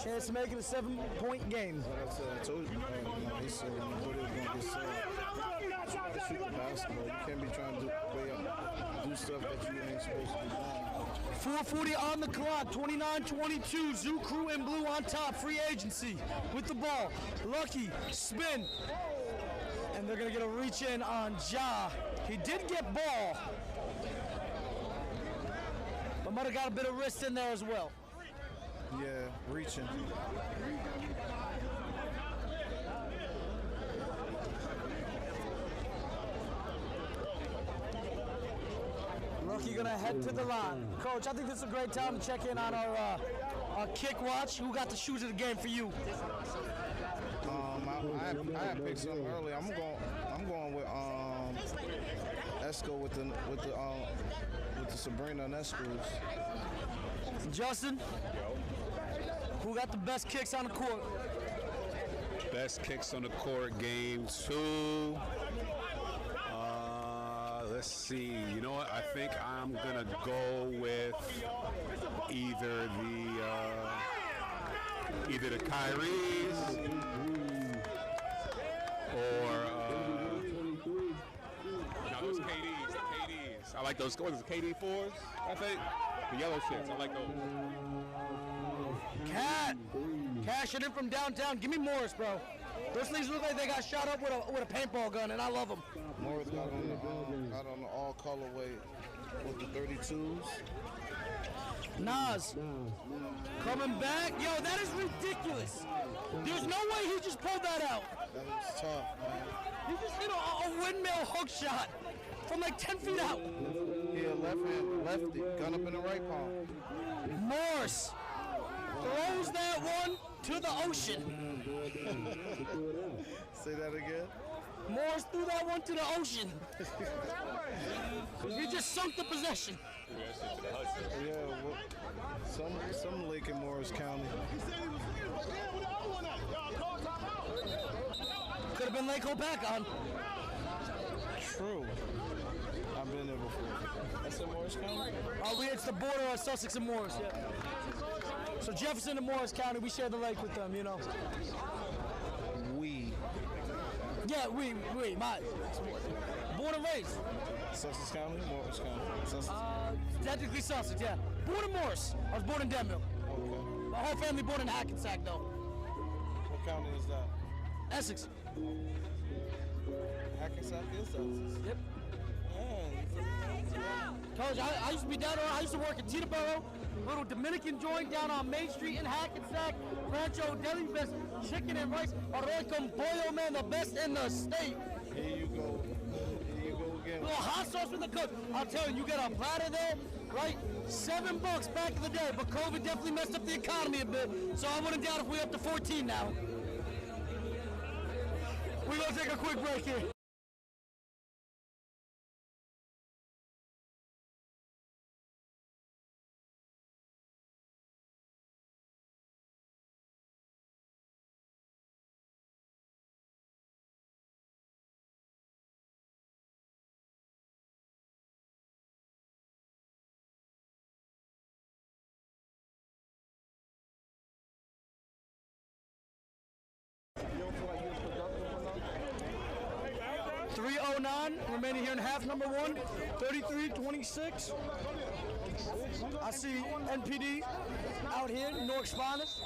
Chance to make it a 7-point game. I told you, he said when he was going to get served. Shoot the basketball. You can't be trying to do stuff that you ain't supposed to be doing. 4:40 on the clock, 29-22. Zoo Crew in blue on top. Free agency with the ball. Lucky, spin. And they're going to get a reach in on Ja. He did get ball. But might have got a bit of wrist in there as well. Yeah, reaching. Rookie gonna head to the line. Coach, I think this is a great time to check in on our kick watch. Who got the shoes of the game for you? I had picked something earlier. I'm going with Esco with the Sabrina and Escos. Justin, who got the best kicks on the court? Best kicks on the court, game 2. Let's see. You know what? I think I'm gonna go with either the Kyries or no, those KDs. I like those. What is it, KD 4s? I think the yellow shits. I like those. Cat, cashing in from downtown. Give me Morris, bro. Those things look like they got shot up with a paintball gun, and I love them. Morris got on the all colorway with the 32s. Nas coming back. Yo, that is ridiculous. There's no way he just pulled that out. That is tough, man. He just hit a windmill hook shot from like 10 feet out. Yeah, lefty, gun up in the right palm. Morse throws that one to the ocean. Say that again. Morris threw that one to the ocean. He just sunk the possession. Yeah, well, some lake in Morris County. Could have been Lake Opakon. True. I've been there before. That's in Morris County? It's the border of Sussex and Morris, yeah. So Jefferson and Morris County, we share the lake with them, you know. Yeah, we, born and raised. Sussex County, Morris County? Sussex? Technically Sussex, yeah. Born in Morris. I was born in Denville. Okay. My whole family born in Hackensack, though. What county is that? Essex. Hackensack is Sussex? Yep. Man. Coach, I used to be down there. I used to work at Teterboro, little Dominican joint down on Main Street in Hackensack. Rancho Deli, best chicken and rice. Arroz con pollo, man, the best in the state. Here you go. Here you go again. Little hot sauce with the cook. I'll tell you, you get a platter there, right? $7 back in the day, but COVID definitely messed up the economy a bit. So I wouldn't doubt if we're up to 14 now. We're gonna take a quick break here. 3:09 remaining here in half number one. 33-26. I see NPD out here, North Spinus.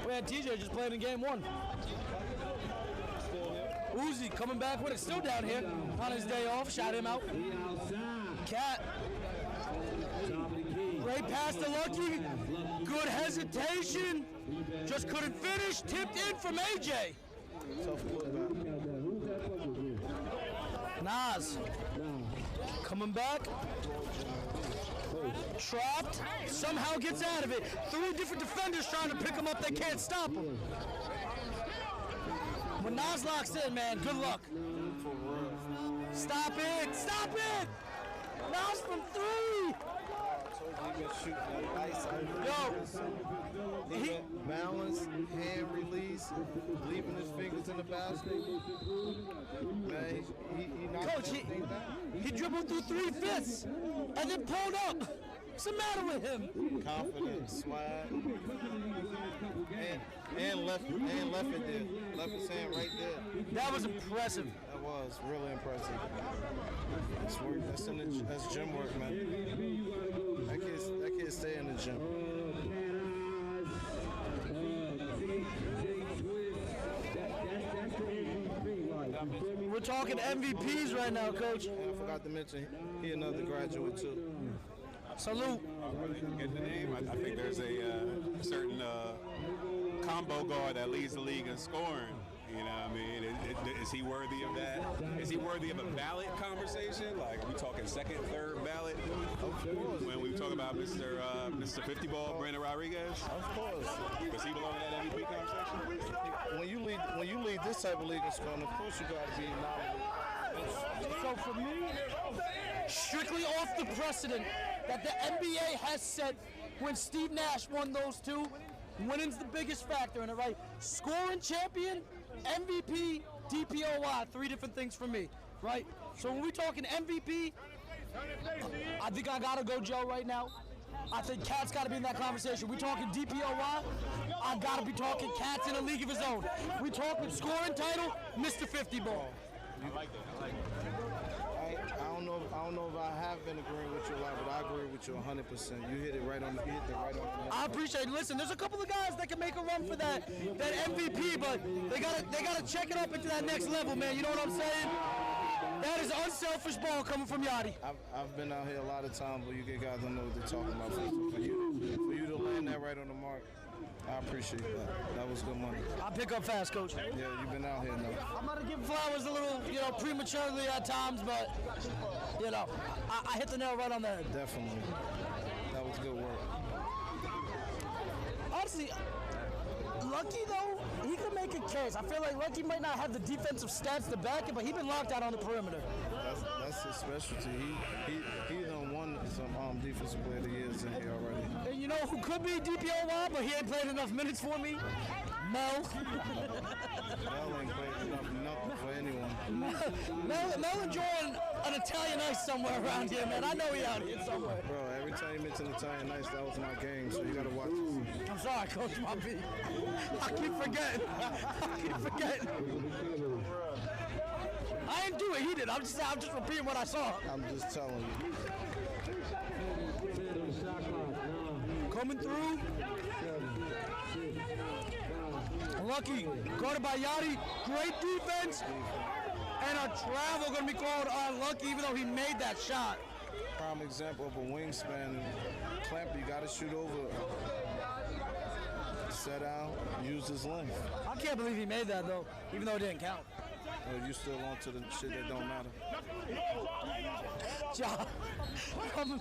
We had TJ just playing in game one. Uzi coming back with it, still down here on his day off. Shot him out. Cat. Great pass to Lucky. Good hesitation. Just couldn't finish. Tipped in from AJ. Nas. Coming back. Trapped. Somehow gets out of it. 3 different defenders trying to pick him up. They can't stop him. When Nas locks in, man, good luck. Stop it! Stop it! Nas from 3! Yo, he balance, hand release, leaving his fingers in the basket. Man, he Coach, he dribbled through 3 fists and then pulled up. What's the matter with him? Confidence, swag, and left it there. Left his hand right there. That was impressive. That was really impressive. That's work. That's gym work, man. That kid stay in the gym. We're talking MVPs right now, Coach. And I forgot to mention he another graduate too. Salute. Get the name. I think there's a certain combo guard that leads the league in scoring. You know what I mean? Is he worthy of that? Is he worthy of a ballot conversation? Like, are we talking second, third ballot? When we talk about Mr. 50 Ball, Brandon Rodriguez? Of course. Does he belong in that MVP conversation? When you lead this type of league in scoring, of course you got to be nominated. So for me, strictly off the precedent that the NBA has set when Steve Nash won those 2, winning's the biggest factor in it, right? Scoring champion, MVP, DPOY, 3 different things for me, right? So when we're talking MVP, I think I gotta go Joe right now. I think Cat's gotta be in that conversation. We talking DPOY, I gotta be talking Cat's in a league of his own. We talking scoring title, Mr. 50 Ball. I like that. I like that. I don't know if I have been agreeing with you a lot, but I agree with you 100%. You hit it right on the head. I appreciate it. Listen, there's a couple of guys that can make a run for that MVP, but they gotta check it up into that next level, man. You know what I'm saying? That is unselfish ball coming from Yachty. I've been out here a lot of times, but you guys don't know what they're talking about. For you to land that right on the mark, I appreciate that. That was good money. I pick up fast, Coach. Yeah, you've been out here now. I'm gonna give flowers a little, prematurely at times, but I hit the nail right on the head. Definitely. That was good work. Honestly, Lucky though, he could make a case. I feel like Lucky might not have the defensive stats to back it, but he's been locked out on the perimeter. That's his specialty. He done won some defensive player of the years in here already. And you know who could be DPOY, but he ain't played enough minutes for me? Mel. Mel ain't played enough for anyone. Mel enjoying an Italian ice somewhere around here, man. I know he out here somewhere. Bro, every time you mention Italian ice, that was my game, so you gotta watch it. I'm sorry, Coach, my B. I keep forgetting. I didn't do it, he did. I'm just repeating what I saw. I'm just telling you. Coming through. Lucky, guarded by Yachty. Great defense. And a travel going to be called on Lucky, even though he made that shot. Prime example of a wingspan. Clamp, you got to shoot over. Set out, use his length. I can't believe he made that, though, even though it didn't count. Oh, you still on to the shit that don't matter. Ja. Coming.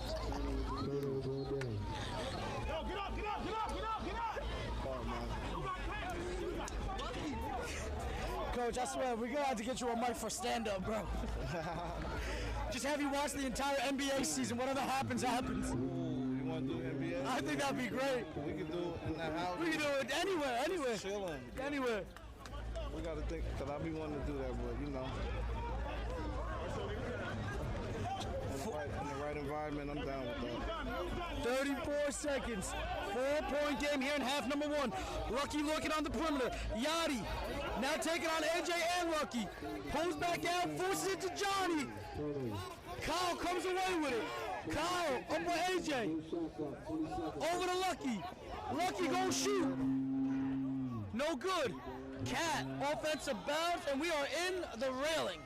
Coach, I swear, we're going to have to get you a mic for stand-up, bro. Just have you watch the entire NBA season. Whatever happens, happens. Ooh, you want to do NBA? I think that'd be great. We can do it in the house. We can do it anywhere. Chilling. Anywhere. We got to think, because I be wanting to do that, but, you know. in the right environment, I'm down with that. 34 seconds. 4-point game here in half number one. Lucky looking on the perimeter. Yachty now taking on AJ and Lucky. Pulls back out, forces it to Johnny. Kyle comes away with it. Kyle up with AJ. Over to Lucky. Lucky gonna shoot. No good. Cat, offensive bounce, and we are in the railing.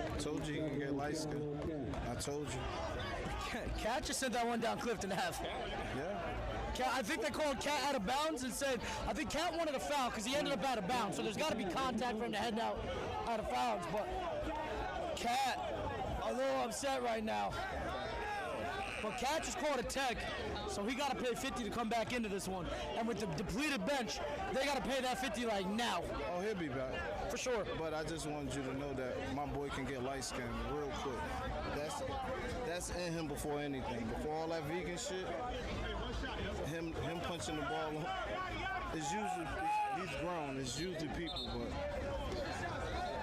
I told you he can get light skin. I told you. Cat just sent that one down Clifton Ave. Yeah. Cat, I think they called Cat out of bounds and said, I think Cat wanted a foul because he ended up out of bounds. So there's got to be contact for him to head out of bounds. But Cat, a little upset right now. But Cat just called a tech, so he got to pay 50 to come back into this one. And with the depleted bench, they got to pay that 50 like now. Oh, he'll be back. For sure. But I just wanted you to know that my boy can get light skin real quick. That's in him before anything. Before all that vegan shit, him punching the ball is usually, he's grown. It's usually people, but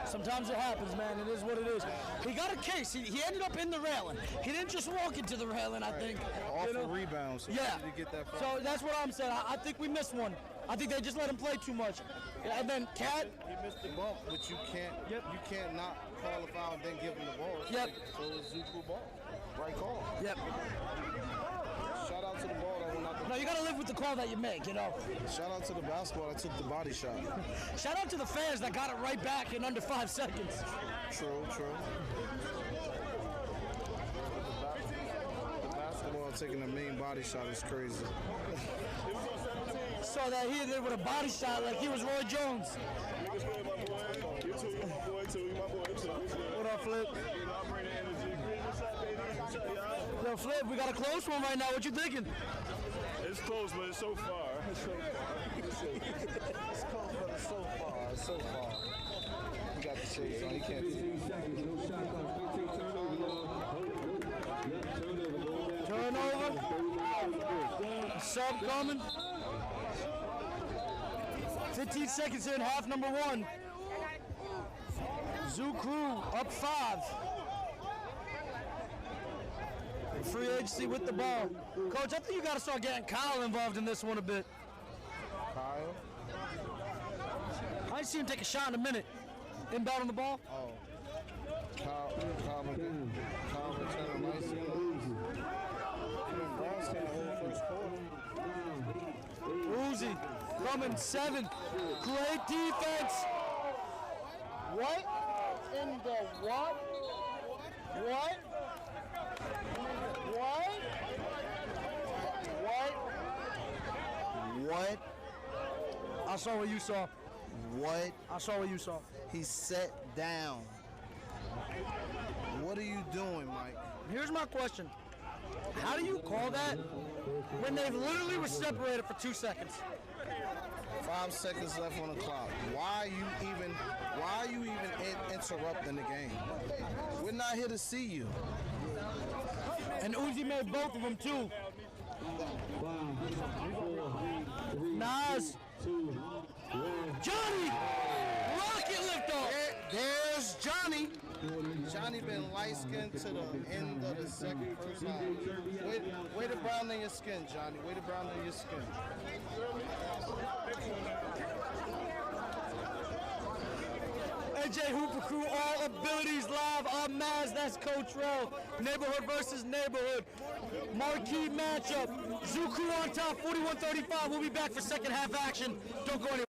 sometimes it happens, man. It is what it is. He got a case. He ended up in the railing. He didn't just walk into the railing, I think. off a rebound. So yeah. To get that So that's what I'm saying. I think we missed one. I think they just let him play too much. And then Cat. He missed the bump, but you can't not call a foul and then give him the ball. Yep. So it's Zuko ball. Right call. Yep. Shout out to the ball that went out the. No, you gotta live with the call that you make, you know. Shout out to the basketball that took the body shot. Shout out to the fans that got it right back in under 5 seconds. True. The basketball taking the main body shot is crazy. Saw that he did with a body shot like he was Roy Jones. What up, Flip? Yo, Flip, we got a close one right now. What you thinking? It's close, but it's so far. It's close, but it's so far. It's so far. You got the shades on. You can't see. Turnover. Sub coming. 15 seconds in half number one. Zoo Crew up 5. Free agency with the ball. Coach, I think you got to start getting Kyle involved in this one a bit. Kyle? I ain't seen him take a shot in a minute. Inbound on the ball. Oh. Kyle returning nice. Browns can't hold first quarter. Uzi coming 7. Great defense. What in the what? What? What? I saw what you saw. What? I saw what you saw. He sat down. What are you doing, Mike? Here's my question. How do you call that when they literally were separated for 2 seconds? 5 seconds left on the clock. Why are you even interrupting the game? We're not here to see you. And Uzi made both of them too. Nas. Johnny! Rocket lift off! There's Johnny. Johnny been light-skinned to the end of the first half. Way to brown in your skin, Johnny. Way to brown in your skin. AJ Hooper Crew, all abilities live on Maz. That's Coach Rel. Neighborhood versus neighborhood. Marquee matchup. Zoo Crew on top, 41-35. We'll be back for second half action. Don't go anywhere.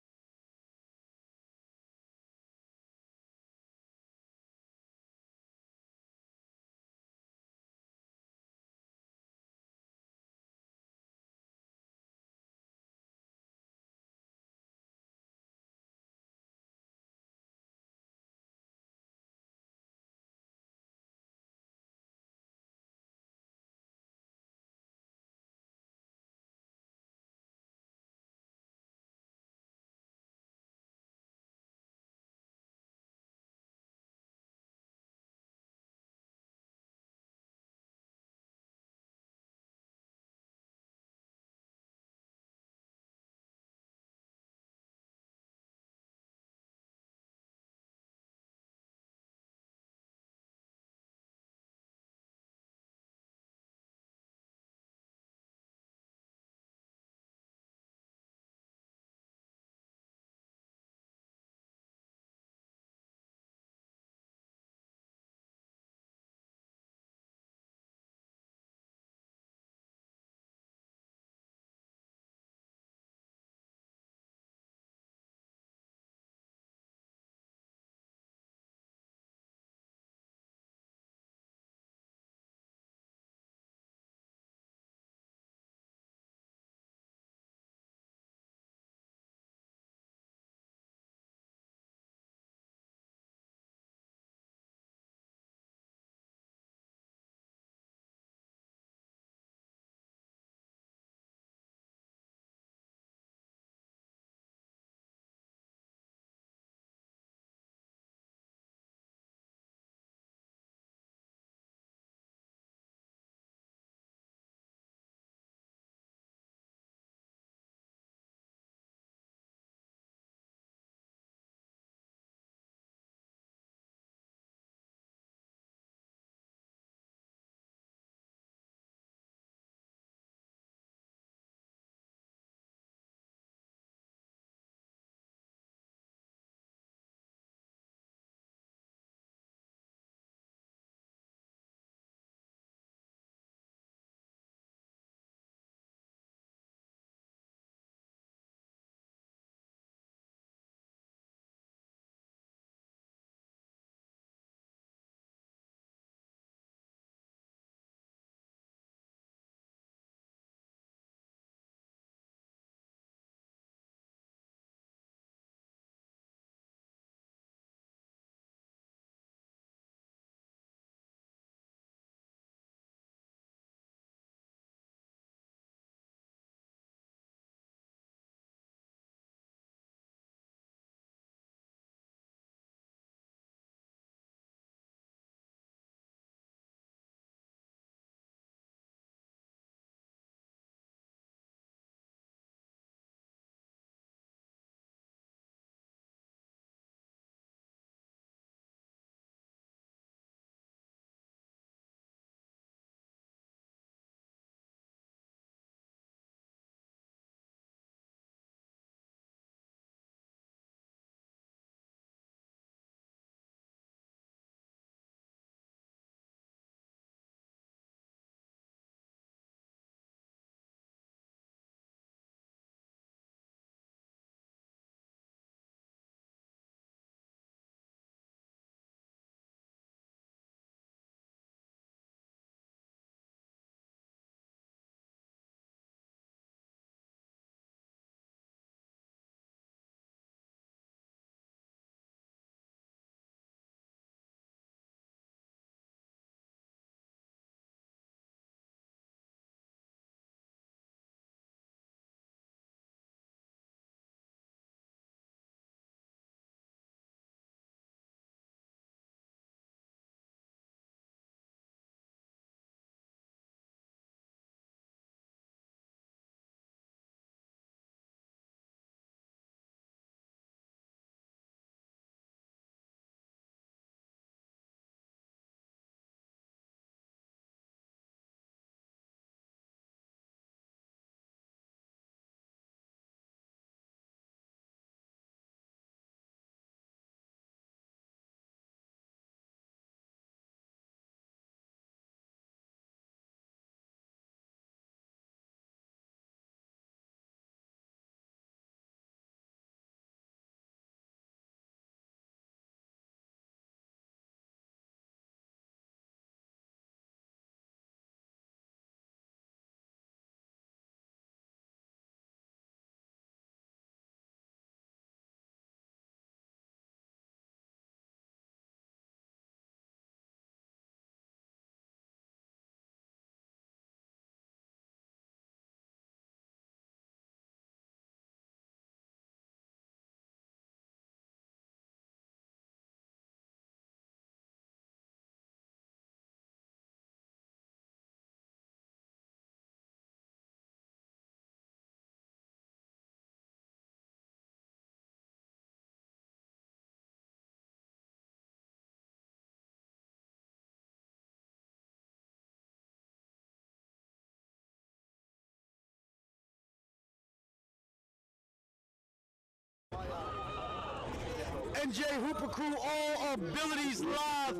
NJ Hooper Crew, all abilities live.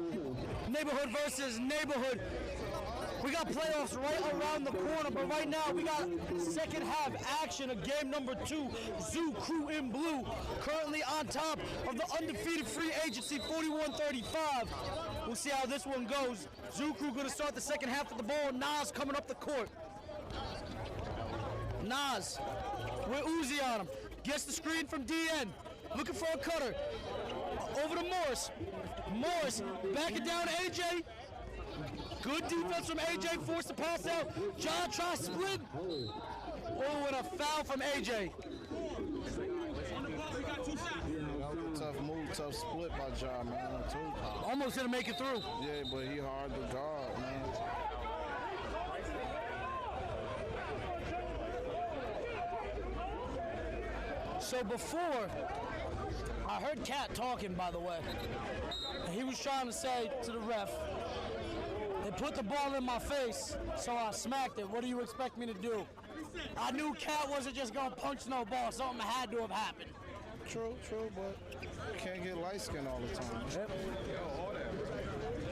Neighborhood versus neighborhood. We got playoffs right around the corner, but right now we got second half action of game number 2. Zoo Crew in blue, currently on top of the undefeated free agency, 41-35. We'll see how this one goes. Zoo Crew gonna start the second half of the ball. Nas coming up the court. Nas with Uzi on him. Gets the screen from DN. Looking for a cutter. Over to Morris. Morris back it down to AJ. Good defense from AJ, forced to pass out. John tries split. Oh, and a foul from AJ. Tough move, tough split by John, man. Almost didn't make it through. Yeah, but he hard to guard, man. So before, I heard Cat talking, by the way. And he was trying to say to the ref, they put the ball in my face, so I smacked it. What do you expect me to do? I knew Cat wasn't just going to punch no ball. Something had to have happened. True, but you can't get light skin all the time. Yep.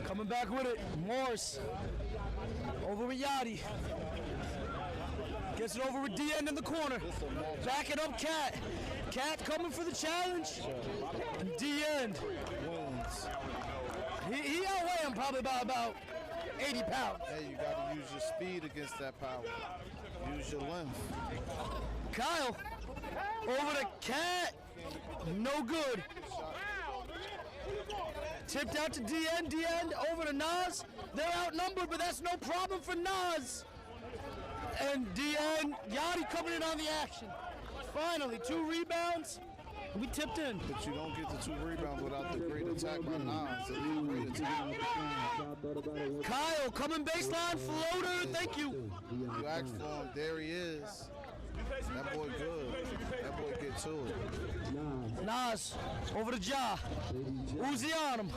Coming back with it, Morris. Over with Yachty. Gets it over with DN in the corner. Back it up, Cat. Cat coming for the challenge. And DN wins. He outweighed him probably by about 80 pounds. Hey, you got to use your speed against that power. Use your length. Kyle, over to Cat. No good. Tipped out to DN. DN over to Nas. They're outnumbered, but that's no problem for Nas. And DN, Yachty coming in on the action. Finally, 2 rebounds. We tipped in. But you don't get the 2 rebounds without the great attack by Nas. Kyle coming baseline, floater, thank you. You asked for him, there he is. That boy good. That boy get to it. Nas, over to Ja. Uzi on him.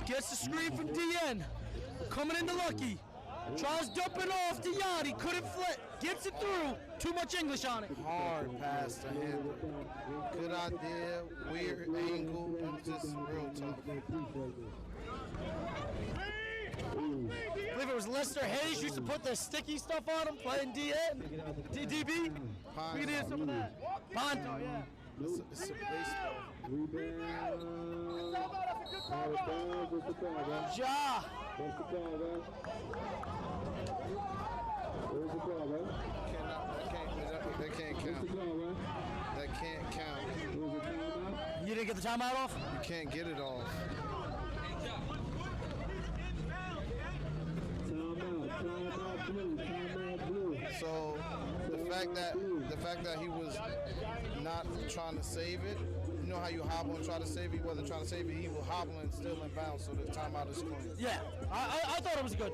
Gets the screen from DN. Coming into Lucky. Tries dumping off to Yachty, couldn't flip. Gets it through. Too much English on it. Hard pass to him. Good idea, weird angle, and just real tough. I believe it was Lester Hayes used to put the sticky stuff on him, playing DN, DB. We can hear some of that. Ponto, yeah. It's a baseball. Ja. That can't count. That can't count. You didn't get the timeout off? You can't get it off. So the fact that he was not trying to save it, you know how you hobble and try to save it? He wasn't trying to save it. He was hobbling and still in bounds, so the timeout is clean. Yeah, I thought it was good.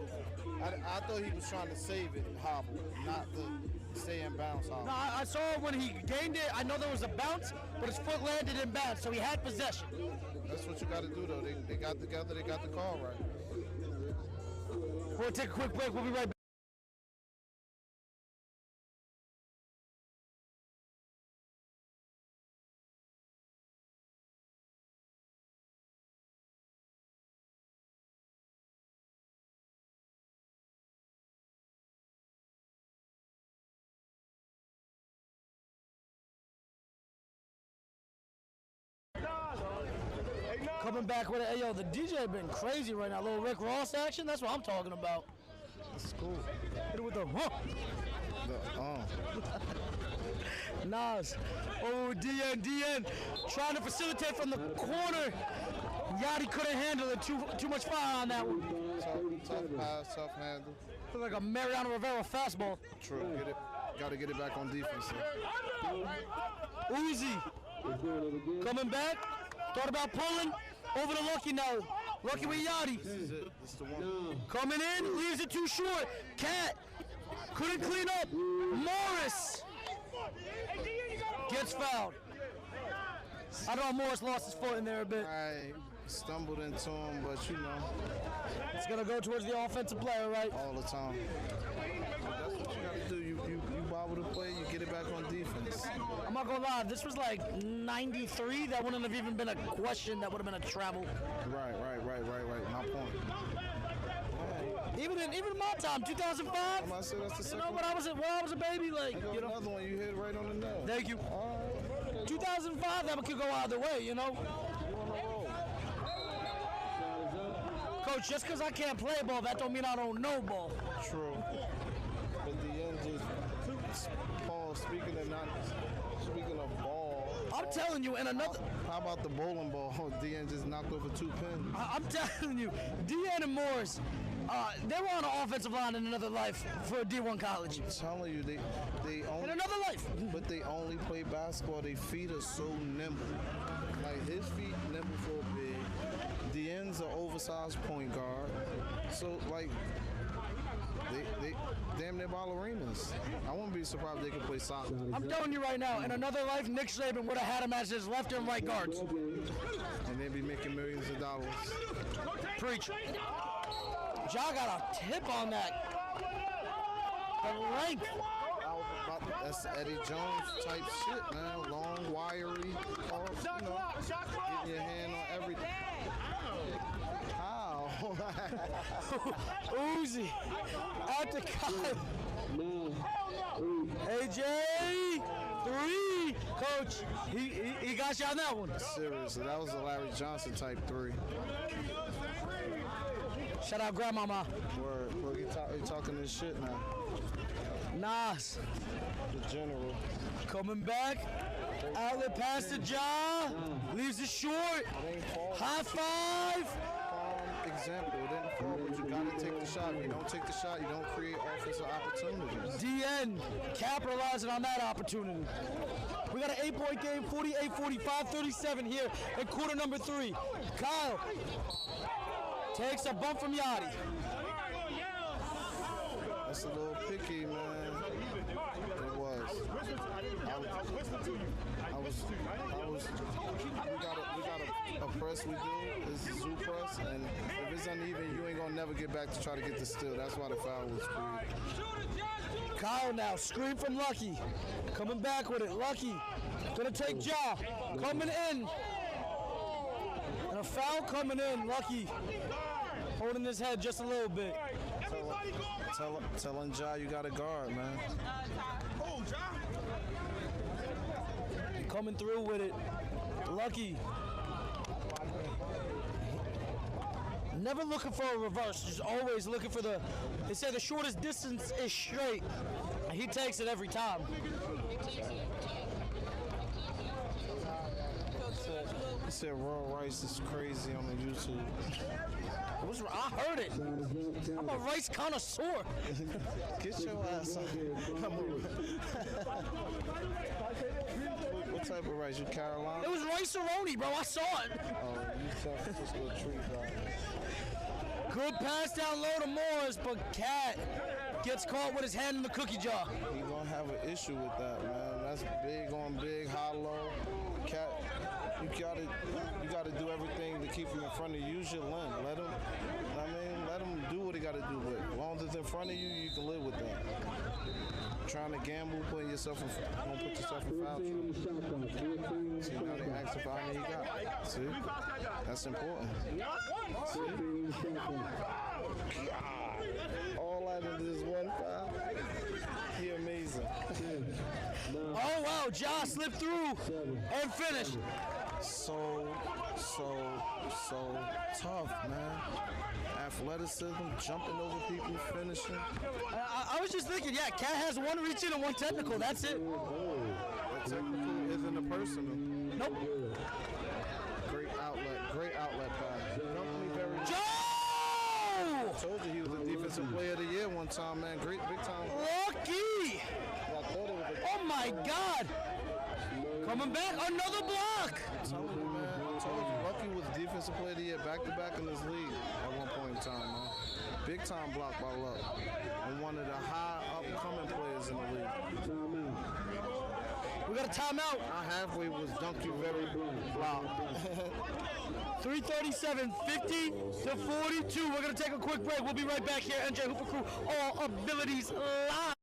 I thought he was trying to save it, hobble, not the stay in bounds hobble. No, I saw when he gained it. I know there was a bounce, but his foot landed in bounds, so he had possession. That's what you got to do, though. They got together. They got the call right. We'll take a quick break. We'll be right back. Coming back with it. Hey, yo, the DJ been crazy right now. Little Rick Ross action. That's what I'm talking about. That's cool. Hit it with the Nas. Oh, DN. Trying to facilitate from the corner. Yachty couldn't handle it. Too much fire on that one. Tough pass, tough handle. Looked like a Mariano Rivera fastball. True. Got to get it back on defense. Uzi. Coming back. Thought about pulling. Over to Lucky now. Lucky with Yachty. This is it. This is the one. Coming in. Leaves it too short. Cat. Couldn't clean up. Morris. Gets fouled. I know Morris lost his foot in there a bit. I stumbled into him, but you know. It's going to go towards the offensive player, right? All the time. That's what you got to do. You bobble the play, you get it back on defense. I'm not gonna lie, if this was like 93, that wouldn't have even been a question, that would have been a travel. Right. My point. Even in my time, 2005. I'm about to say that's the second when I was a baby, like another one you hit right on the nail. Thank you. 2005, that could go either way, You on the roll. Coach, just because I can't play ball, that don't mean I don't know ball. True. But the end just Paul. Speaking of ball. I'm telling you, and another. How about the bowling ball? DN just knocked over 2 pins. I'm telling you, DN and Morris, they were on an offensive line in another life for a D1 college. I'm telling you, they only in another life. But they only play basketball. Their feet are so nimble. Like his feet nimble for a big. DN's an oversized point guard. So like. They damn near ballerinas. I wouldn't be surprised if they could play soccer. I'm telling you right now, in another life, Nick Saban would have had him as his left and right guards. And they'd be making millions of dollars. Preach. Ja got a tip on that. The length. That's Eddie Jones type shit, man. Long, wiry, getting your hand on everything. How? Uzi. Out to Kyle. AJ. 3. Coach, he got you on that one. Seriously, that was a Larry Johnson type 3. Shout out Grandmama. Word. He talking this shit now. Nas. The general. Coming back. Outlet pass to Ja. Leaves it short. High five. Example, it didn't fall, but you gotta take the shot. If you don't take the shot, you don't create offensive opportunities. DN capitalizing on that opportunity. We got an 8-point game, 48-45, 37 here in quarter number 3. Kyle takes a bump from Yachty. That's a little picky, man. It was. We got a press we do. It's zoo press, and if it's uneven, you ain't gonna never get back to try to get the steal. That's why the foul was free. Kyle now, screen from Lucky. Coming back with it, Lucky. Gonna take Ja, coming in. And a foul coming in, Lucky. Holding his head just a little bit. Telling Ja you got a guard, man. Coming through with it, Lucky. Never looking for a reverse, just always looking for they say the shortest distance is straight. And he takes it every time. He said raw rice is crazy on the YouTube. I heard it. I'm a rice connoisseur. Get your ass on. What type of rice? You Carolina? It was rice-a-roni, bro. I saw it. Oh, you San Francisco tree, bro. Good pass down low to Morris, but Cat gets caught with his hand in the cookie jar. He's gonna have an issue with that, man. That's big on big, hollow. Cat, you gotta do everything to keep him in front of you. Use your length. Let him do what he gotta do. But as long as it's in front of you, you can live with that. Trying to gamble, putting yourself in, don't put yourself in foul trouble. See, now they asking for how many he got. See? That's important. See? All I did is 1 foul. He amazing. Oh, wow. Ja slipped through and finished. So tough, man. Athleticism, jumping over people, finishing. I was just thinking, yeah, Cat has one reaching and one technical. That's it. That technical isn't a personal. Nope. Great outlet pass. Joe! I told you he was the defensive player of the year one time, man. Great, big time. Lucky! Oh my God! Coming back, another block! I'm telling you, man. I told you, Lucky was defensive player of the year back-to-back in this league at one point in time, man. Big time block by Luck. And one of the high upcoming players in the league. We got a timeout. Our halfway was dunk you very loud. 3:37, 50 to 42. We're going to take a quick break. We'll be right back here. NJ Hooper Crew, All Abilities Live.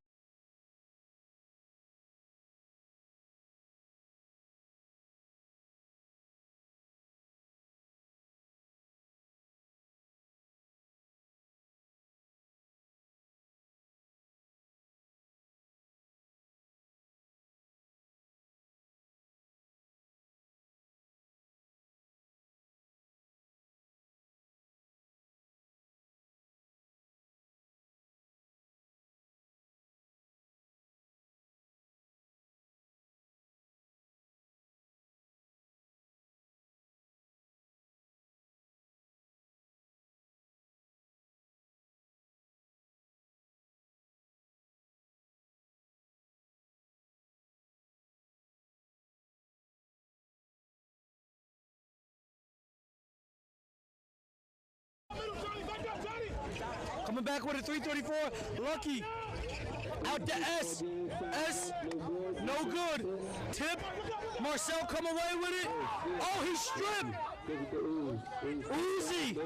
Coming back with a 334. Lucky. Out to S. S. No good. Tip. Marcel come away with it. Oh, he stripped. Uzi.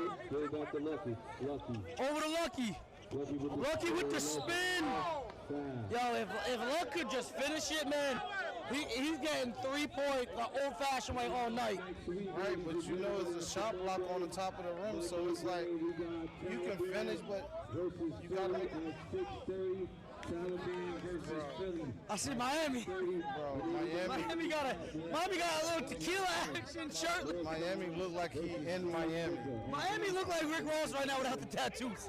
Over to Lucky. Lucky with the spin. Yo, if Luck could just finish it, man, he's getting 3-point the old-fashioned way all night. Right, but you know it's a shot block on the top of the rim, so it's like you can finish, but you gotta make it. I see Miami. Bro, Miami got a little tequila action shirt. Miami look like he in Miami. Miami look like Rick Ross right now without the tattoos.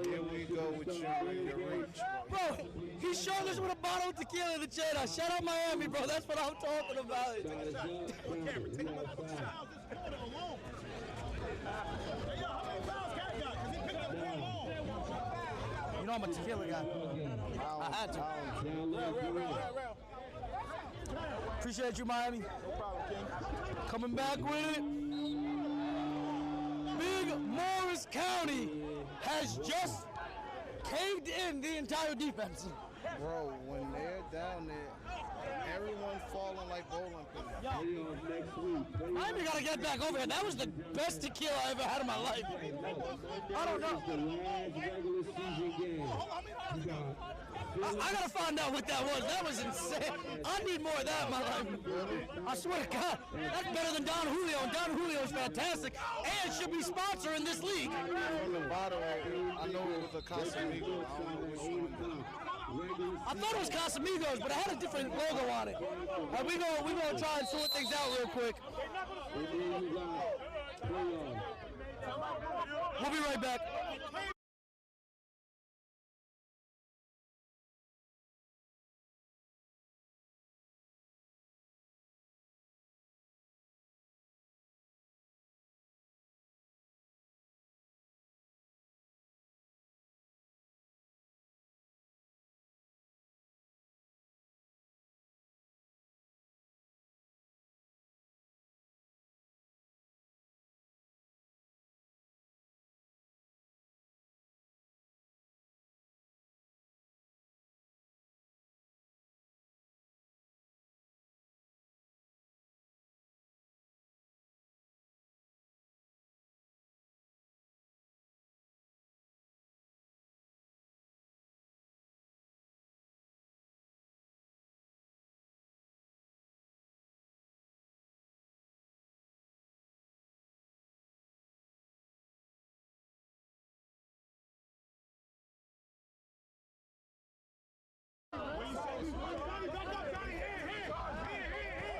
Here we go with you and your reach. Bro, he's showing us with a bottle of tequila in the chair. Shout out Miami, bro. That's what I'm talking about. You know I'm a tequila guy. I had to. Appreciate you, Miami. Coming back with it. Big Morris County has just caved in the entire defense. Bro, when they're down there, everyone falling like bowling pins. Miami got to get back over here. That was the best tequila I ever had in my life. I don't know. I gotta find out what that was. That was insane. I need more of that in my life. I swear to God, that's better than Don Julio. And Don Julio is fantastic and should be sponsoring this league. From the bottom, I know it was a Casamigos. I don't know which one. I thought it was Casamigos, but it had a different logo on it. We gonna try and sort things out real quick. We'll be right back.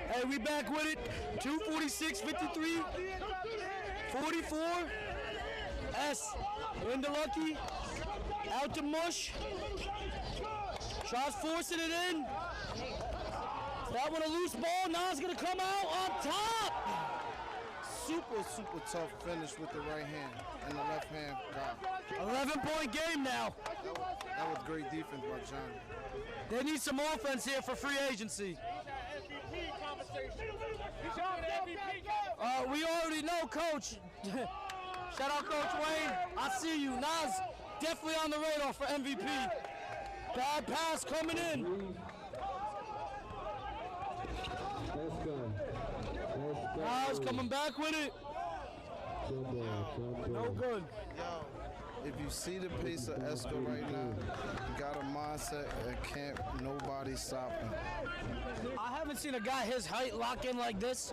Hey, we back with it. 246, 53, 44. S into Lucky. Out to Mush. Tries forcing it in. That one a loose ball. Now it's going to come out on top. Super tough finish with the right hand and the left hand got. 11-point game now. That was great defense by Johnny. They need some offense here for free agency. We already know, Coach. Shout out, Coach Wayne. I see you. Nas definitely on the radar for MVP. Bad pass coming in. Let's go. Nas coming back with it. No good. Yo, if you see the pace of Esco right now, you got a mindset that can't nobody stop him. I haven't seen a guy his height lock in like this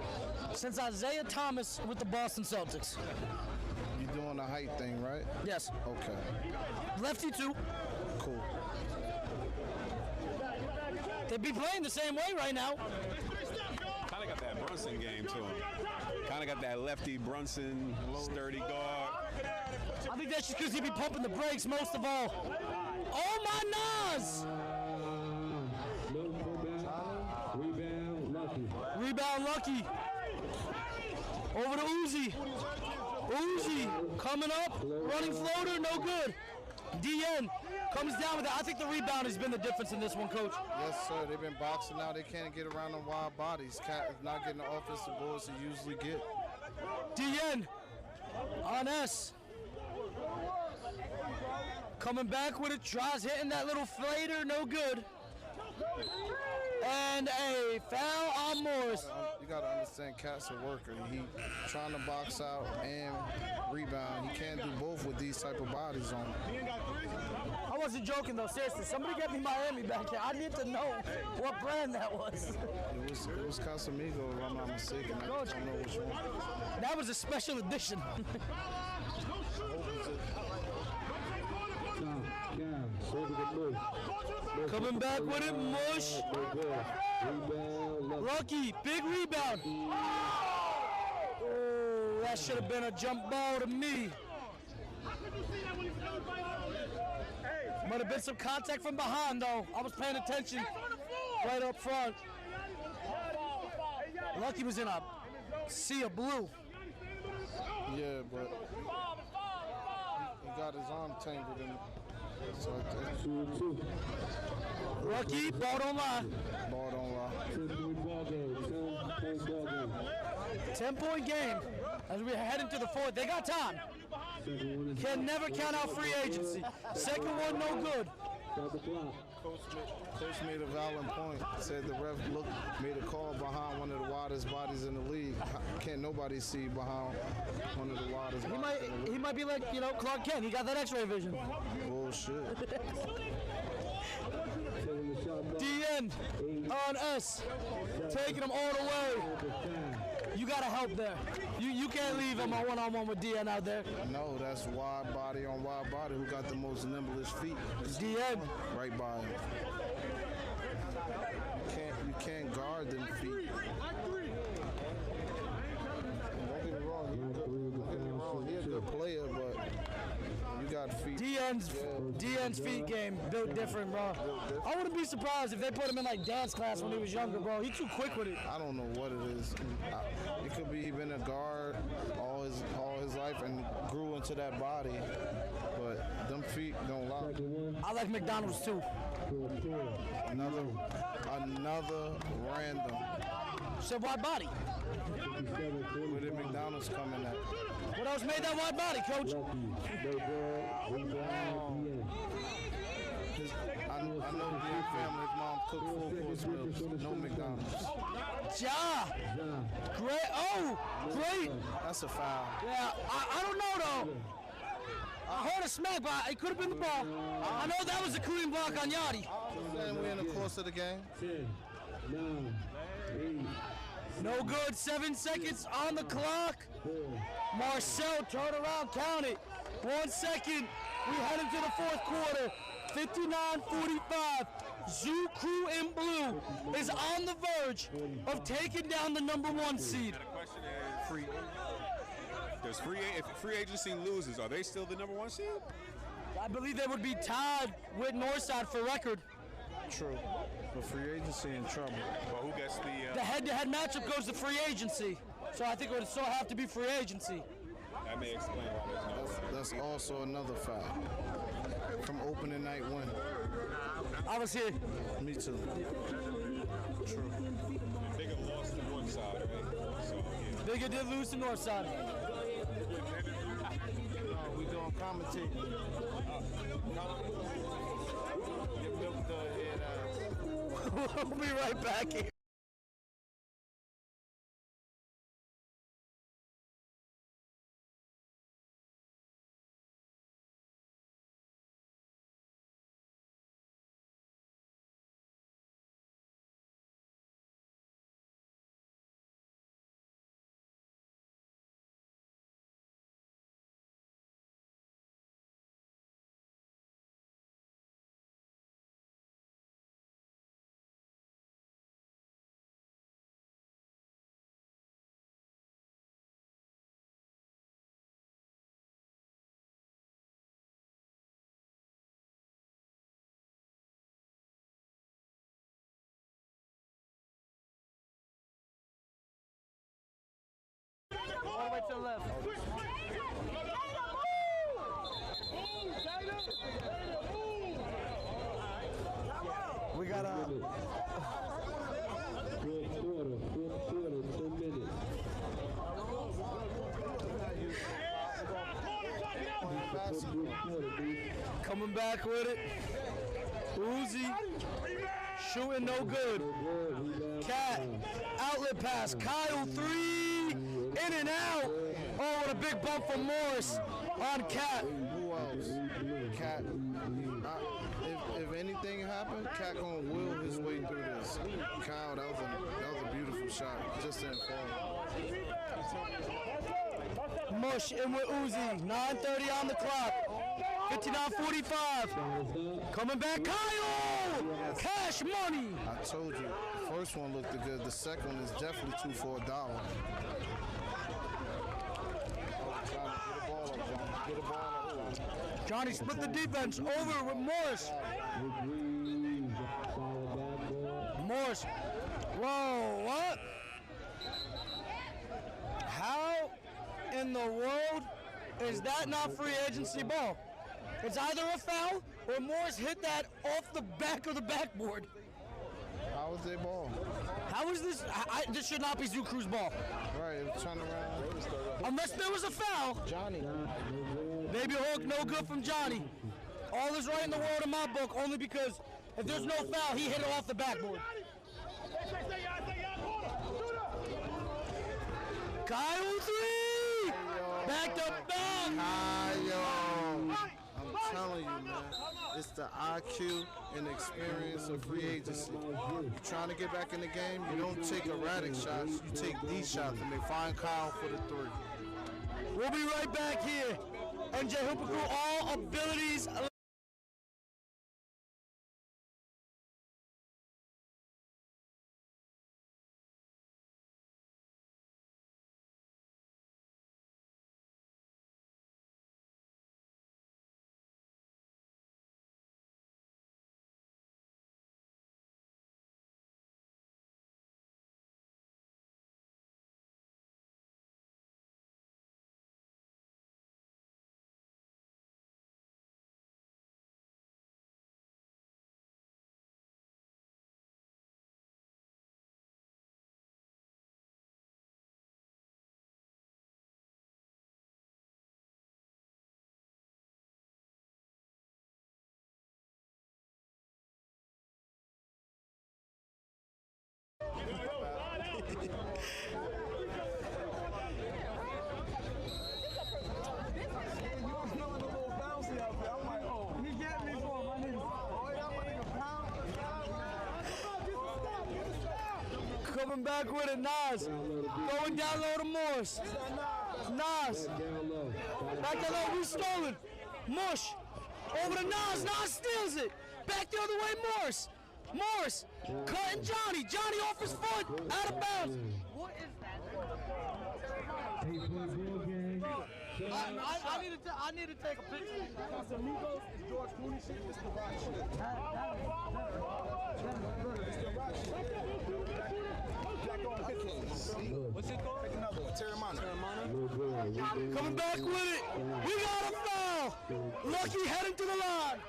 since Isaiah Thomas with the Boston Celtics. You doing the height thing, right? Yes. Okay. Lefty too. Cool. They'd be playing the same way right now. Kind of got that Brunson game to him. Kind of got that lefty Brunson, sturdy guard. I think that's just because he'd be pumping the brakes most of all. Oh my Nas! Rebound Lucky. Over to Uzi. Uzi coming up, running floater, no good. DN comes down with that. I think the rebound has been the difference in this one, Coach. Yes, sir. They've been boxing now. They can't get around them wild bodies. Cat is not getting the offensive boards they usually get. DN on S. Coming back with it, tries hitting that little flater, no good. And a foul on Morris. You gotta understand, Cat's a worker. He trying to box out and rebound. He can't do both with these type of bodies on him. I wasn't joking though, seriously. Somebody get me Miami back here. I need to know what brand that was. It was Casamigo, if I'm not mistaken. I don't know which one. That was a special edition. Coming back with it, Mush. Lucky, big rebound. Oh, that should have been a jump ball to me. Might have been some contact from behind, though. I was paying attention right up front. Lucky was in a sea of blue. Yeah, but he got his arm tangled in it. So Lucky, ball don't lie. Ball don't lie. 10-point game. As we head into the fourth, they got time. Can never count out free agency. Second one, no good. Coach made a valid point. Said the ref made a call behind one of the widest bodies in the league. Can't nobody see behind one of the widest bodies in the league. He might be like, Clark Kent. He got that X-ray vision. Bullshit. DN on us. Taking him all the way. You got to help there. You can't leave him on one-on-one with DN out there. No, that's wide body on wide body. Who got the most nimblest feet? DN. Right by him. You can't guard them feet. Don't get me wrong. He's a good player, but you got feet. DN's feet game built different, bro. I wouldn't be surprised if they put him in like dance class when he was younger, bro. He's too quick with it. I don't know what it is. It could be he been a guard all his life and grew into that body, but them feet don't lie. I like McDonald's too. Another random. So wide body. Where did McDonald's coming at? What else made that wide body, coach? I know the family, his mom cooked full-course meals. No McDonald's. Ja. Great. Oh, great. That's a foul. Yeah, I don't know, though. I heard a smack, but it could have been the ball. I know that was a clean block on Yachty. And we're in the course of the game. 10, 9, 8. No good. 7 seconds on the clock. Marcel, turn around, count it. 1 second. We head into the fourth quarter. 59-45. Zoo Crew in blue is on the verge of taking down the #1 seed. The question is, if free agency loses, are they still the #1 seed? I believe they would be tied with Northside for record. True. But free agency in trouble. Well, who gets The head-to-head matchup goes to free agency. So I think it would still have to be free agency. That may explain why there's no. That's also another fact. From opening night win. I was here. Me too. True. Bigger lost to Northside, right? So, yeah. Bigger did lose to Northside. We doing commentating. We'll be right back here. All the way to the left. We got Fourth quarter, 10 minutes. Coming back with it. Uzi. Shooting no good. Cat. Outlet pass. Kyle 3. In and out. Oh, what a big bump from Morris on Cat. Who else? Cat. If anything happened, Cat gonna will his way through this. Kyle, that was a beautiful shot. Just didn't fall. Mush in with Uzi. 9:30 on the clock. 59:45. Coming back, Kyle! Cash money! I told you, first one looked good. The second one is definitely 2 for $1. Get a ball up, Johnny split the defense over with Morris. Morris. Whoa, what? How in the world is that not free agency ball? It's either a foul or Morris hit that off the back of the backboard. How was their ball? How is this? This should not be Zoo Crew's ball. Right, it was turned around. Unless there was a foul. Johnny. Baby Hawk, no good from Johnny. All is right in the world in my book, only because if there's no foul, he hit it off the backboard. Kyle 3! Back to back! Kyle! I'm telling you, man. It's the IQ and experience of free agency. You're trying to get back in the game, you don't take erratic shots, you take these shots, and they find Kyle for the 3. We'll be right back here. NJ Hooper Crew, all abilities. Coming back with it, Nas. Going down low to Morris. Nas. Back down low, we stolen. Mush. Over to Nas. Nas steals it. Back the other way, Morris. Morris. Cutting Johnny. Johnny off his foot. Out of bounds. What is that? I need to take a picture. Casamigos is George Clooney shit. It's the rock shit. What's it called? Take another one. Terramana. Coming back with it. We got a foul. Lucky heading to the line.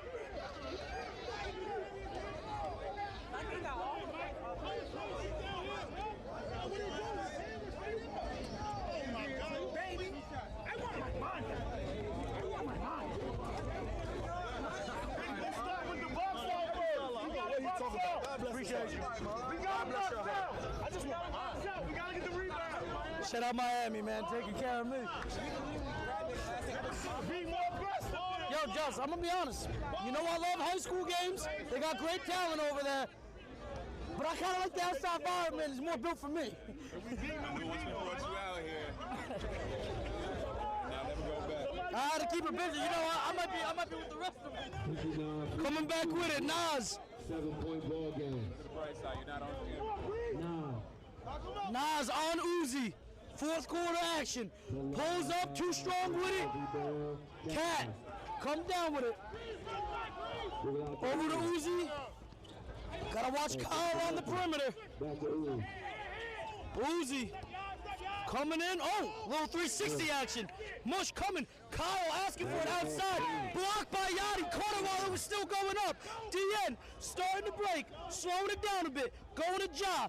Appreciate you. We got knocked out. I just want knocked out. We gotta get the rebound. Shout out Miami, man, taking care of me. Be more aggressive. Yo, Just, I'm gonna be honest. You know I love high school games. They got great talent over there. But I kind of like the outside environment. It's more built for me. We brought you out here. Now never go back. I had to keep it busy. You know, I might be with the rest of them. Coming back with it, Nas. 7-point ball game. Nas on Uzi. Fourth quarter action. Pulls up, too strong with it. Cat, come down with it. Over to Uzi. Gotta watch Kyle on the perimeter. Uzi coming in. Oh, little 360 action. Mush coming. Kyle asking for it outside. Blocked by Yachty. Caught it while it was still going up. DN starting to break. Slowing it down a bit. Going to Ja.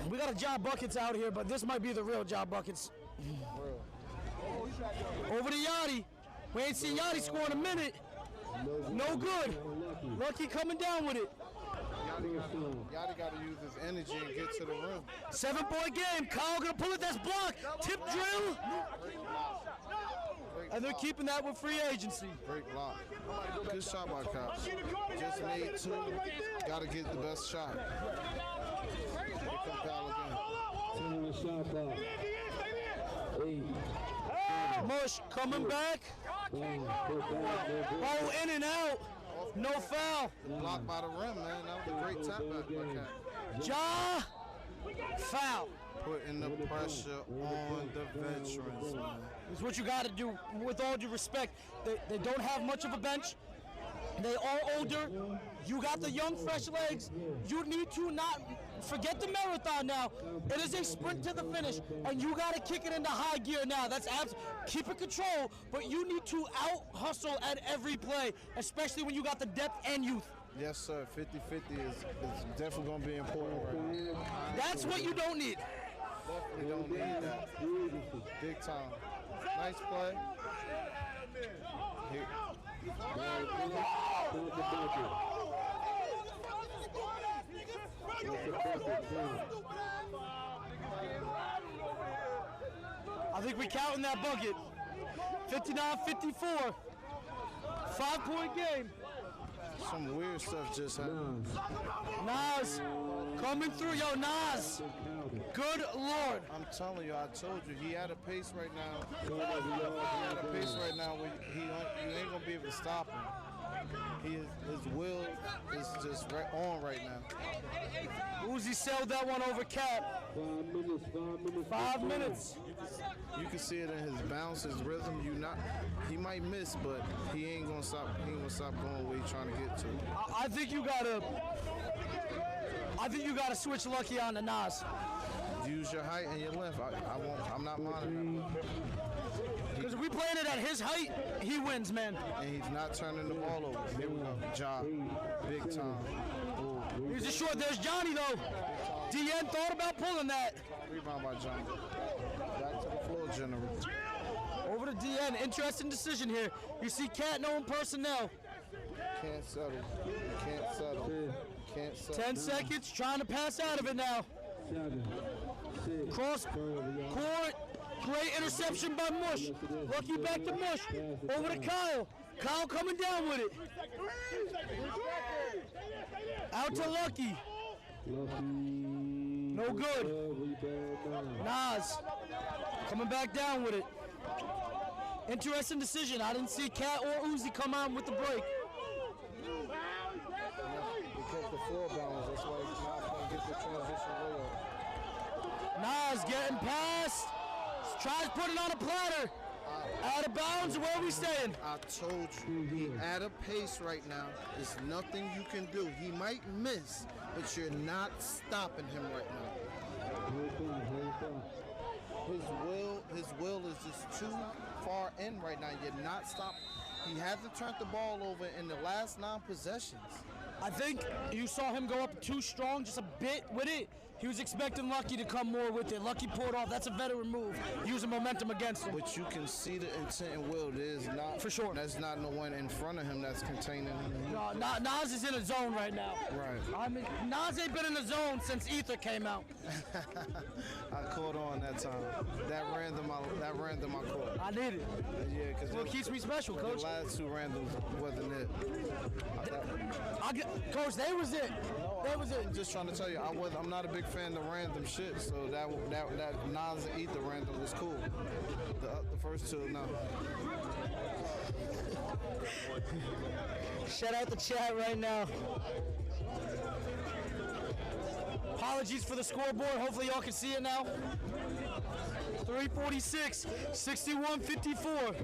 We got a Ja Buckets out here, but this might be the real Ja Buckets. Over to Yachty. We ain't seen Yachty score in a minute. No good. Lucky coming down with it. Yachty got to use his energy and get to the rim. 7-point game. Kyle gonna pull it. That's block. Tip drill. And they're keeping that with free agency. Great block. Good shot by Kyle. Just made 2. Got to get the best shot. Here come Kyle again. The shot clock. 8. Mush coming back. Oh, in and out. No foul. Blocked by the rim, man. That was a great tap back by Cat. Foul. Putting the pressure on the veterans, man. It's what you got to do. With all due respect, they don't have much of a bench. They are older. You got the young, fresh legs. You need to not forget the marathon now. It is a sprint to the finish, and you got to kick it into high gear now. That's keep it control, but you need to out hustle at every play, especially when you got the depth and youth. Yes, sir. 50-50 is definitely going to be important right now. That's what you don't need. Definitely don't need that. Big time. Nice play. Here. I think we counting that bucket. 59-54. 5-point game. Some weird stuff just happened. Nas coming through. Yo, Nas. Good Lord. I'm telling you, I told you, he had a pace right now. He had a pace right now where you ain't going to be able to stop him. His will is just on right now. Uzi sailed that one over Cap. 5 minutes. You can see it in his bounce, his rhythm. He might miss, but he ain't gonna stop. He ain't gonna stop going where he's trying to get to. I think you gotta switch Lucky on to Nas. Use your height and your length. I'm not monitoring. Because if we playing it at his height, he wins, man. And he's not turning the ball over. Here we go. Job. Big time. Here's a short. There's Johnny, though. DN thought about pulling that. Rebound by Johnny. Back to the floor, General. Over to DN. Interesting decision here. You see Cat knowing personnel. Can't settle. Can't settle. Can't settle. 10 seconds. Trying to pass out of it now. 7, 6. Cross court. Great interception by Mush. Lucky back to Mush. Over to Kyle. Kyle coming down with it. Out to Lucky. No good. Nas coming back down with it. Interesting decision. I didn't see Cat or Uzi come out with the break. He kept the floor balance. That's why he's not going to get the transition layup. Nas getting past. Tries putting on a platter. Out of bounds. Where are we staying? I told you, he at a pace right now. There's nothing you can do. He might miss, but you're not stopping him right now. His will is just too far in right now. You're not stopping. He hasn't turned the ball over in the last 9 possessions. I think you saw him go up too strong, just a bit with it. He was expecting Lucky to come more with it. Lucky pulled off. That's a veteran move, using momentum against him. But you can see the intent and will. There's not, for sure. There's not no one in front of him that's containing him. No, Nas is in a zone right now. Right. I mean, Nas ain't been in a zone since Ether came out. I caught on that time. That random I caught. I need it. Yeah, because what keeps me special, Coach. The last 2 randoms wasn't it. Coach, they was it. That was it. I'm just trying to tell you, I'm not a big fan of random shit, so that Nas and Ether random was cool. The first 2, no. Shout out the chat right now. Apologies for the scoreboard. Hopefully y'all can see it now. 346, 61-54.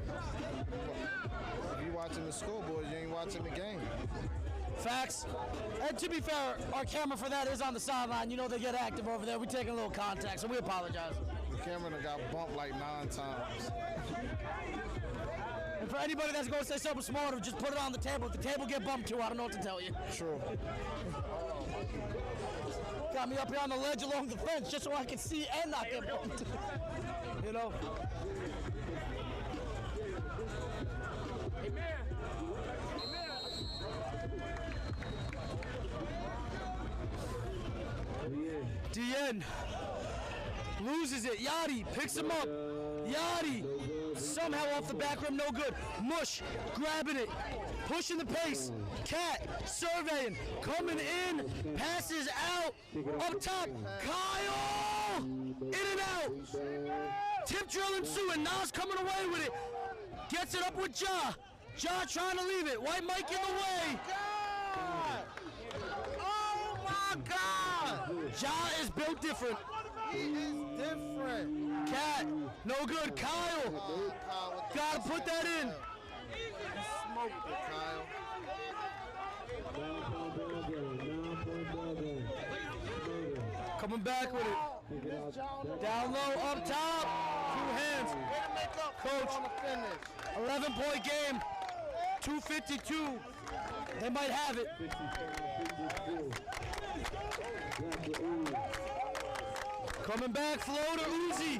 If you're watching the scoreboard, you ain't watching the game. Facts. And to be fair, our camera for that is on the sideline. You know they get active over there. We're taking a little contact, so we apologize. The camera got bumped like 9 times. And for anybody that's going to say something smarter, just put it on the table. If the table get bumped too, I don't know what to tell you. True. Got me up here on the ledge along the fence just so I can see and not get bumped. You know? DN loses it. Yachty picks him up. Yachty somehow off the back rim, no good. Mush grabbing it, pushing the pace. Cat surveying, coming in, passes out, up top. Kyle in and out. Tip drill ensuing. Nas coming away with it. Gets it up with Ja. Ja trying to leave it. White Mike in the way. Oh my God! Ja is built different. He is different. Cat, no good. Kyle, gotta put that in. Smoked it, Kyle. Coming back with it. Down low, up top. 2 hands. Coach, 11-point game. 2:52. They might have it. Coming back, floater, Uzi.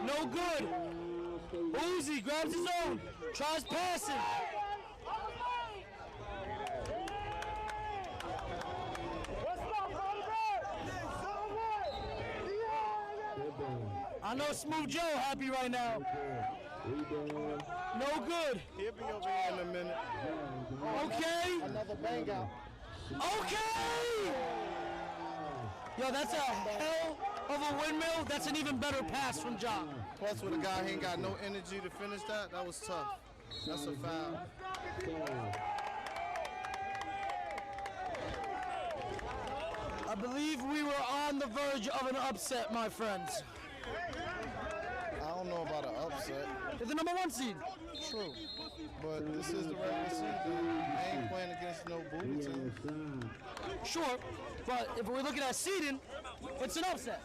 No good. Uzi grabs his own. Tries passing. I know Smooth Joe happy right now. No good. He'll be over here in a minute. Okay. Another bang out. Okay. Yo, that's a hell of a windmill. That's an even better pass from John. Plus, with a guy who ain't got no energy to finish that was tough. That's a foul. I believe we were on the verge of an upset, my friends. I don't know about an upset. They're the number 1 seed. True. But this is the regular season. I ain't playing against no booty team. Sure, but if we're looking at seeding, it's an upset.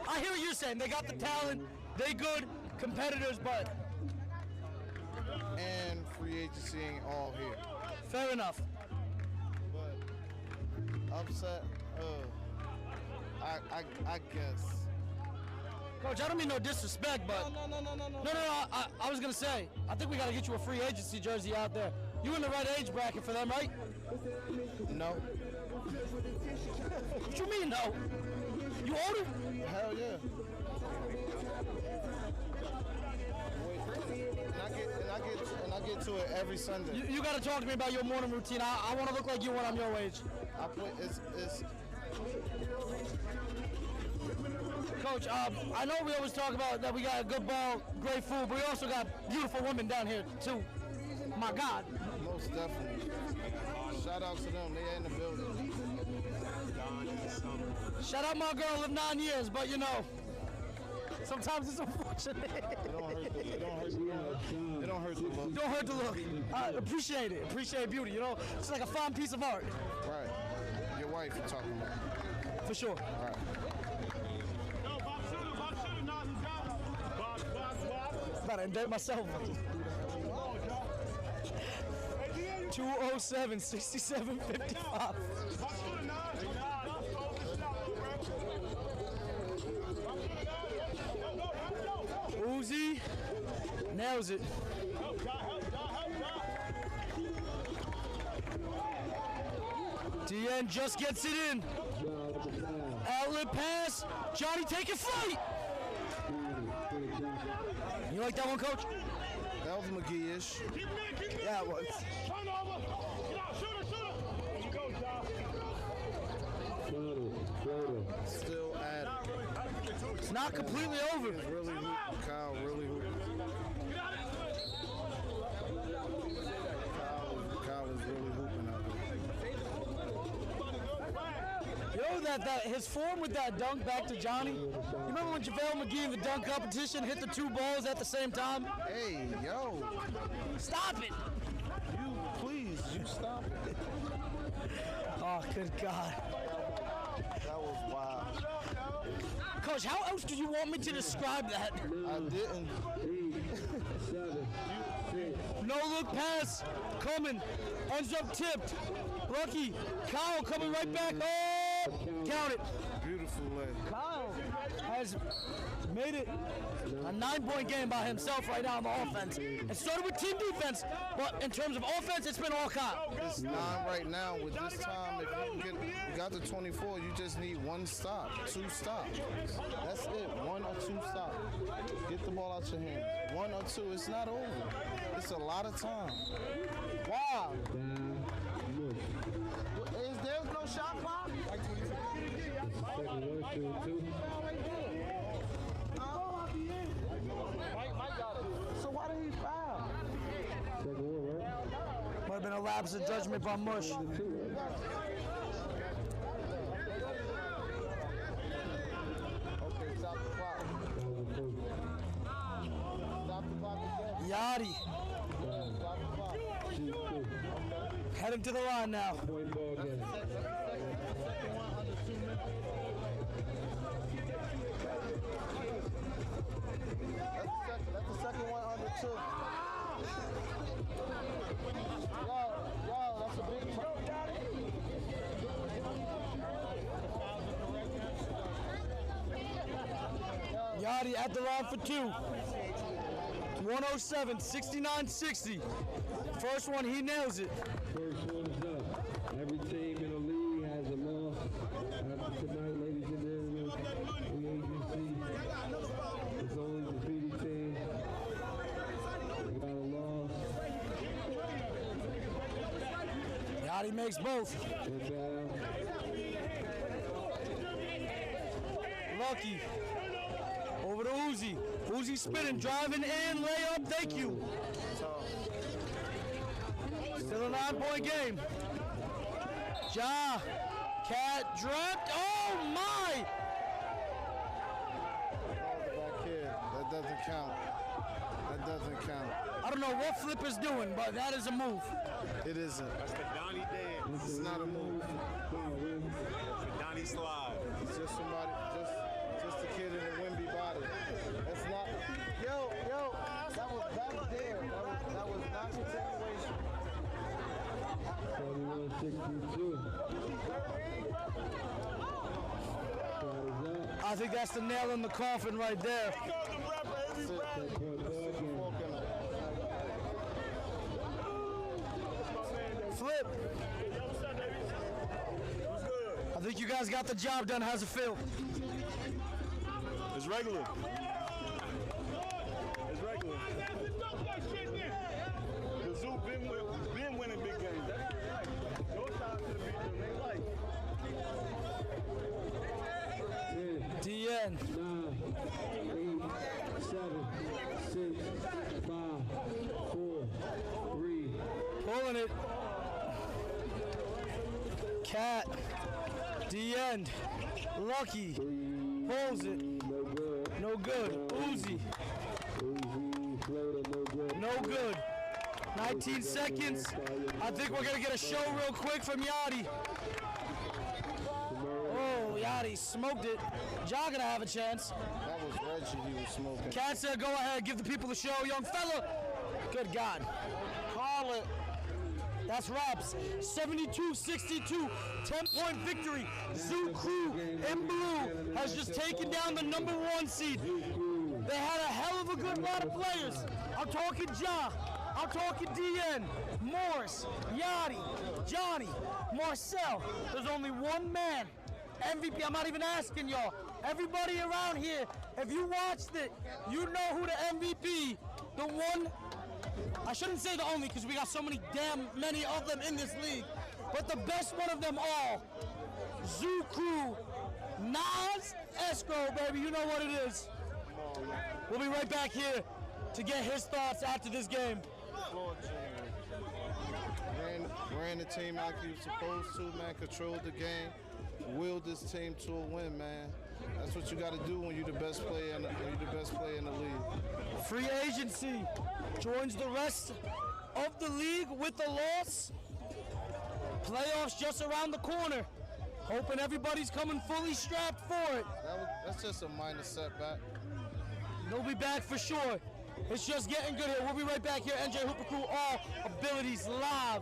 I hear what you're saying. They got the talent. They good competitors, but... And free agency ain't all here. Fair enough. But upset, I guess. Coach, I don't mean no disrespect, but... No, I was going to say, I think we got to get you a free agency jersey out there. You in the right age bracket for them, right? No. What you mean, no? You older? Hell yeah. And I get to it every Sunday. You got to talk to me about your morning routine. I want to look like you when I'm your age. I play, it's Coach, I know we always talk about that we got a good ball, great food, but we also got beautiful women down here, too. My God. Most definitely. Shout out to them. They in the building. Shout out my girl of 9 years, but you know, sometimes it's unfortunate. It don't hurt the look. Don't hurt the look. Appreciate it. Appreciate beauty, you know? It's like a fine piece of art. Right. Your wife you're talking about. For sure. All right. About to indict myself. 207, 67, 55. Uzi nails it. DN just gets it in. Outlet pass. Johnny taking flight. You like that one, Coach? That was McGee-ish. Yeah, it was. Still at it. It's not completely over. It's really hooping. Kyle really hooping. Kyle was really hooping out there. Yo, that his form with that dunk back to Johnny. You remember when JaVale McGee in the dunk competition hit the 2 balls at the same time? Hey, yo. Stop it. You stop it. Oh, good God. That was wild. Coach, how else do you want me to describe that? I didn't. No look pass coming. Ends up tipped. Lucky. Kyle coming right back. Oh! Count it. Beautiful leg. Kyle. has made it a 9-point game by himself right now on the offense. It started with team defense, but in terms of offense, it's been all Kyle. It's 9 right now. With this time, if you got to 24, you just need 1 stop, 2 stops. That's it, 1 or 2 stops. Get the ball out your hands. 1 or 2, it's not over. It's a lot of time. Wow. There's no shot clock? Mike got it. So why did he foul? Might have been a lapse of judgment by Mush. Okay, stop the clock. Stop the clock again. Yachty Stop the clock. heading to the line now. That's the second one under 2. Yo, that's a big Yachty at the line for 2. 107, 69-60. First one, he nails it. First one's up. Every team in the league has a loss. After tonight, ladies and gentlemen, free agency. It's only the defeated team. We got a loss. Yachty makes both. And Lucky. Over to Uzi. Uzi spinning, driving in, layup, thank you. Still a 9-point game. Ja, Cat dropped, oh my! back here. That doesn't count. That doesn't count. I don't know what Flip is doing, but that is a move. It isn't. That's the Donnie dance. It's not a move. The Donnie slide. It's just somebody, just a kid in a Wimby body. That's not. Yo, that was back there. That was not continuation. 71-62. I think that's the nail in the coffin right there. Flip. I think you guys got the job done. How's it feel? It's regular. It's regular. The Zoo been winning big games. Those times to beat them, they like. DN. 9, 8, 7, 6, 5, 4, 3. Pulling it. Cat. DN. Lucky. Pulls it. No good. Uzi. No good. 19 seconds. I think we're going to get a show real quick from Yachty. Oh, Yachty smoked it. Ja going to have a chance. That was Reggie he was smoking. Cat said, go ahead, give the people the show. Young fella. Good God. Call it. That's Raps. 72-62. 10-point victory. Zoo Crew in blue has just taken down the #1 seed. They had a hell of a good lot of players. I'm talking Ja. I'm talking DN, Morris, Yachty, Johnny, Marcel. There's only one man. MVP, I'm not even asking y'all. Everybody around here, if you watched it, you know who the MVP, the one, I shouldn't say the only because we got so many of them in this league, but the best one of them all, Zoo Crew, Nas Escrow, baby, you know what it is. We'll be right back here to get his thoughts after this game. Ran the team like he was supposed to, man. Controlled the game. Willed this team to a win, man. That's what you got to do when you're the best player in the league. Free agency joins the rest of the league with a loss. Playoffs just around the corner. Hoping everybody's coming fully strapped for it. That's just a minor setback. They'll be back for sure. It's just getting good here. We'll be right back here. NJ Hooper Crew, all abilities live.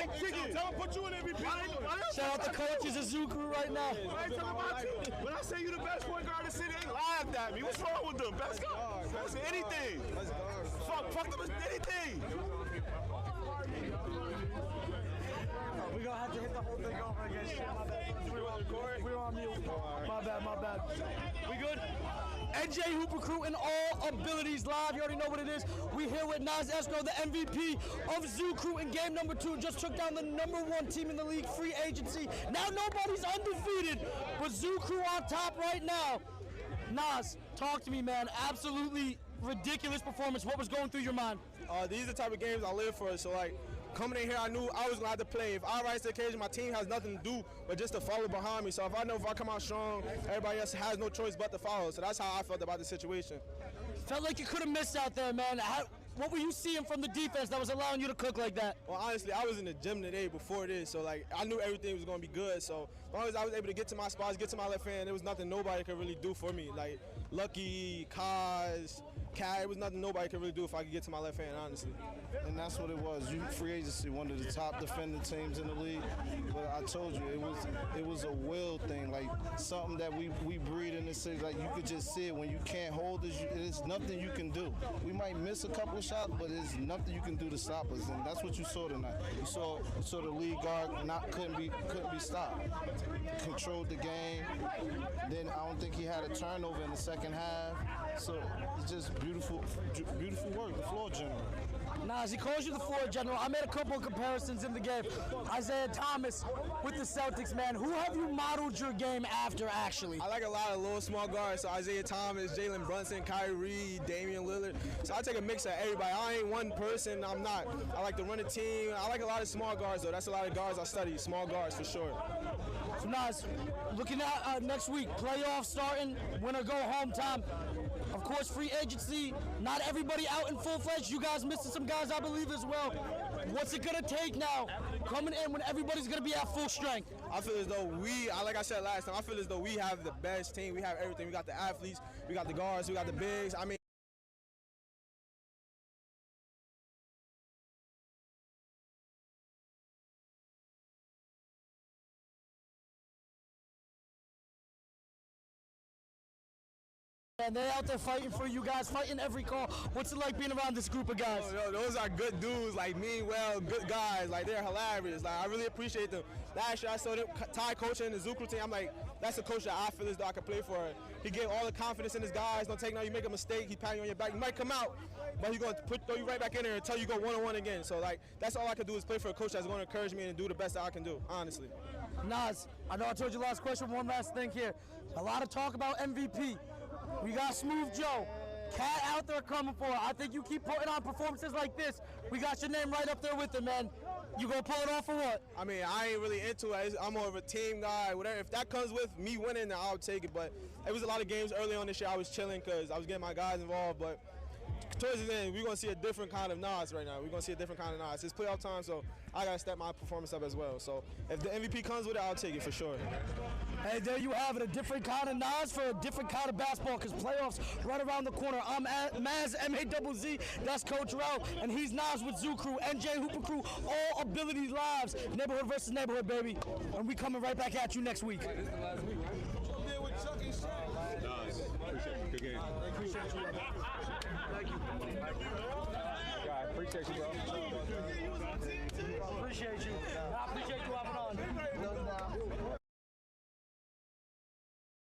Mike Chicken. Tell him put you in MVP. Shout out the coaches of Zoo Crew right now. I ain't talking about you. When I say you the best point guard in the city, they laughed at me. What's wrong with them? Best guard. Best anything. Fuck them as anything. We're gonna have to hit the whole thing over again. Shit, my bad. We're on mute. My bad. We good? NJ Hooper Crew in all abilities live. You already know what it is. We here with Nas Esco, the MVP of Zoo Crew in game number 2. Just took down the #1 team in the league, free agency. Now nobody's undefeated, but Zoo Crew on top right now. Nas, talk to me, man. Absolutely ridiculous performance. What was going through your mind? These are the type of games I live for. So, like, coming in here, I knew I was going to have to play. If I rise to the occasion, my team has nothing to do but just to follow behind me. So if I know if I come out strong, everybody else has no choice but to follow. So that's how I felt about the situation. Felt like you could have missed out there, man. What were you seeing from the defense that was allowing you to cook like that? Well, honestly, I was in the gym today before this, so like I knew everything was going to be good. So as long as I was able to get to my spots, get to my left hand, there was nothing nobody could really do for me. Like Lucky, Kaz, Cat, it was nothing nobody could really do if I could get to my left hand, honestly. And that's what it was. You free agency, one of the top defending teams in the league. But I told you, it was a will thing, like something that we breed in this city. Like you could just see it when you can't hold it. There's nothing you can do. We might miss a couple of shots, but there's nothing you can do to stop us. And that's what you saw tonight. You saw the lead guard couldn't be stopped. Controlled the game. Then I don't think he had a turnover in the second half. So it's just beautiful work. The floor general. Nas, he calls you the floor general. I made a couple of comparisons in the game. Isaiah Thomas with the Celtics, man. Who have you modeled your game after, actually? I like a lot of little small guards. So Isaiah Thomas, Jalen Brunson, Kyrie, Damian Lillard. So I take a mix of everybody. I ain't one person. I'm not. I like to run a team. I like a lot of small guards, though. That's a lot of guards I study. Small guards, for sure. So, Nas, looking at next week, playoffs starting, win or go home time. Of course, free agency, not everybody out in full-fledged. You guys missing some guys, I believe, as well. What's it going to take now, coming in when everybody's going to be at full strength? I feel as though like I said last time, I feel as though we have the best team. We have everything. We got the athletes, we got the guards, we got the bigs. I mean, And they're out there fighting for you guys, fighting every call. What's it like being around this group of guys? Yo, those are good dudes, like mean well, good guys. Like they're hilarious. Like I really appreciate them. Last year I saw them Ty coaching the Zoo Crew team. I'm like, that's a coach that I feel as though I could play for. He gave all the confidence in his guys. Don't take no, you make a mistake, he pat you on your back. You might come out, but he's gonna throw you right back in there until you go one-on-one again. So like that's all I can do is play for a coach that's gonna encourage me and do the best that I can do, honestly. Nas, I know I told you last question, one last thing here. A lot of talk about MVP. We got Smooth Joe, Cat out there coming for it. I think you keep putting on performances like this. We got your name right up there with it, man. You gonna pull it off or what? I mean, I ain't really into it. I'm more of a team guy, whatever. If that comes with me winning, then I'll take it. But it was a lot of games early on this year I was chilling because I was getting my guys involved. But towards the end, we're going to see a different kind of Nas right now. We're going to see a different kind of Nas. It's playoff time, so I got to step my performance up as well. So if the MVP comes with it, I'll take it for sure. Hey, there you have it, a different kind of Nas for a different kind of basketball because playoffs right around the corner. I'm Maz, M-A-Z-Z, that's Coach Rao, and he's Nas with Zoo Crew, NJ Hooper Crew, all abilities lives, neighborhood versus neighborhood, baby. And we coming right back at you next week. Nice. Appreciate it. Good game. Appreciate you. Thank you. Appreciate you, bro.